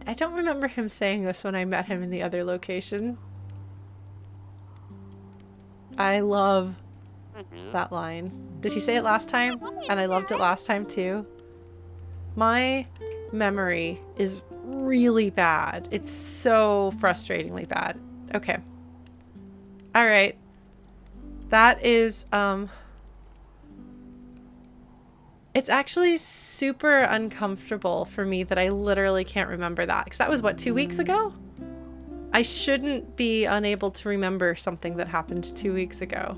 I don't remember him saying this when I met him in the other location. I love that line. Did he say it last time? And I loved it last time too. My memory is really bad. It's so frustratingly bad. Okay. All right. That is, it's actually super uncomfortable for me that I literally can't remember that. Because that was, what, 2 weeks ago? I shouldn't be unable to remember something that happened 2 weeks ago.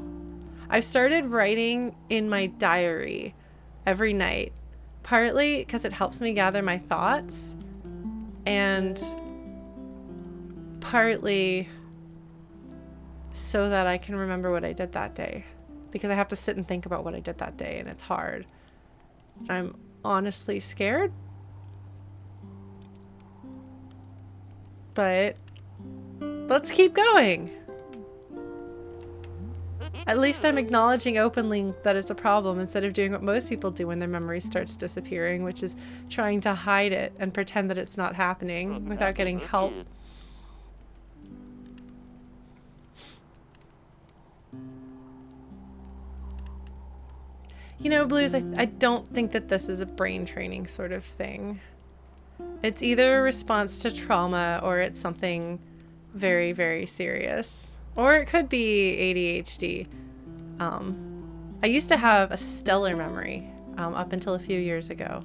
I've started writing in my diary every night, partly because it helps me gather my thoughts, and partly so that I can remember what I did that day. Because I have to sit and think about what I did that day, and it's hard. I'm honestly scared. But let's keep going. At least I'm acknowledging openly that it's a problem instead of doing what most people do when their memory starts disappearing, which is trying to hide it and pretend that it's not happening without getting help. You know, Blues, I don't think that this is a brain training sort of thing. It's either a response to trauma or it's something very, very serious. Or it could be ADHD. I used to have a stellar memory up until a few years ago.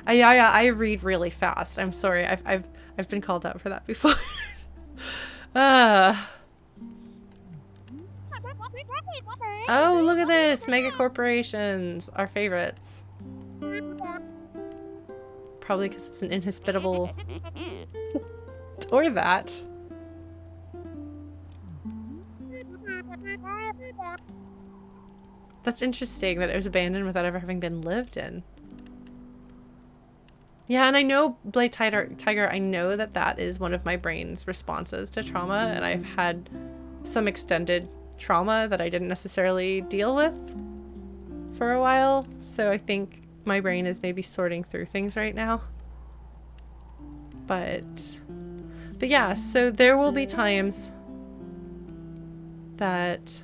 I read really fast. I'm sorry. I've been called out for that before. Oh, look at this! Mega corporations, our favorites. Probably because it's an inhospitable... or that. That's interesting that it was abandoned without ever having been lived in. Yeah, and I know, Blade Tiger, I know that that is one of my brain's responses to trauma, and I've had some extended trauma that I didn't necessarily deal with for a while, so I think my brain is maybe sorting through things right now. But yeah, so there will be times that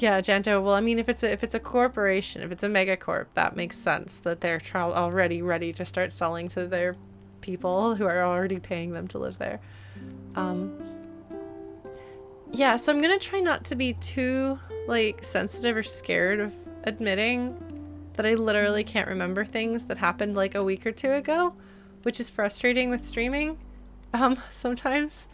Yeah, Janto. Well, I mean, if it's a corporation, if it's a megacorp, that makes sense that they're already ready to start selling to their people who are already paying them to live there. Yeah, so I'm gonna try not to be too like sensitive or scared of admitting that I literally can't remember things that happened like a week or two ago, which is frustrating with streaming sometimes.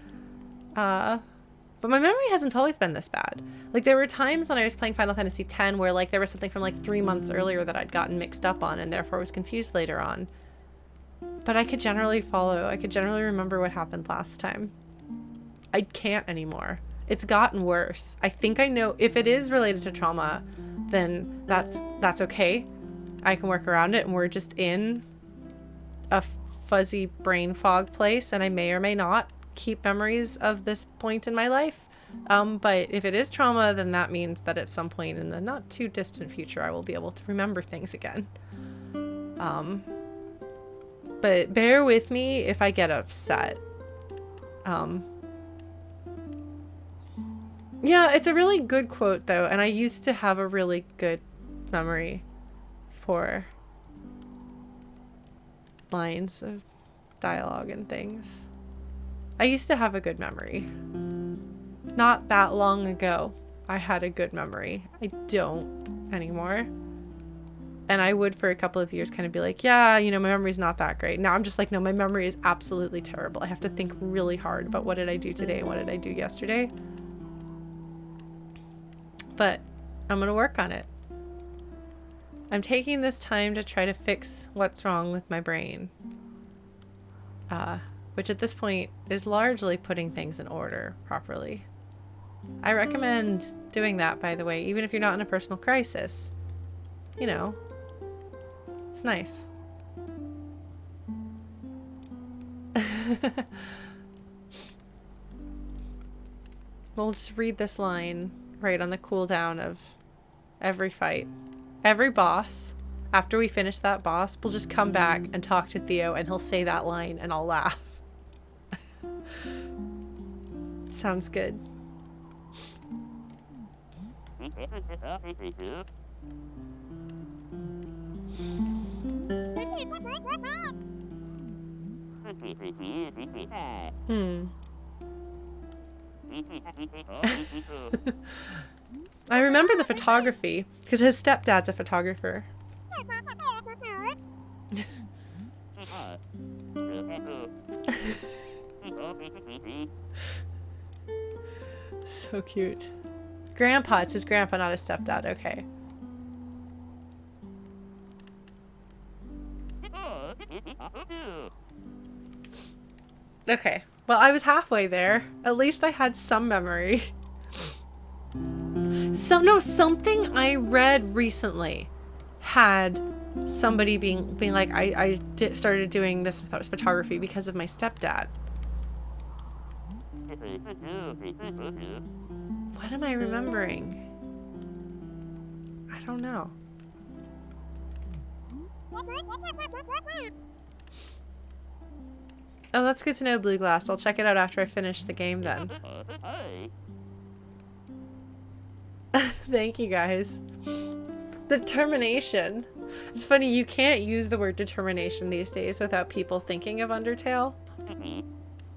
But my memory hasn't always been this bad. Like, there were times when I was playing Final Fantasy X where like there was something from like 3 months earlier that I'd gotten mixed up on and therefore was confused later on. But I could generally remember what happened last time. I can't anymore. It's gotten worse. I think I know if it is related to trauma, then that's okay. I can work around it, and we're just in a fuzzy brain fog place, and I may or may not keep memories of this point in my life. But if it is trauma, then that means that at some point in the not too distant future, I will be able to remember things again. But bear with me if I get upset. Yeah, it's a really good quote though, and I used to have a really good memory for lines of dialogue and things. I used to have a good memory. Not that long ago, I had a good memory. I don't anymore. And I would for a couple of years kind of be like, yeah, you know, my memory's not that great. Now I'm just like, no, my memory is absolutely terrible. I have to think really hard about what did I do today and what did I do yesterday. But I'm gonna work on it. I'm taking this time to try to fix what's wrong with my brain. Which at this point is largely putting things in order properly. I recommend doing that, by the way, even if you're not in a personal crisis. You know, it's nice. We'll just read this line right on the cooldown of every fight. Every boss, after we finish that boss, we'll just come back and talk to Theo and he'll say that line and I'll laugh. Sounds good. I remember the photography because his stepdad's a photographer. So cute. Grandpa, it's his grandpa, not his stepdad. Okay. Okay. Well, I was halfway there. At least I had some memory. Something I read recently had somebody being like, I started doing this, I thought it was photography because of my stepdad. What am I remembering? I don't know. Oh, that's good to know, Blue Glass. I'll check it out after I finish the game then. Thank you, guys. Determination. It's funny, you can't use the word determination these days without people thinking of Undertale.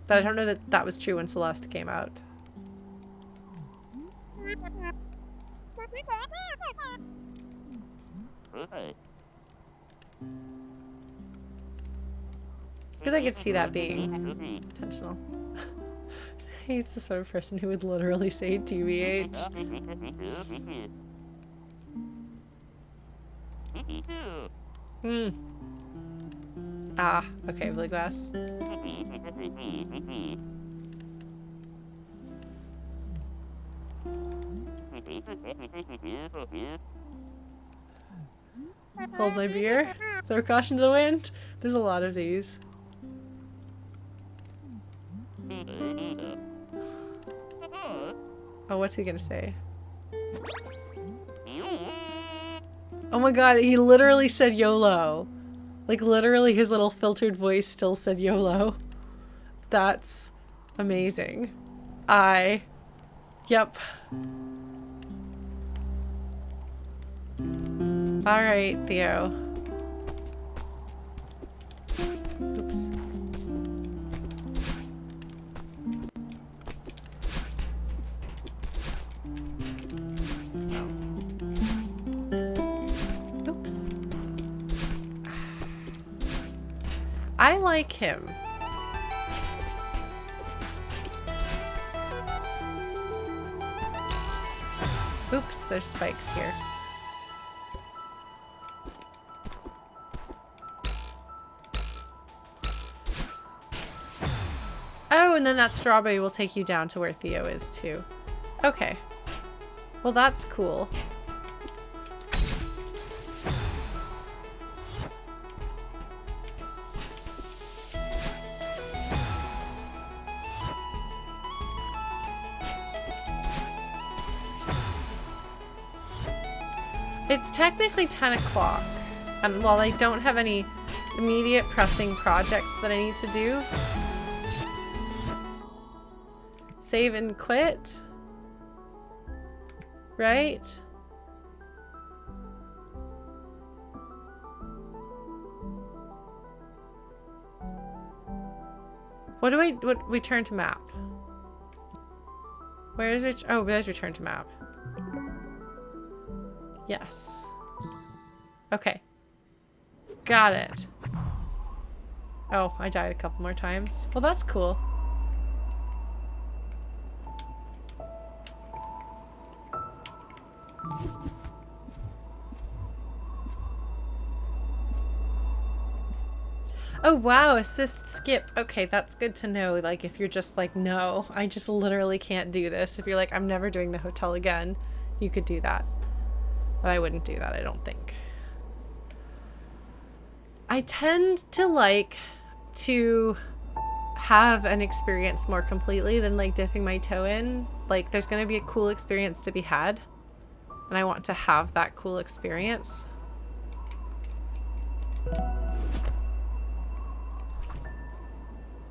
But I don't know that that was true when Celeste came out. Because I could see that being intentional. He's the sort of person who would literally say TBH. Ah, okay, Blue Glass. Hold my beer. Throw caution to the wind. There's a lot of these. Oh, what's he gonna say? Oh my god, he literally said YOLO. Like, literally his little filtered voice still said YOLO. That's amazing. Yep. All right, Theo. Oops. Oops. I like him. Oops, there's spikes here. Oh, and then that strawberry will take you down to where Theo is too. Okay. Well, that's cool. It's technically 10 o'clock, and while I don't have any immediate pressing projects that I need to do, save and quit, right? What return to map? Where is it? Oh, there's return to map. Yes. Okay. Got it. Oh, I died a couple more times. Well, that's cool. Oh, wow. Assist skip. Okay, that's good to know. Like, if you're just like, no, I just literally can't do this. If you're like, I'm never doing the hotel again, you could do that. But I wouldn't do that, I don't think. I tend to like to have an experience more completely than like dipping my toe in. Like, there's going to be a cool experience to be had, and I want to have that cool experience.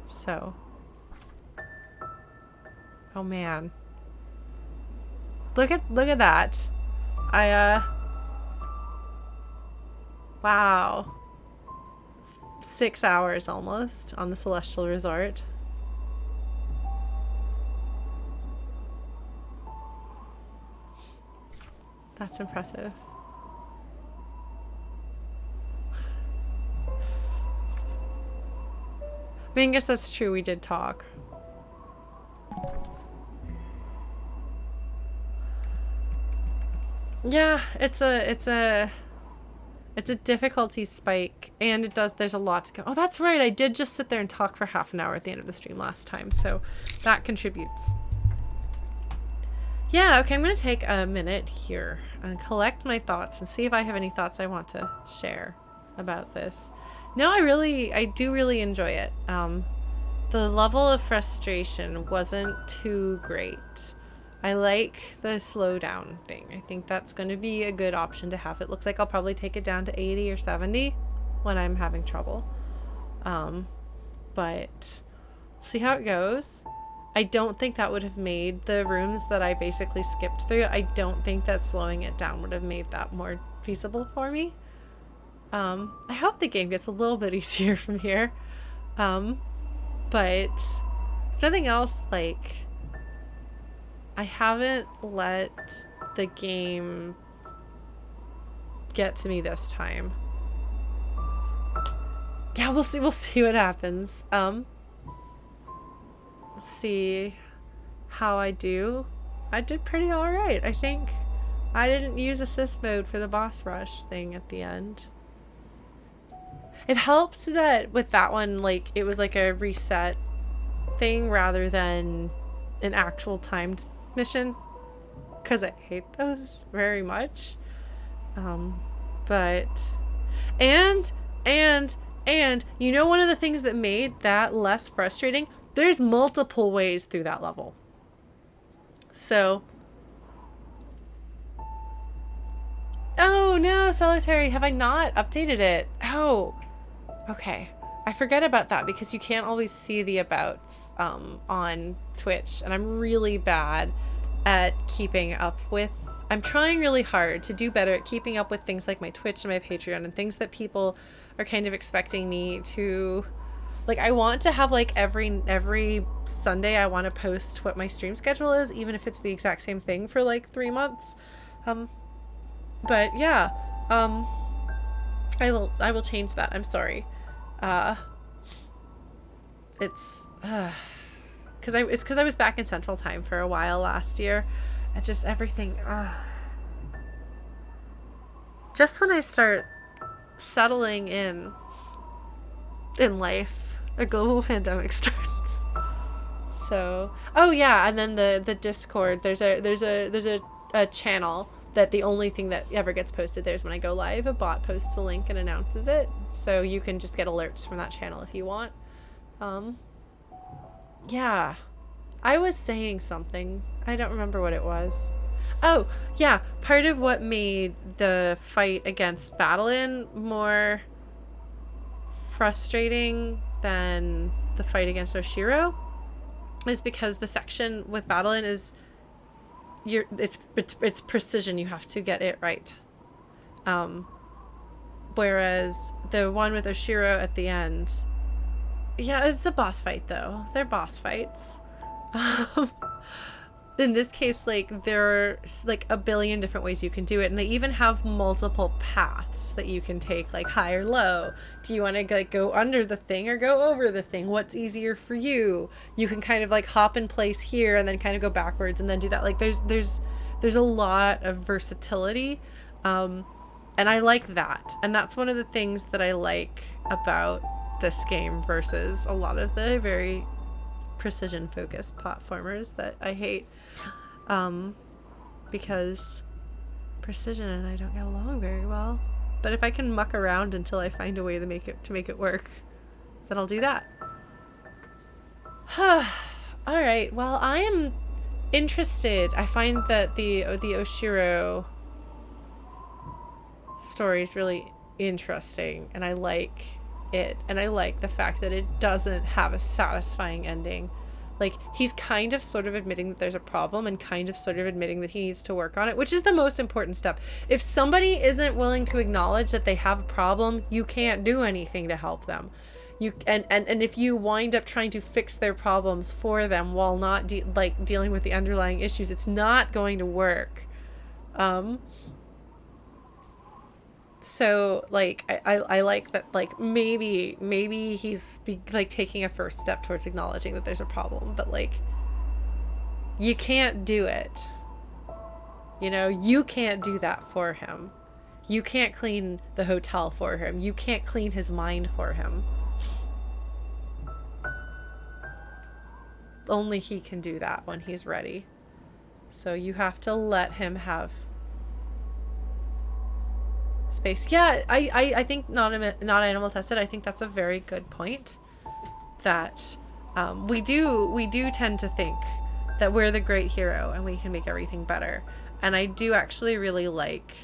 So. Oh man. Look at that. Wow. 6 hours almost on the Celestial Resort. That's impressive. I mean, I guess that's true, we did talk. Yeah, it's a difficulty spike, and there's a lot to go. Oh, that's right, I did just sit there and talk for half an hour at the end of the stream last time, so that contributes. Yeah, okay, I'm gonna take a minute here and collect my thoughts and see if I have any thoughts I want to share about this. No, I do really enjoy it. The level of frustration wasn't too great. I like the slowdown thing. I think that's going to be a good option to have. It looks like I'll probably take it down to 80 or 70 when I'm having trouble. But see how it goes. I don't think that would have made the rooms that I basically skipped through. I don't think that slowing it down would have made that more feasible for me. I hope the game gets a little bit easier from here. But if nothing else, like, I haven't let the game get to me this time. Yeah, we'll see what happens. Let's see how I do. I did pretty alright, I think. I didn't use assist mode for the boss rush thing at the end. It helped that with that one, like, it was like a reset thing rather than an actual timed mission, because I hate those very much. But and you know, one of the things that made that less frustrating, there's multiple ways through that level. So, oh no, Solitary, have I not updated it? Oh, okay. I forget about that because you can't always see the abouts on Twitch, and I'm really bad at keeping up with I'm trying really hard to do better at keeping up with things like my Twitch and my Patreon and things that people are kind of expecting me to, like, I want to have like every Sunday I want to post what my stream schedule is, even if it's the exact same thing for like 3 months. But yeah, I will change that. I'm sorry. It's because I was back in Central Time for a while last year, and just everything. Just when I start settling in life, a global pandemic starts. So, oh yeah, and then the Discord. There's a channel that the only thing that ever gets posted there is when I go live. A bot posts a link and announces it, so you can just get alerts from that channel if you want. Yeah, I was saying something. I don't remember what it was. Oh, yeah, part of what made the fight against Battlein more frustrating than the fight against Oshiro is because the section with Battlein is it's precision. You have to get it right. Whereas the one with Oshiro at the end, yeah, it's a boss fight though. They're boss fights. In this case, like, there's like a billion different ways you can do it, and they even have multiple paths that you can take, like high or low. Do you want to like go under the thing or go over the thing? What's easier for you? You can kind of like hop in place here and then kind of go backwards and then do that. Like there's a lot of versatility, and I like that. And that's one of the things that I like about this game versus a lot of the very precision focused platformers that I hate, because precision and I don't get along very well. But if I can muck around until I find a way to make it work, then I'll do that. All right, well, I am interested. I find that the Oshiro story is really interesting, and I like it, and I like the fact that it doesn't have a satisfying ending. Like, he's kind of sort of admitting that there's a problem and kind of sort of admitting that he needs to work on it, which is the most important step. If somebody isn't willing to acknowledge that they have a problem, you can't do anything to help them. And if you wind up trying to fix their problems for them while not dealing with the underlying issues, it's not going to work. So, like, I like that, like, maybe he's like taking a first step towards acknowledging that there's a problem, but like, you can't do it. You know, you can't do that for him. You can't clean the hotel for him. You can't clean his mind for him. Only he can do that when he's ready. So you have to let him have space. Yeah, I think not animal tested. I think that's a very good point. That we do tend to think that we're the great hero and we can make everything better. And I do actually really like,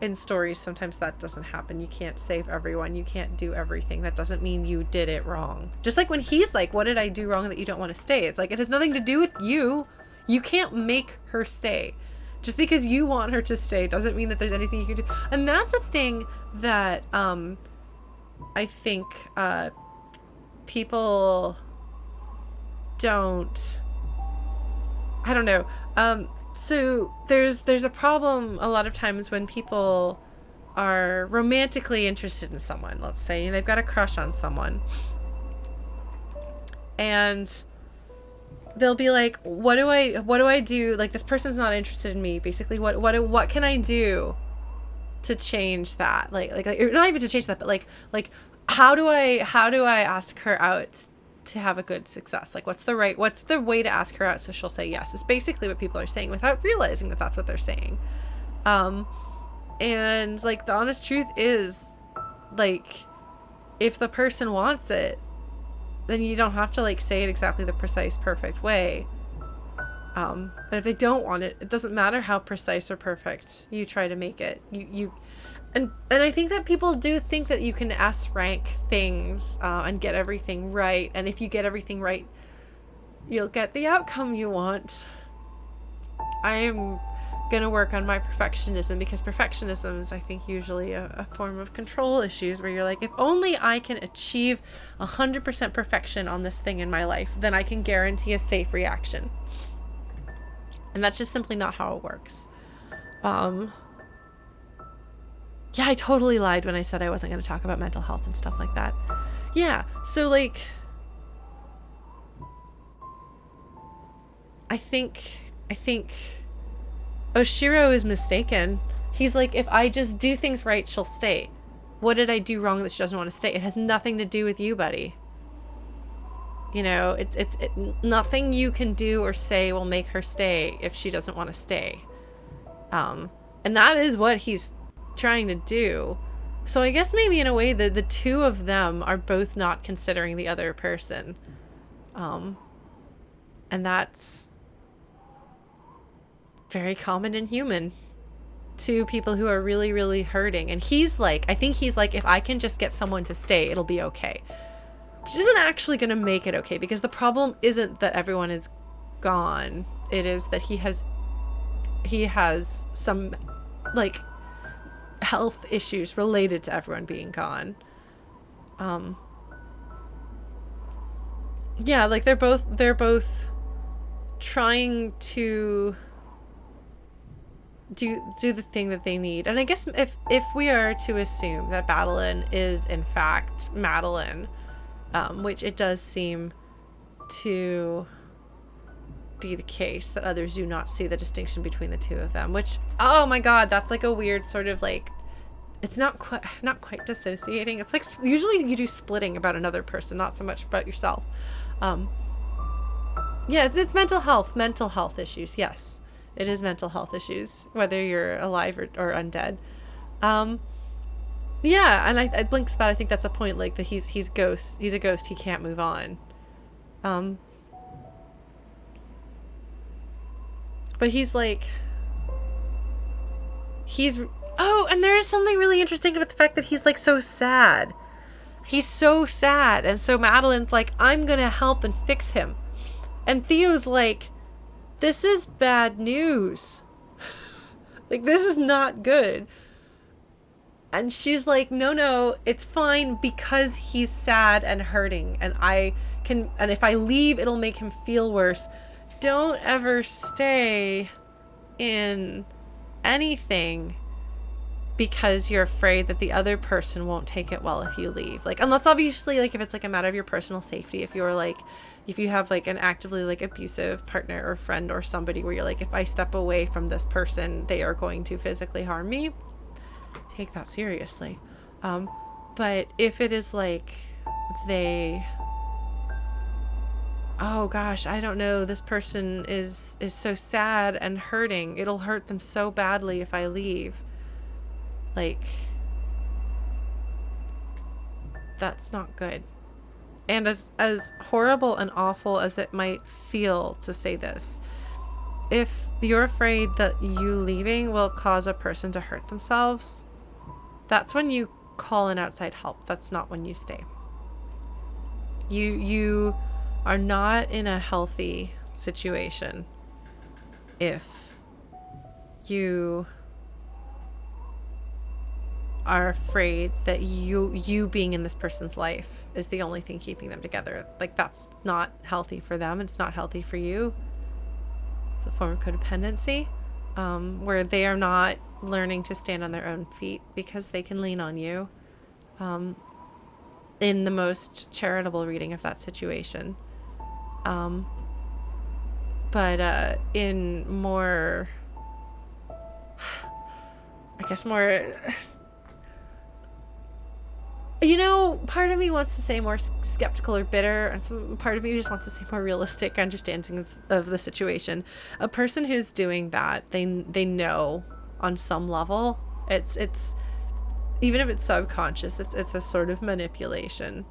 in stories, sometimes that doesn't happen. You can't save everyone. You can't do everything. That doesn't mean you did it wrong. Just like when he's like, what did I do wrong that you don't want to stay? It's like, it has nothing to do with you. You can't make her stay. Just because you want her to stay doesn't mean that there's anything you can do. And that's a thing that I think people don't, I don't know. So there's a problem a lot of times when people are romantically interested in someone. Let's say they've got a crush on someone, and they'll be like, what do I do? Like, this person's not interested in me. Basically, what can I do to change that? Like not even to change that, but like how do I ask her out to have a good success? Like, what's the way to ask her out so she'll say yes? It's basically what people are saying without realizing that that's what they're saying. And like, the honest truth is, like, if the person wants it, then you don't have to like say it exactly the precise, perfect way. And if they don't want it, it doesn't matter how precise or perfect you try to make it. And I think that people do think that you can S-rank things and get everything right. And if you get everything right, you'll get the outcome you want. I am gonna work on my perfectionism, because perfectionism is, I think, usually a form of control issues, where you're like, if only I can achieve 100% perfection on this thing in my life, then I can guarantee a safe reaction. And that's just simply not how it works. Yeah, I totally lied when I said I wasn't going to talk about mental health and stuff like that. Yeah, so like, I think Oshiro is mistaken. He's like, if I just do things right, she'll stay. What did I do wrong that she doesn't want to stay? It has nothing to do with you, buddy. You know, it's nothing you can do or say will make her stay if she doesn't want to stay. And that is what he's trying to do. So I guess maybe in a way the two of them are both not considering the other person. And that's very common and human to people who are really, really hurting. And he's like, I think he's like, if I can just get someone to stay, it'll be okay. Which isn't actually going to make it okay, because the problem isn't that everyone is gone. It is that he has some like health issues related to everyone being gone. Yeah, like they're both trying to do the thing that they need. And I guess if we are to assume that Madeline is in fact Madeline, which it does seem to be the case, that others do not see the distinction between the two of them, which, oh my god, that's like a weird sort of like, it's not quite dissociating. It's like, usually you do splitting about another person, not so much about yourself. Yeah, it's mental health issues. Yes, it is mental health issues, whether you're alive or undead. Yeah, and I blink spot. I think that's a point, like that he's a ghost. He can't move on. But he's like, oh, and there is something really interesting about the fact that he's like so sad. He's so sad, and so Madeline's like, I'm gonna help and fix him, and Theo's like, this is bad news. Like, this is not good. And she's like, no, it's fine, because he's sad and hurting, and if I leave, it'll make him feel worse. Don't ever stay in anything because you're afraid that the other person won't take it well if you leave. Like, unless obviously, like, if it's like a matter of your personal safety, if you have like an actively like abusive partner or friend or somebody where you're like, if I step away from this person, they are going to physically harm me, take that seriously. But if it is like oh gosh, I don't know, this person is so sad and hurting, it'll hurt them so badly if I leave. Like, that's not good. And as horrible and awful as it might feel to say this, if you're afraid that you leaving will cause a person to hurt themselves, that's when you call in outside help. That's not when you stay. You are not in a healthy situation if you are afraid that you being in this person's life is the only thing keeping them together. Like, that's not healthy for them. It's not healthy for you. It's a form of codependency, where they are not learning to stand on their own feet because they can lean on you. In the most charitable reading of that situation. But in more, I guess more, you know, part of me wants to say more skeptical or bitter, and some part of me just wants to say more realistic understanding of the situation. A person who's doing that, they know on some level, it's even if it's subconscious, it's a sort of manipulation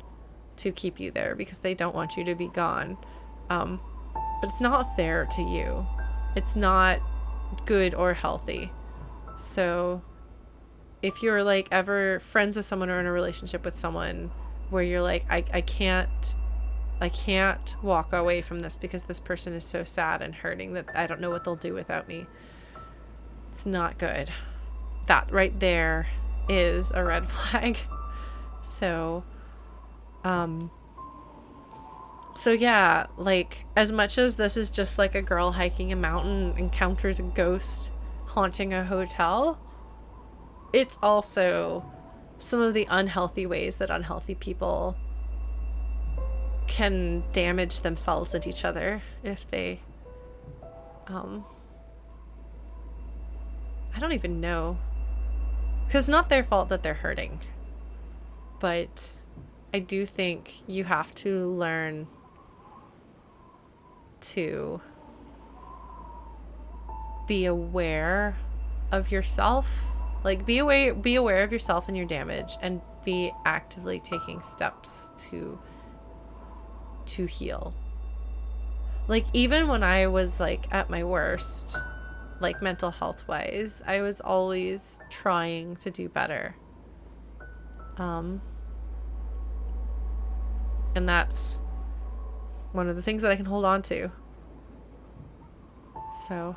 to keep you there because they don't want you to be gone. But it's not fair to you. It's not good or healthy. So if you're like ever friends with someone or in a relationship with someone where you're like, I can't walk away from this because this person is so sad and hurting that I don't know what they'll do without me. It's not good. That right there is a red flag. So, so yeah, like, as much as this is just like a girl hiking a mountain encounters a ghost haunting a hotel, it's also some of the unhealthy ways that unhealthy people can damage themselves and each other if they, I don't even know. Because it's not their fault that they're hurting. But I do think you have to learn to be aware of yourself. Like, be aware of yourself and your damage, and be actively taking steps to heal. Like, even when I was like at my worst, like mental health wise, I was always trying to do better. And that's one of the things that I can hold on to. So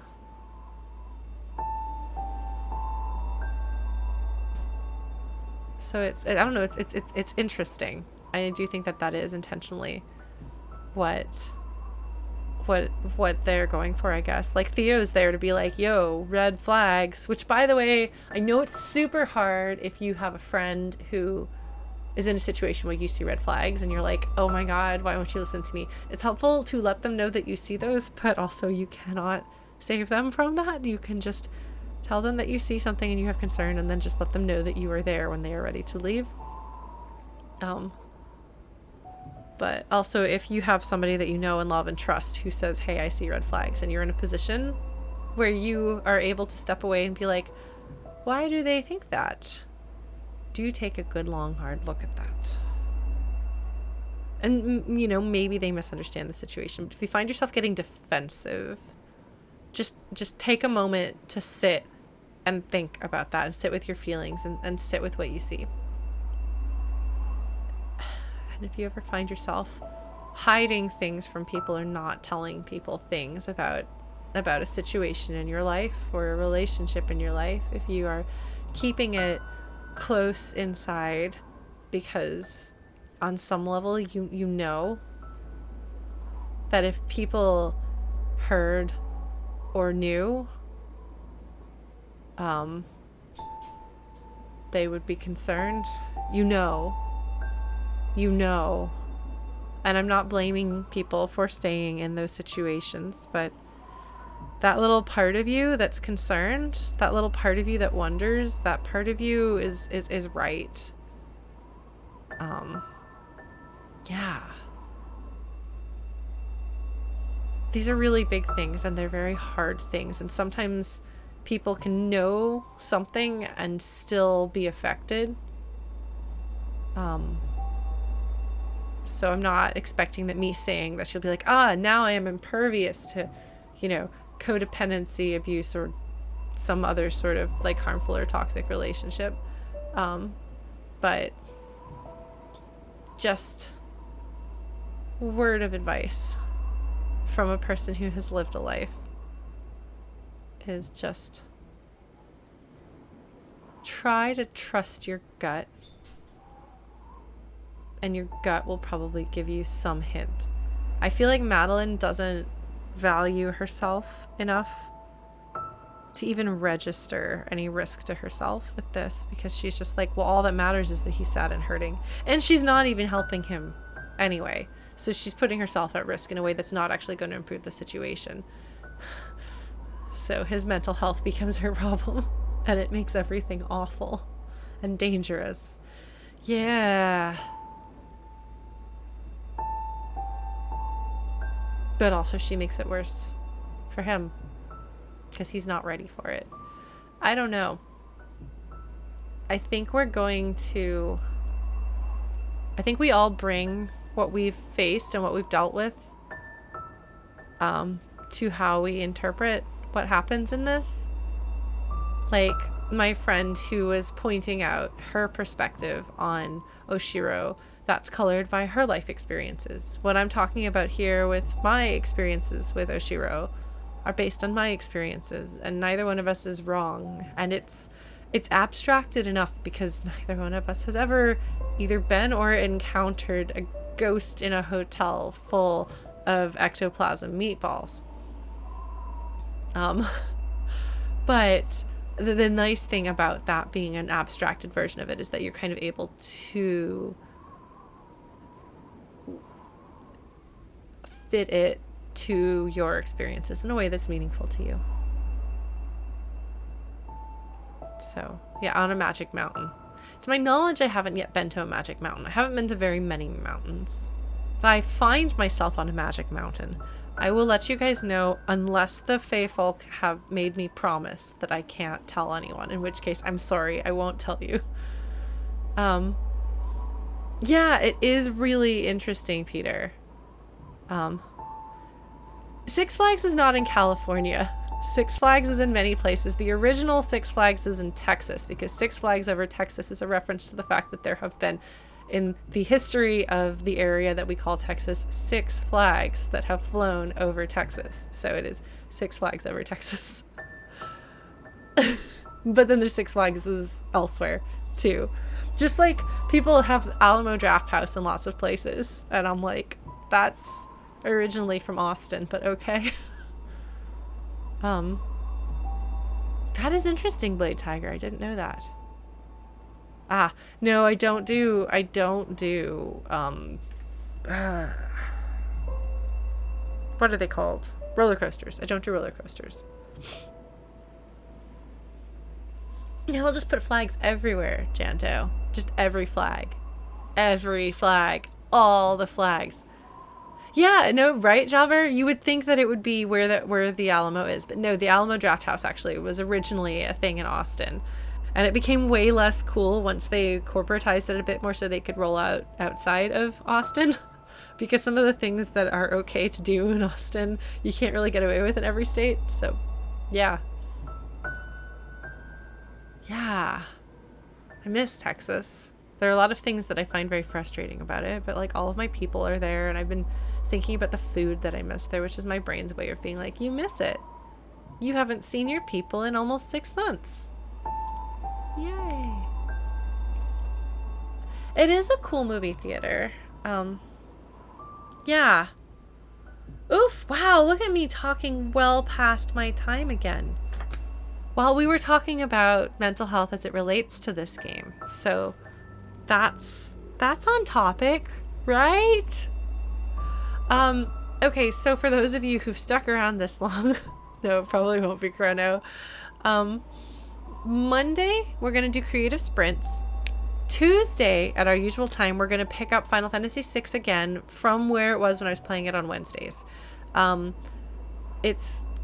it's, I don't know, it's interesting. I do think that is intentionally what they're going for, I guess. Like, Theo's there to be like, yo, red flags, which, by the way, I know it's super hard if you have a friend who is in a situation where you see red flags and you're like, oh my god, why won't you listen to me? It's helpful to let them know that you see those, but also you cannot save them from that. You can just tell them that you see something and you have concern, and then just let them know that you are there when they are ready to leave. But also, if you have somebody that you know and love and trust who says, hey, I see red flags, and you're in a position where you are able to step away and be like, why do they think that? Do take a good, long, hard look at that. And, you know, maybe they misunderstand the situation. But if you find yourself getting defensive, just take a moment to sit and think about that, and sit with your feelings, and sit with what you see. And if you ever find yourself hiding things from people or not telling people things about a situation in your life or a relationship in your life, if you are keeping it close inside because on some level you know that if people heard or knew, they would be concerned. You know, and I'm not blaming people for staying in those situations, but that little part of you that's concerned, that little part of you that wonders, that part of you is right. Yeah. These are really big things, and they're very hard things, and sometimes people can know something and still be affected. So I'm not expecting that me saying this, you'll be like, now I am impervious to, you know, codependency, abuse, or some other sort of like harmful or toxic relationship. But just word of advice from a person who has lived a life is just try to trust your gut, and your gut will probably give you some hint. I feel like Madeline doesn't value herself enough to even register any risk to herself with this, because she's just like, well, all that matters is that he's sad and hurting, and she's not even helping him anyway, so she's putting herself at risk in a way that's not actually going to improve the situation. So his mental health becomes her problem, and it makes everything awful and dangerous. Yeah. But also she makes it worse for him because he's not ready for it. I don't know. I think we all bring what we've faced and what we've dealt with to how we interpret what happens in this. Like my friend who was pointing out her perspective on Oshiro, that's colored by her life experiences. What I'm talking about here with my experiences with Oshiro are based on my experiences, and neither one of us is wrong. And it's abstracted enough because neither one of us has ever either been or encountered a ghost in a hotel full of ectoplasm meatballs. But the nice thing about that being an abstracted version of it is that you're kind of able to fit it to your experiences in a way that's meaningful to you. So, yeah, on a magic mountain. To my knowledge, I haven't yet been to a magic mountain. I haven't been to very many mountains. If I find myself on a magic mountain, I will let you guys know, unless the Fae folk have made me promise that I can't tell anyone, in which case I'm sorry, I won't tell you. Yeah, it is really interesting, Peter. Six Flags is not in California. Six Flags is in many places. The original Six Flags is in Texas, because Six Flags Over Texas is a reference to the fact that there have been, in the history of the area that we call Texas, 6 flags that have flown over Texas. So it is Six Flags Over Texas. But then there's Six Flags elsewhere too. Just like people have Alamo Draft House in lots of places, and I'm like, that's originally from Austin, but okay. That is interesting, Blade Tiger. I didn't know that. No, I don't do, what are they called? Roller coasters. I don't do roller coasters. No, I'll just put flags everywhere, Janto. Just every flag. Every flag. All the flags. Yeah, no, right, Jobber? You would think that it would be where the Alamo is, but no, the Alamo Draft House actually was originally a thing in Austin. And it became way less cool once they corporatized it a bit more so they could roll out outside of Austin. Because some of the things that are okay to do in Austin, you can't really get away with in every state. So, yeah. Yeah. I miss Texas. There are a lot of things that I find very frustrating about it, but like all of my people are there, and I've been thinking about the food that I miss there, which is my brain's way of being like, you miss it. You haven't seen your people in almost 6 months. Yay. It is a cool movie theater. Yeah. Oof, wow, look at me talking well past my time again. Well, we were talking about mental health as it relates to this game. So that's on topic, right? Okay, so for those of you who've stuck around this long, no, it probably won't be Chrono. Monday, we're going to do creative sprints. Tuesday, at our usual time, we're going to pick up Final Fantasy VI again from where it was when I was playing it on Wednesdays.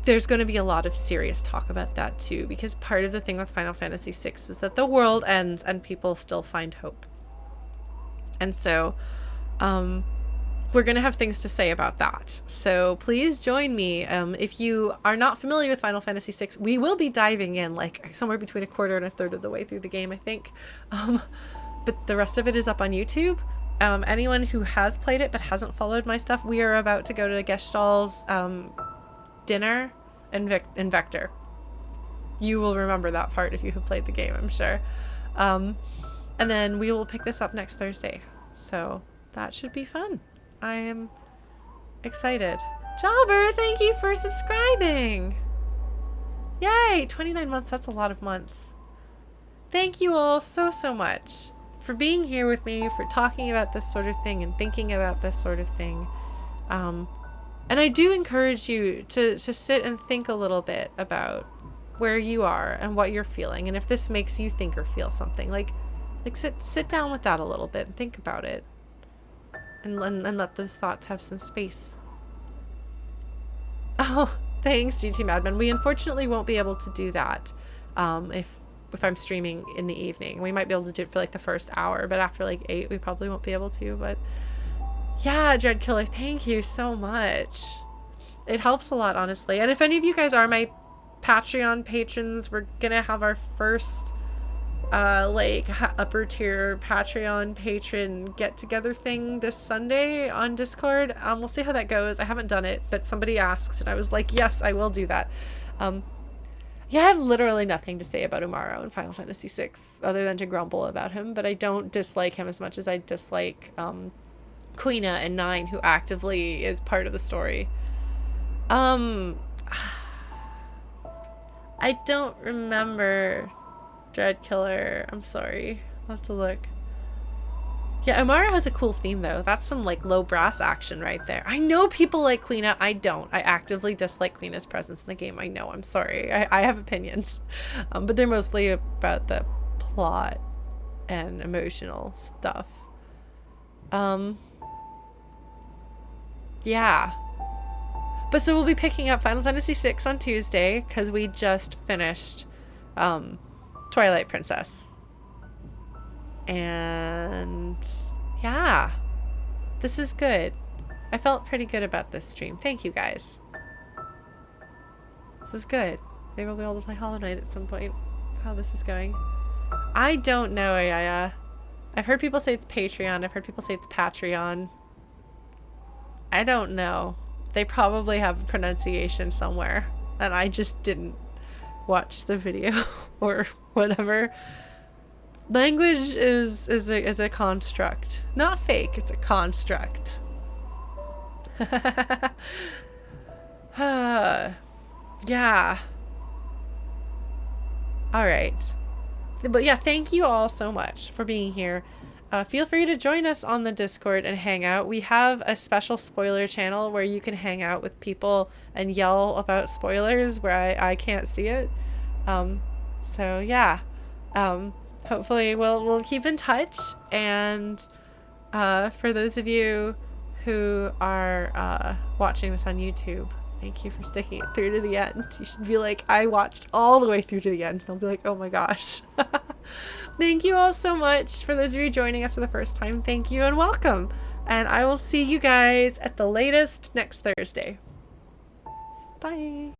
There's going to be a lot of serious talk about that too, because part of the thing with Final Fantasy VI is that the world ends and people still find hope. And so, we're going to have things to say about that. So please join me. If you are not familiar with Final Fantasy VI, we will be diving in like somewhere between a quarter and a third of the way through the game, I think. But the rest of it is up on YouTube. Anyone who has played it but hasn't followed my stuff, we are about to go to Gestal's dinner in Vector. You will remember that part if you have played the game, I'm sure. And then we will pick this up next Thursday. So that should be fun. I am excited. Jobber, thank you for subscribing. Yay, 29 months. That's a lot of months. Thank you all so much for being here with me, for talking about this sort of thing and thinking about this sort of thing. And I do encourage you to sit and think a little bit about where you are and what you're feeling, and if this makes you think or feel something. Like sit down with that a little bit and think about it. And let those thoughts have some space. Oh, thanks, GT Madman. We unfortunately won't be able to do that if I'm streaming in the evening. We might be able to do it for like the first hour, but after like 8, we probably won't be able to. But yeah, Dread Killer, thank you so much. It helps a lot, honestly. And if any of you guys are my Patreon patrons, we're gonna have our first like upper tier Patreon patron get together thing this Sunday on Discord. We'll see how that goes. I haven't done it, but somebody asked and I was like, yes, I will do that. Yeah, I have literally nothing to say about Umaro in Final Fantasy VI other than to grumble about him, but I don't dislike him as much as I dislike Quina and Nine, who actively is part of the story. I don't remember Dread Killer. I'm sorry. I'll have to look. Yeah, Umaro has a cool theme though. That's some like low brass action right there. I know people like Quina. I don't. I actively dislike Quina's presence in the game. I know. I'm sorry. I have opinions. But they're mostly about the plot and emotional stuff. Yeah. But so we'll be picking up Final Fantasy VI on Tuesday because we just finished Twilight Princess. And yeah, this is good. I felt pretty good about this stream. Thank you guys. This is good. Maybe I'll be able to play Hollow Knight at some point. How this is going. I don't know, Ayaya. I've heard people say it's Patreon. I've heard people say it's Patreon. I don't know. They probably have a pronunciation somewhere and I just didn't watch the video or whatever. Language is a construct. Not fake, it's a construct. Yeah. Alright. But yeah, thank you all so much for being here. Feel free to join us on the Discord and hang out. We have a special spoiler channel where you can hang out with people and yell about spoilers where I can't see it. So yeah. Hopefully we'll keep in touch, and for those of you who are watching this on YouTube, thank you for sticking it through to the end. You should be like, I watched all the way through to the end. And I'll be like, oh my gosh. Thank you all so much. For those of you joining us for the first time, thank you and welcome. And I will see you guys at the latest next Thursday. Bye.